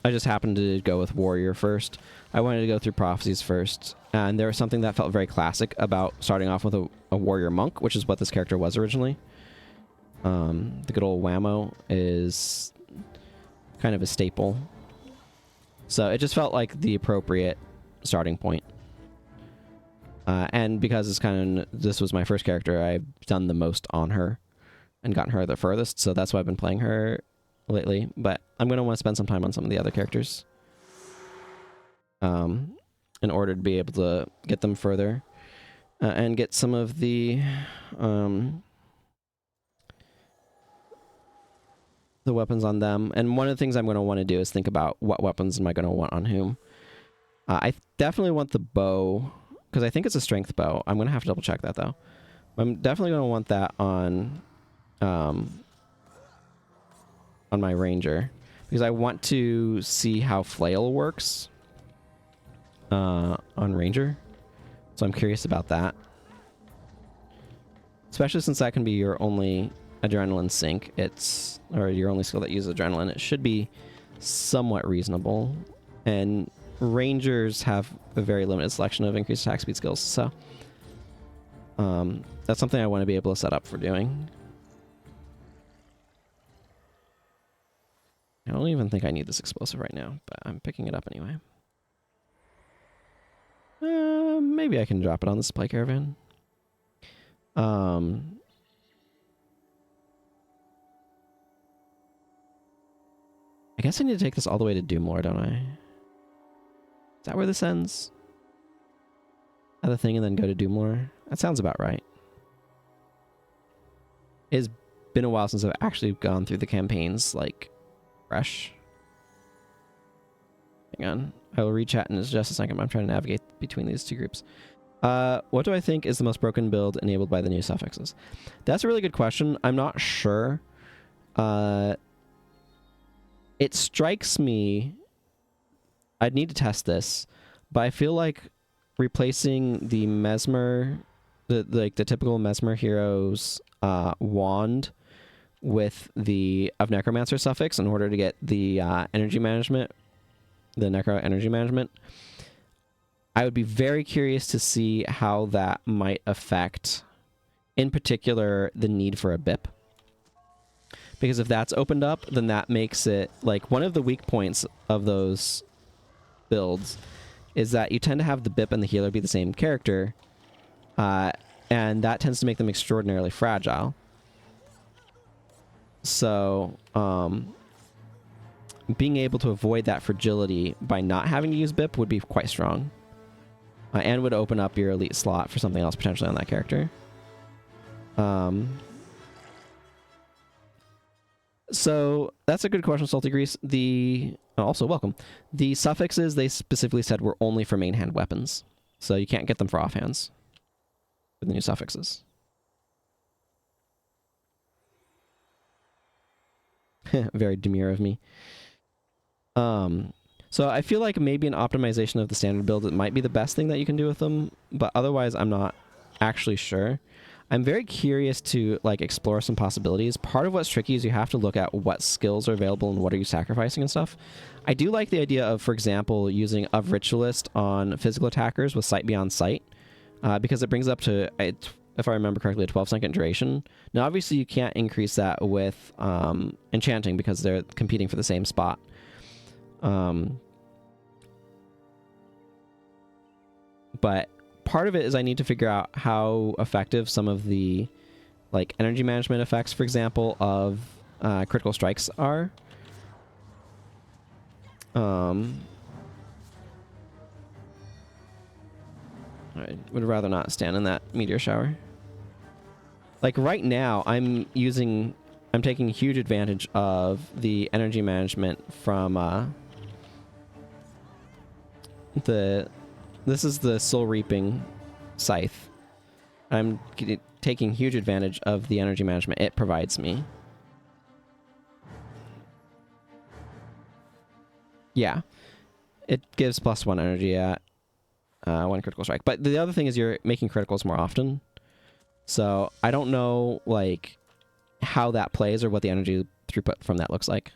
I just happened to go with warrior first. I wanted to go through prophecies first, and there was something that felt very classic about starting off with a warrior monk, which is what this character was originally. The good old whammo is kind of a staple. So it just felt like the appropriate starting point. And because this was my first character, I've done the most on her and gotten her the furthest, so that's why I've been playing her lately. But I'm going to want to spend some time on some of the other characters in order to be able to get them further and get some of the weapons on them. And one of the things I'm going to want to do is think about what weapons am I going to want on whom. I definitely want the bow, because I think it's a strength bow. I'm going to have to double check that, though. I'm definitely going to want that on my ranger, because I want to see how flail works on ranger. So I'm curious about that, especially since that can be your only adrenaline sink. Or your only skill that uses adrenaline. It should be somewhat reasonable, and rangers have a very limited selection of increased attack speed skills, so that's something I want to be able to set up for doing. I don't even think I need this explosive right now, but I'm picking it up anyway. Maybe I can drop it on the supply caravan. I guess I need to take this all the way to Doomlore, don't I? Is that where this ends? Other thing and then go to Doomlore? That sounds about right. It's been a while since I've actually gone through the campaigns, like, fresh. Hang on. I will re-chat in just a second. I'm trying to navigate between these 2 groups. What do I think is the most broken build enabled by the new suffixes? That's a really good question. I'm not sure. it strikes me, I'd need to test this, but I feel like replacing the Mesmer, the typical Mesmer hero's wand with the of Necromancer suffix in order to get the energy management, the Necro energy management. I would be very curious to see how that might affect, in particular, the need for a BIP. Because if that's opened up, then that makes it, like, one of the weak points of those builds is that you tend to have the BIP and the healer be the same character, and that tends to make them extraordinarily fragile. So, being able to avoid that fragility by not having to use BIP would be quite strong. And would open up your elite slot for something else potentially on that character. So that's a good question, Salty Grease. Also welcome. The suffixes they specifically said were only for main hand weapons, so you can't get them for offhands with the new suffixes. Very demure of me. So I feel like maybe an optimization of the standard build, it might be the best thing that you can do with them, but otherwise I'm not actually sure. I'm very curious to like explore some possibilities. Part of what's tricky is you have to look at what skills are available and what are you sacrificing and stuff. I do like the idea of, for example, using of Ritualist on physical attackers with Sight Beyond Sight, because it brings up to, if I remember correctly, a 12-second duration. Now obviously you can't increase that with Enchanting because they're competing for the same spot. But part of it is I need to figure out how effective some of the like energy management effects, for example, of critical strikes are. I would rather not stand in that meteor shower. Like right now, I'm taking huge advantage of the energy management from this is the Soul Reaping Scythe. I'm taking huge advantage of the energy management it provides me. Yeah. It gives +1 energy at 1 critical strike. But the other thing is you're making criticals more often. So I don't know like how that plays or what the energy throughput from that looks like.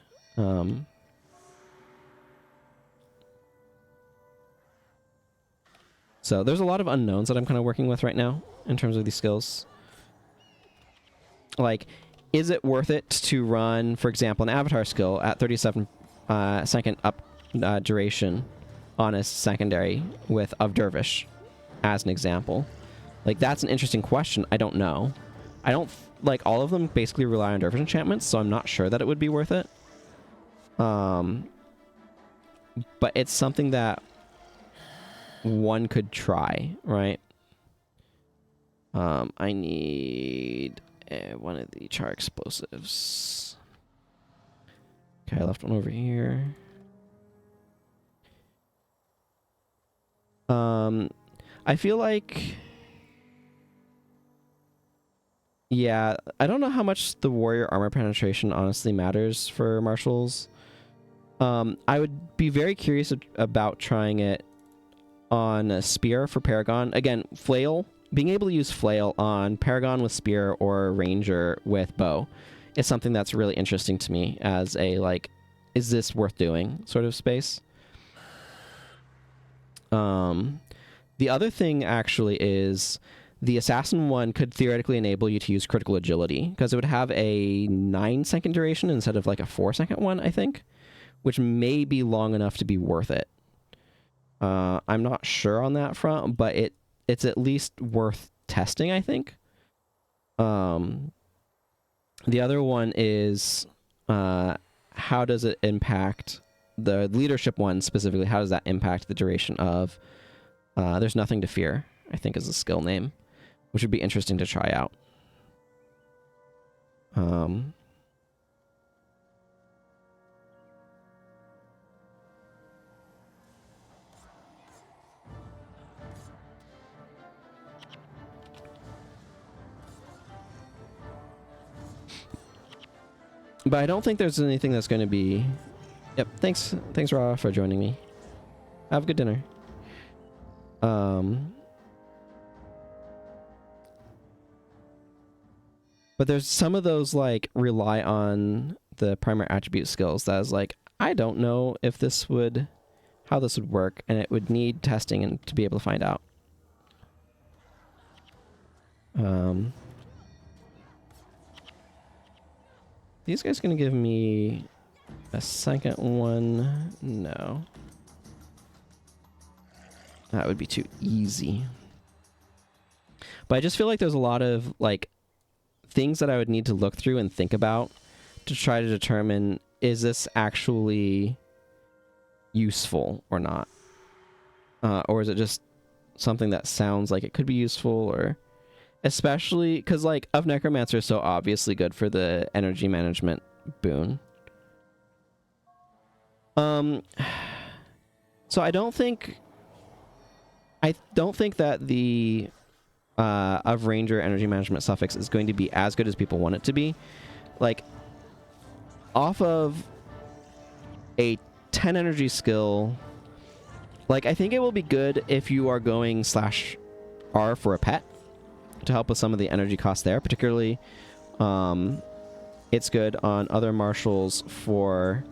So there's a lot of unknowns that I'm kind of working with right now in terms of these skills. Like, is it worth it to run, for example, an avatar skill at 37-second up duration on a secondary with of Dervish, as an example? Like, that's an interesting question. I don't know. I don't, like, all of them basically rely on Dervish enchantments, so I'm not sure that it would be worth it. But it's something that one could try, right? I need one of the char explosives. Okay, I left one over here. I feel like, yeah, I don't know how much the warrior armor penetration honestly matters for marshals. I would be very curious about trying it on a spear for Paragon. Again, flail, being able to use flail on Paragon with spear or ranger with bow is something that's really interesting to me as a, like, is this worth doing sort of space. The other thing actually is the assassin one could theoretically enable you to use critical agility because it would have a 9-second duration instead of like a 4-second one, I think, which may be long enough to be worth it. I'm not sure on that front, but it's at least worth testing, I think. The other one is how does it impact the leadership one specifically? How does that impact the duration of There's Nothing to Fear, I think is the skill name, which would be interesting to try out. But I don't think there's anything that's going to be Yep. Thanks, Ra, for joining me. Have a good dinner. But there's some of those like rely on the primary attribute skills that is like, I don't know if how this would work, and it would need testing and to be able to find out. These guys gonna give me a second one? No. That would be too easy. But I just feel like there's a lot of like things that I would need to look through and think about to try to determine, is this actually useful or not? Or is it just something that sounds like it could be useful? Or especially because like of Necromancer is so obviously good for the energy management boon. So I don't think that the of Ranger energy management suffix is going to be as good as people want it to be. Like, off of a 10 energy skill, like, I think it will be good if you are going /R for a pet to help with some of the energy costs there. Particularly, it's good on other marshals for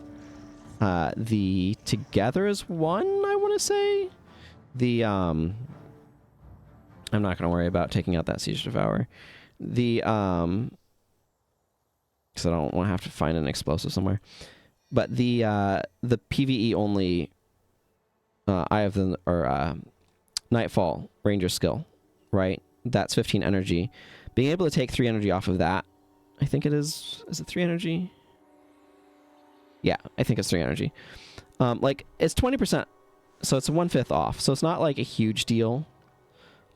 the Together as One, I want to say. I'm not going to worry about taking out that Siege Devourer. Because I don't want to have to find an explosive somewhere. But the PvE only Eye of the Nightfall Ranger skill, right? That's 15 energy. Being able to take 3 energy off of that, I think it is it 3 energy? Yeah, I think it's 3 energy. Like, it's 20%, so it's 1/5 off. So it's not like a huge deal.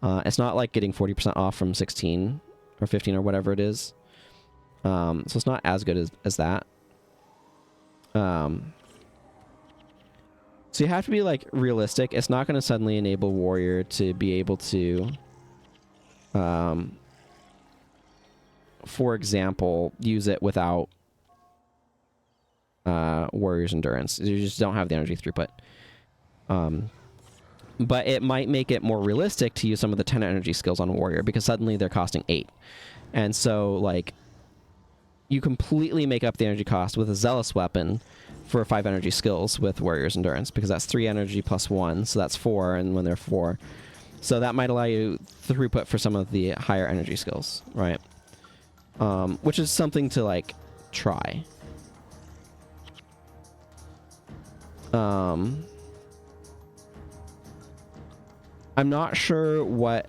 It's not like getting 40% off from 16 or 15 or whatever it is. So it's not as good as that. So you have to be like realistic. It's not going to suddenly enable Warrior to be able to, for example, use it without Warrior's Endurance. You just don't have the energy throughput. But it might make it more realistic to use some of the 10 energy skills on Warrior, because suddenly they're costing 8. And so, like, you completely make up the energy cost with a Zealous weapon for 5 energy skills with Warrior's Endurance, because that's 3 energy plus 1, so that's 4, and when they're 4. So that might allow you throughput for some of the higher energy skills, right? Which is something to, like, try. I'm not sure what,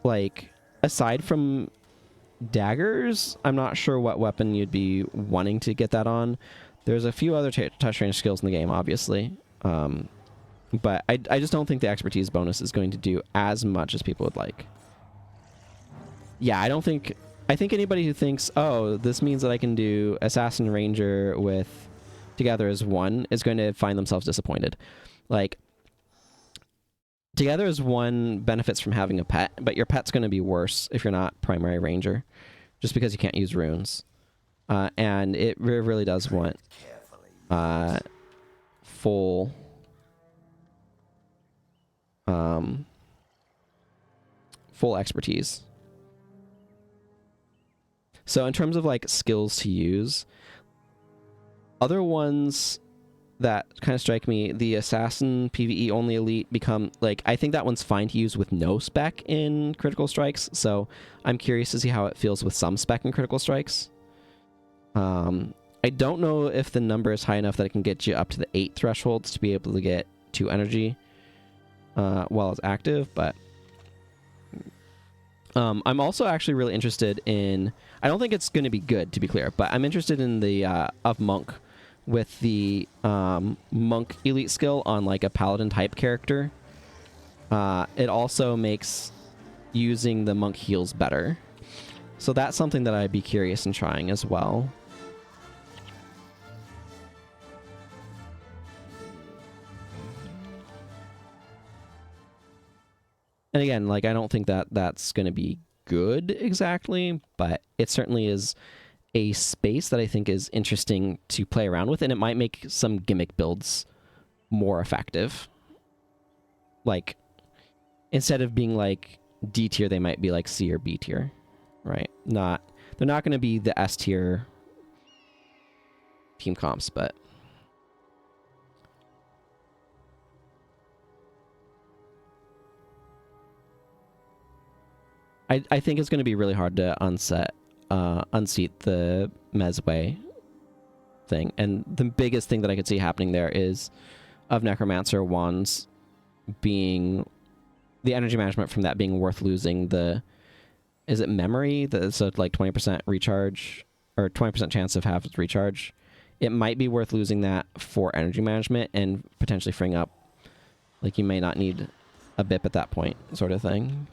like, aside from daggers, I'm not sure what weapon you'd be wanting to get that on. There's a few other touch range skills in the game, obviously. But I just don't think the expertise bonus is going to do as much as people would like. Yeah, I think anybody who thinks, oh, this means that I can do Assassin Ranger with Together as One is going to find themselves disappointed. Like, Together as One benefits from having a pet, but your pet's going to be worse if you're not primary ranger, just because you can't use runes. And it really does want full expertise. So in terms of like skills to use, other ones that kind of strike me, the Assassin PvE only elite become, like, I think that one's fine to use with no spec in critical strikes, so I'm curious to see how it feels with some spec in critical strikes. I don't know if the number is high enough that it can get you up to the 8 thresholds to be able to get 2 energy while it's active, but I'm also actually really interested in, I don't think it's going to be good, to be clear, but I'm interested in the of Monk with the Monk elite skill on like a paladin type character. It also makes using the Monk heals better. So that's something that I'd be curious in trying as well. And again, like, I don't think that that's going to be good exactly, but it certainly is a space that I think is interesting to play around with, and it might make some gimmick builds more effective. Like, instead of being like D tier, they might be like C or B tier, right? They're not going to be the S tier team comps, but I think it's going to be really hard to unseat the Mesway thing. And the biggest thing that I could see happening there is of Necromancer wands being the energy management from that being worth losing is it memory? So like 20% recharge or 20% chance of half recharge. It might be worth losing that for energy management and potentially freeing up. Like, you may not need a BIP at that point, sort of thing.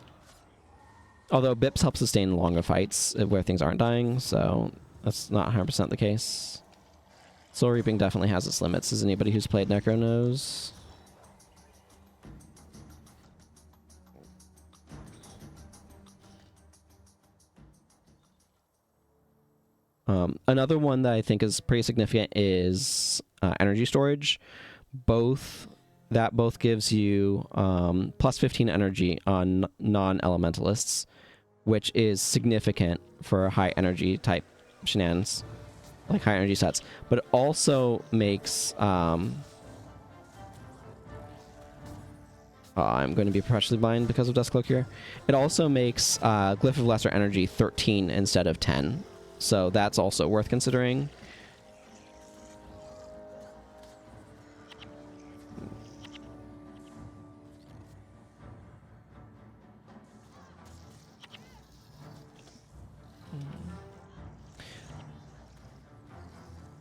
Although BIPs help sustain longer fights where things aren't dying, so that's not 100% the case. Soul Reaping definitely has its limits, as anybody who's played Necro knows. Another one that I think is pretty significant is energy storage. Both gives you plus 15 energy on non-elementalists, which is significant for high energy type shenanigans, like high energy sets. But it also makes I'm going to be perpetually blind because of Duskcloak here. It also makes Glyph of Lesser Energy 13 instead of 10. So that's also worth considering.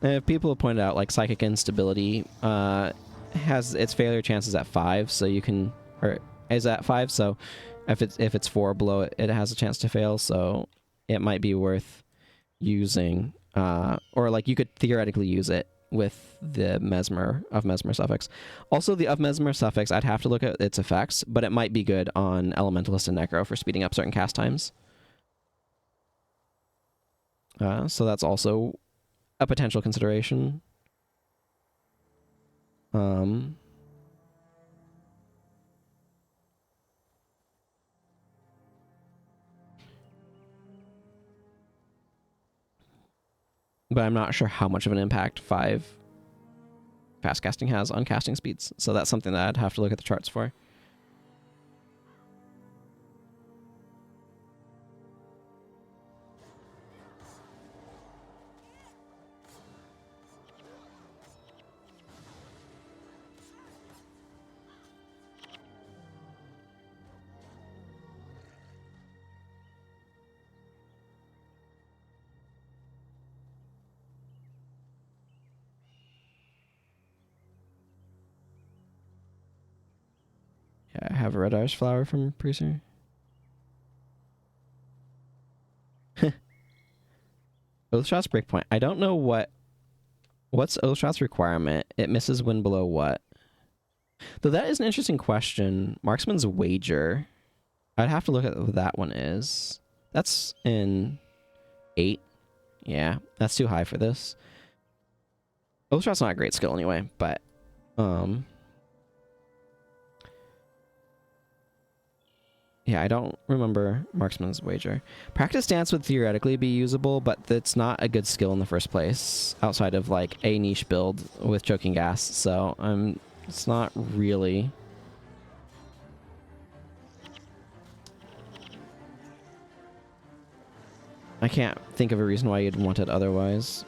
And people have pointed out, like, Psychic Instability has its failure chances at 5, so you can, or is at 5, so if it's 4 below it, it has a chance to fail, so it might be worth using, or like you could theoretically use it with the Mesmer suffix. Also, the of Mesmer suffix, I'd have to look at its effects, but it might be good on Elementalist and Necro for speeding up certain cast times. So that's also a potential consideration. But I'm not sure how much of an impact 5 fast casting has on casting speeds. So that's something that I'd have to look at the charts for. Yeah, I have a red iris flower from Preaser. Oathshot's breakpoint. I don't know what's Oathshot's requirement. It misses when below what? Though that is an interesting question. Marksman's Wager. I'd have to look at what that one is. That's in 8. Yeah, that's too high for this. Oathshot's not a great skill anyway, but yeah, I don't remember Marksman's Wager. Practice Dance would theoretically be usable, but it's not a good skill in the first place, outside of like a niche build with Choking Gas, so it's not really. I can't think of a reason why you'd want it otherwise.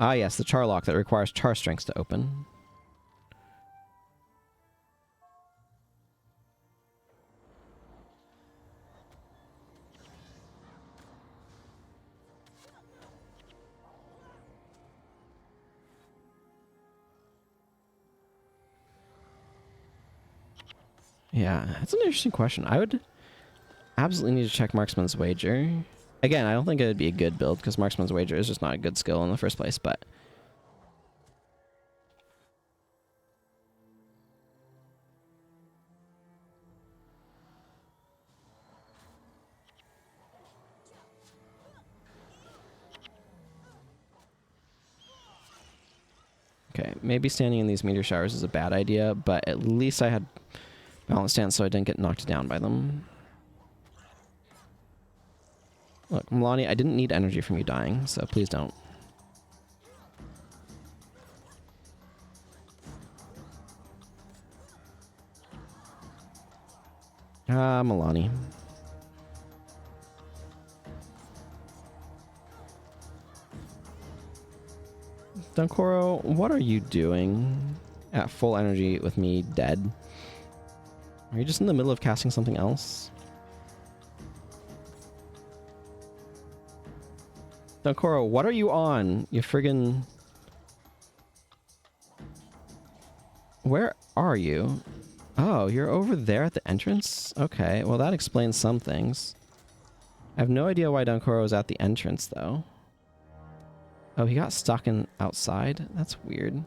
Ah, yes, the Charlock that requires Char Strengths to open. Yeah, that's an interesting question. I would absolutely need to check Marksman's Wager. Again, I don't think it would be a good build, because Marksman's Wager is just not a good skill in the first place, but Okay, maybe standing in these meteor showers is a bad idea, but at least I had balance stance so I didn't get knocked down by them. Look, Milani, I didn't need energy from you dying, so please don't. Ah, Milani. Dunkoro, what are you doing at full energy with me dead? Are you just in the middle of casting something else? Dunkoro, what are you on? You friggin... Where are you? Oh, you're over there at the entrance? Okay, well that explains some things. I have no idea why Dunkoro is at the entrance, though. Oh, he got stuck in outside? That's weird.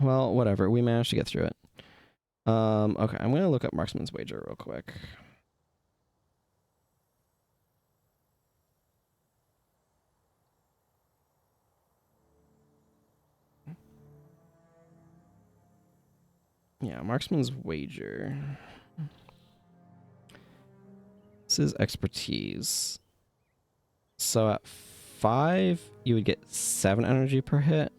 Well, whatever. We managed to get through it. Okay, I'm gonna look up Marksman's Wager real quick. Yeah, Marksman's Wager. This is expertise. So at 5, you would get 7 energy per hit.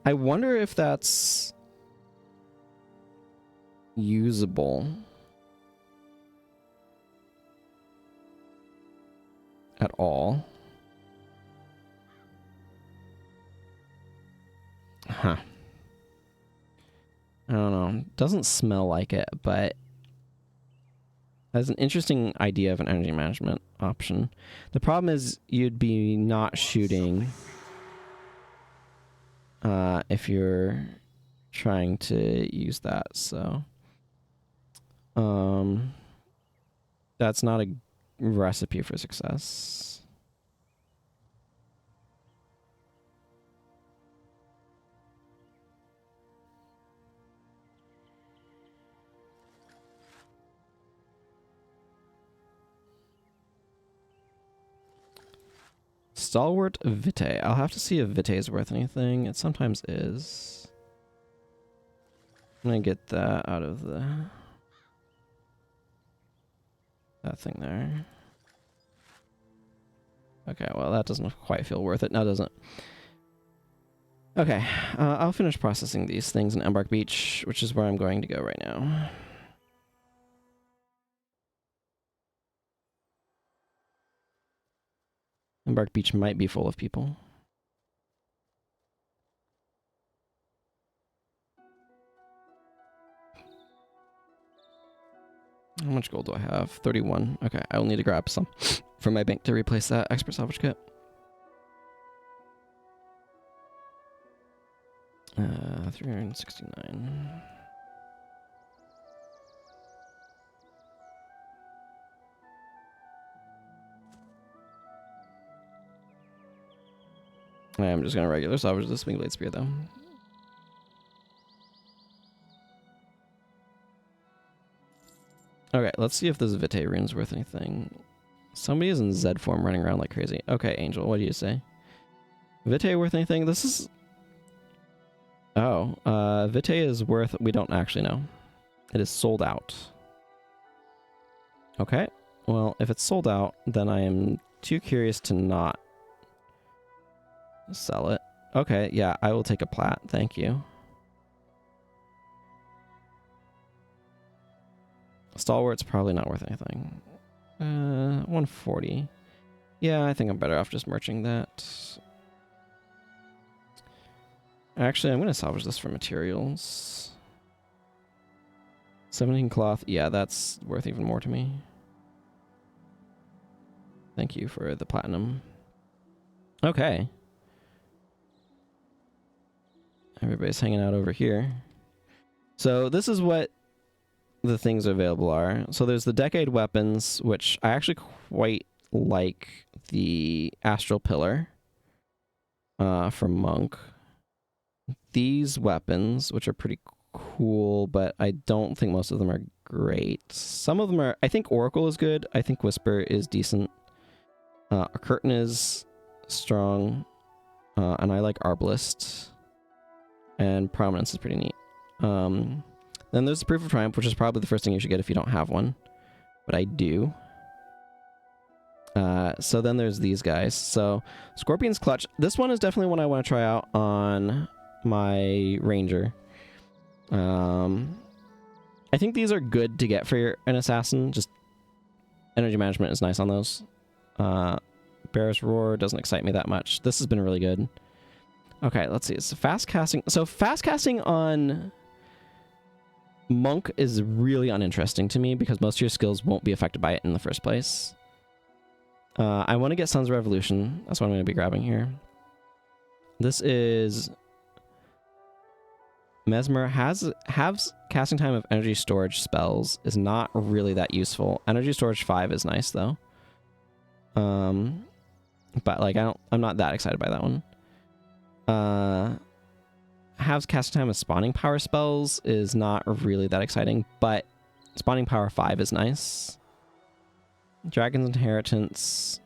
I wonder if that's usable at all. Huh. I don't know. Doesn't smell like it, but that's an interesting idea of an energy management option. The problem is you'd be not shooting if you're trying to use that, so that's not a recipe for success. Stalwart Vitae. I'll have to see if Vitae is worth anything. It sometimes is. I'm gonna get that out of that thing there. Okay, well that doesn't quite feel worth it. No, it doesn't. Okay, I'll finish processing these things in Embark Beach, which is where I'm going to go right now. Embark Beach might be full of people. How much gold do I have? 31. Okay, I will need to grab some from my bank to replace that expert salvage kit. 369. I'm just gonna regular salvage this Wing Blade Spear though. Okay, let's see if this Vitae rune's worth anything. Somebody is in Z form running around like crazy. Okay, Angel, what do you say? Vitae worth anything? This is... Oh, Vitae is worth... We don't actually know. It is sold out. Okay, well, if it's sold out, then I am too curious to not sell it. Okay, yeah, I will take a plat. Thank you. Stalwart's probably not worth anything. 140. Yeah, I think I'm better off just merching that. Actually, I'm going to salvage this for materials. 17 cloth. Yeah, that's worth even more to me. Thank you for the platinum. Okay. Everybody's hanging out over here. So this is what the things available are. So there's the Decade weapons, which I actually quite like the Astral Pillar from Monk. These weapons, which are pretty cool, but I don't think most of them are great. Some of them are... I think Oracle is good. I think Whisper is decent. A Curtain is strong. And I like Arbalist. And Prominence is pretty neat. Then there's the Proof of Triumph, which is probably the first thing you should get if you don't have one. But I do. So then there's these guys. So Scorpion's Clutch. This one is definitely one I want to try out on my Ranger. I think these are good to get for an assassin. Just energy management is nice on those. Bear's Roar doesn't excite me that much. This has been really good. Okay, let's see. It's fast casting. So fast casting on Monk is really uninteresting to me because most of your skills won't be affected by it in the first place. I want to get Sun's Revolution. That's what I'm going to be grabbing here. This is Mesmer has casting time of energy storage spells is not really that useful. Energy storage 5 is nice though. But like I'm not that excited by that one. Has casting time of spawning power spells is not really that exciting, but spawning power 5 is nice. Dragon's Inheritance.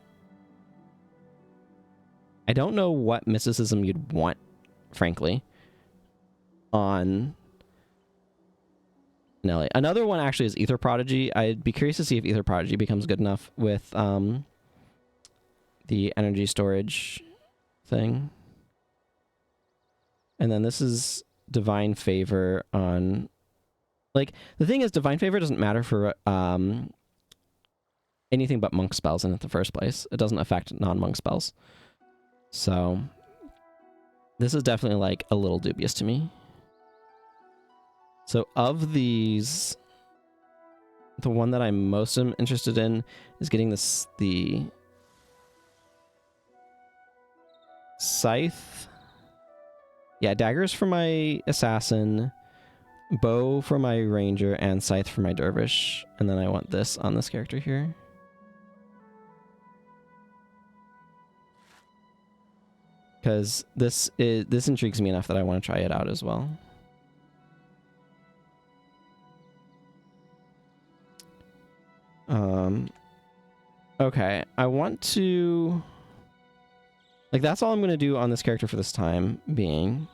I don't know what mysticism you'd want, frankly, on Nelly. Another one actually is Ether Prodigy. I'd be curious to see if Ether Prodigy becomes good enough with the energy storage thing. And then this is Divine Favor on... Like, the thing is, Divine Favor doesn't matter for anything but monk spells in the first place. It doesn't affect non-monk spells. So, this is definitely, like, a little dubious to me. So, of these, the one that I'm most interested in is getting the Scythe. Yeah, daggers for my assassin, bow for my ranger, and scythe for my dervish. And then I want this on this character here. Because this intrigues me enough that I want to try it out as well. Okay, I want to... Like, that's all I'm going to do on this character for this time being.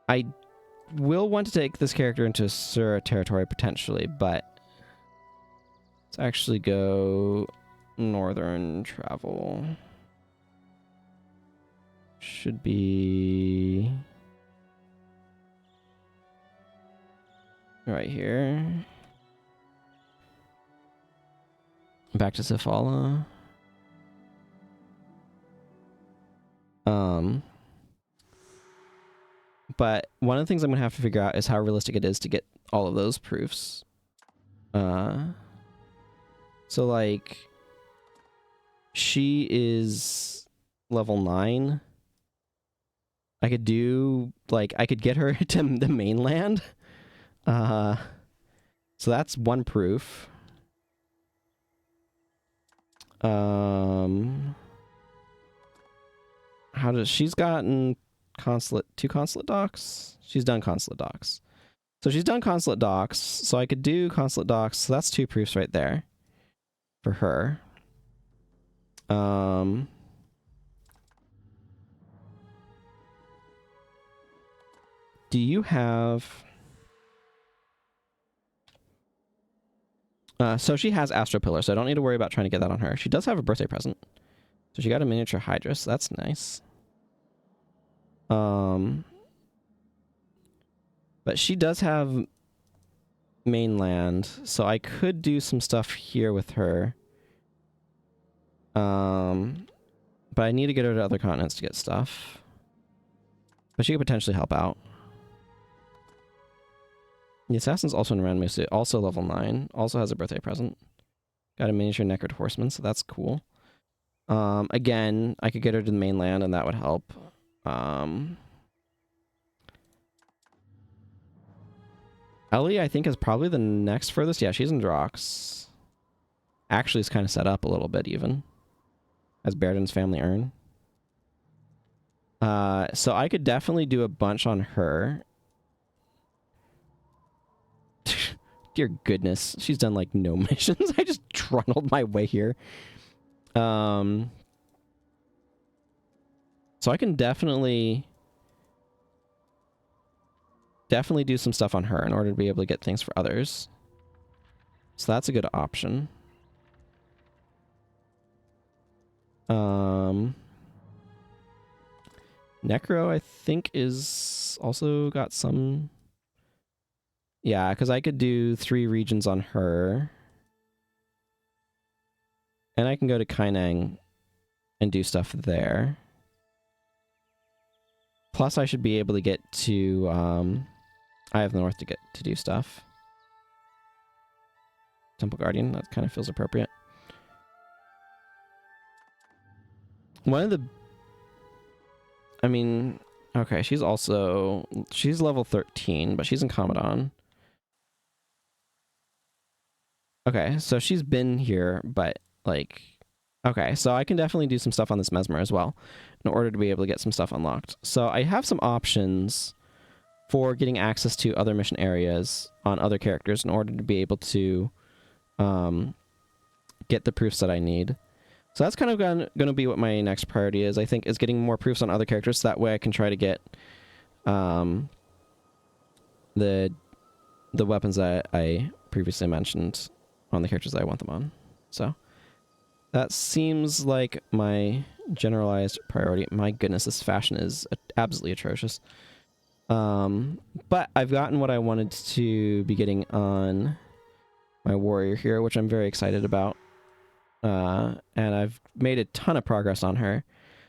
I will want to take this character into Sura territory potentially, but let's actually go northern travel. Should be right here. Back to Sifala. But one of the things I'm gonna have to figure out is how realistic it is to get all of those proofs. So like, she is level 9. I could do, like, I could get her to the mainland. So that's one proof. How does she's gotten consulate 2 consulate docks? She's done consulate docks. So she's done consulate docks. So I could do consulate docks. So that's 2 proofs right there for her. Do you have... so she has Astro Pillar, so I don't need to worry about trying to get that on her. She does have a birthday present. So she got a miniature Hydra, so that's nice. But she does have mainland, so I could do some stuff here with her. But I need to get her to other continents to get stuff. But she could potentially help out. The assassin's also in Ranmu suit, also level 9, also has a birthday present. Got a miniature Necroid Horseman, so that's cool. Again, I could get her to the mainland and that would help. Ellie, I think, is probably the next furthest. Yeah, she's in Drox. Actually, it's kind of set up a little bit, even. As Baradin's family urn. So I could definitely do a bunch on her. Dear goodness, she's done like no missions. I just trundled my way here. So I can definitely do some stuff on her in order to be able to get things for others. So that's a good option. Necro, I think, is also got some... Yeah, because I could do 3 regions on her. And I can go to Kainang and do stuff there. Plus, I should be able to get to... Eye of the North to get to do stuff. Temple Guardian, that kind of feels appropriate. One of the... I mean... Okay, she's level 13, but she's in Commandant. Okay, so she's been here, but, like... Okay, so I can definitely do some stuff on this Mesmer as well, in order to be able to get some stuff unlocked. So I have some options for getting access to other mission areas on other characters in order to be able to get the proofs that I need. So that's kind of going to be what my next priority is, I think, is getting more proofs on other characters, so that way I can try to get the weapons that I previously mentioned on the characters that I want them on. So that seems like my generalized priority. My goodness, this fashion is absolutely atrocious. But I've gotten what I wanted to be getting on my warrior here, which I'm very excited about. And I've made a ton of progress on her.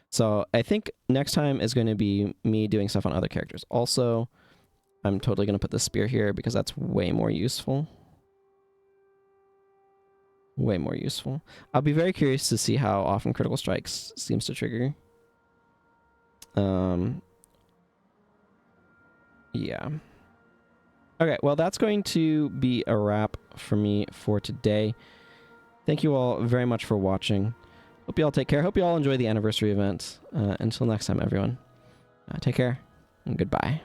So I think next time is going to be me doing stuff on other characters. Also, I'm totally going to put the spear here because that's way more useful. Way more useful. I'll be very curious to see how often critical strikes seems to trigger. Yeah. Okay, well, that's going to be a wrap for me for today. Thank you all very much for watching. Hope you all take care. Hope you all enjoy the anniversary event. Until next time, everyone. Take care and goodbye.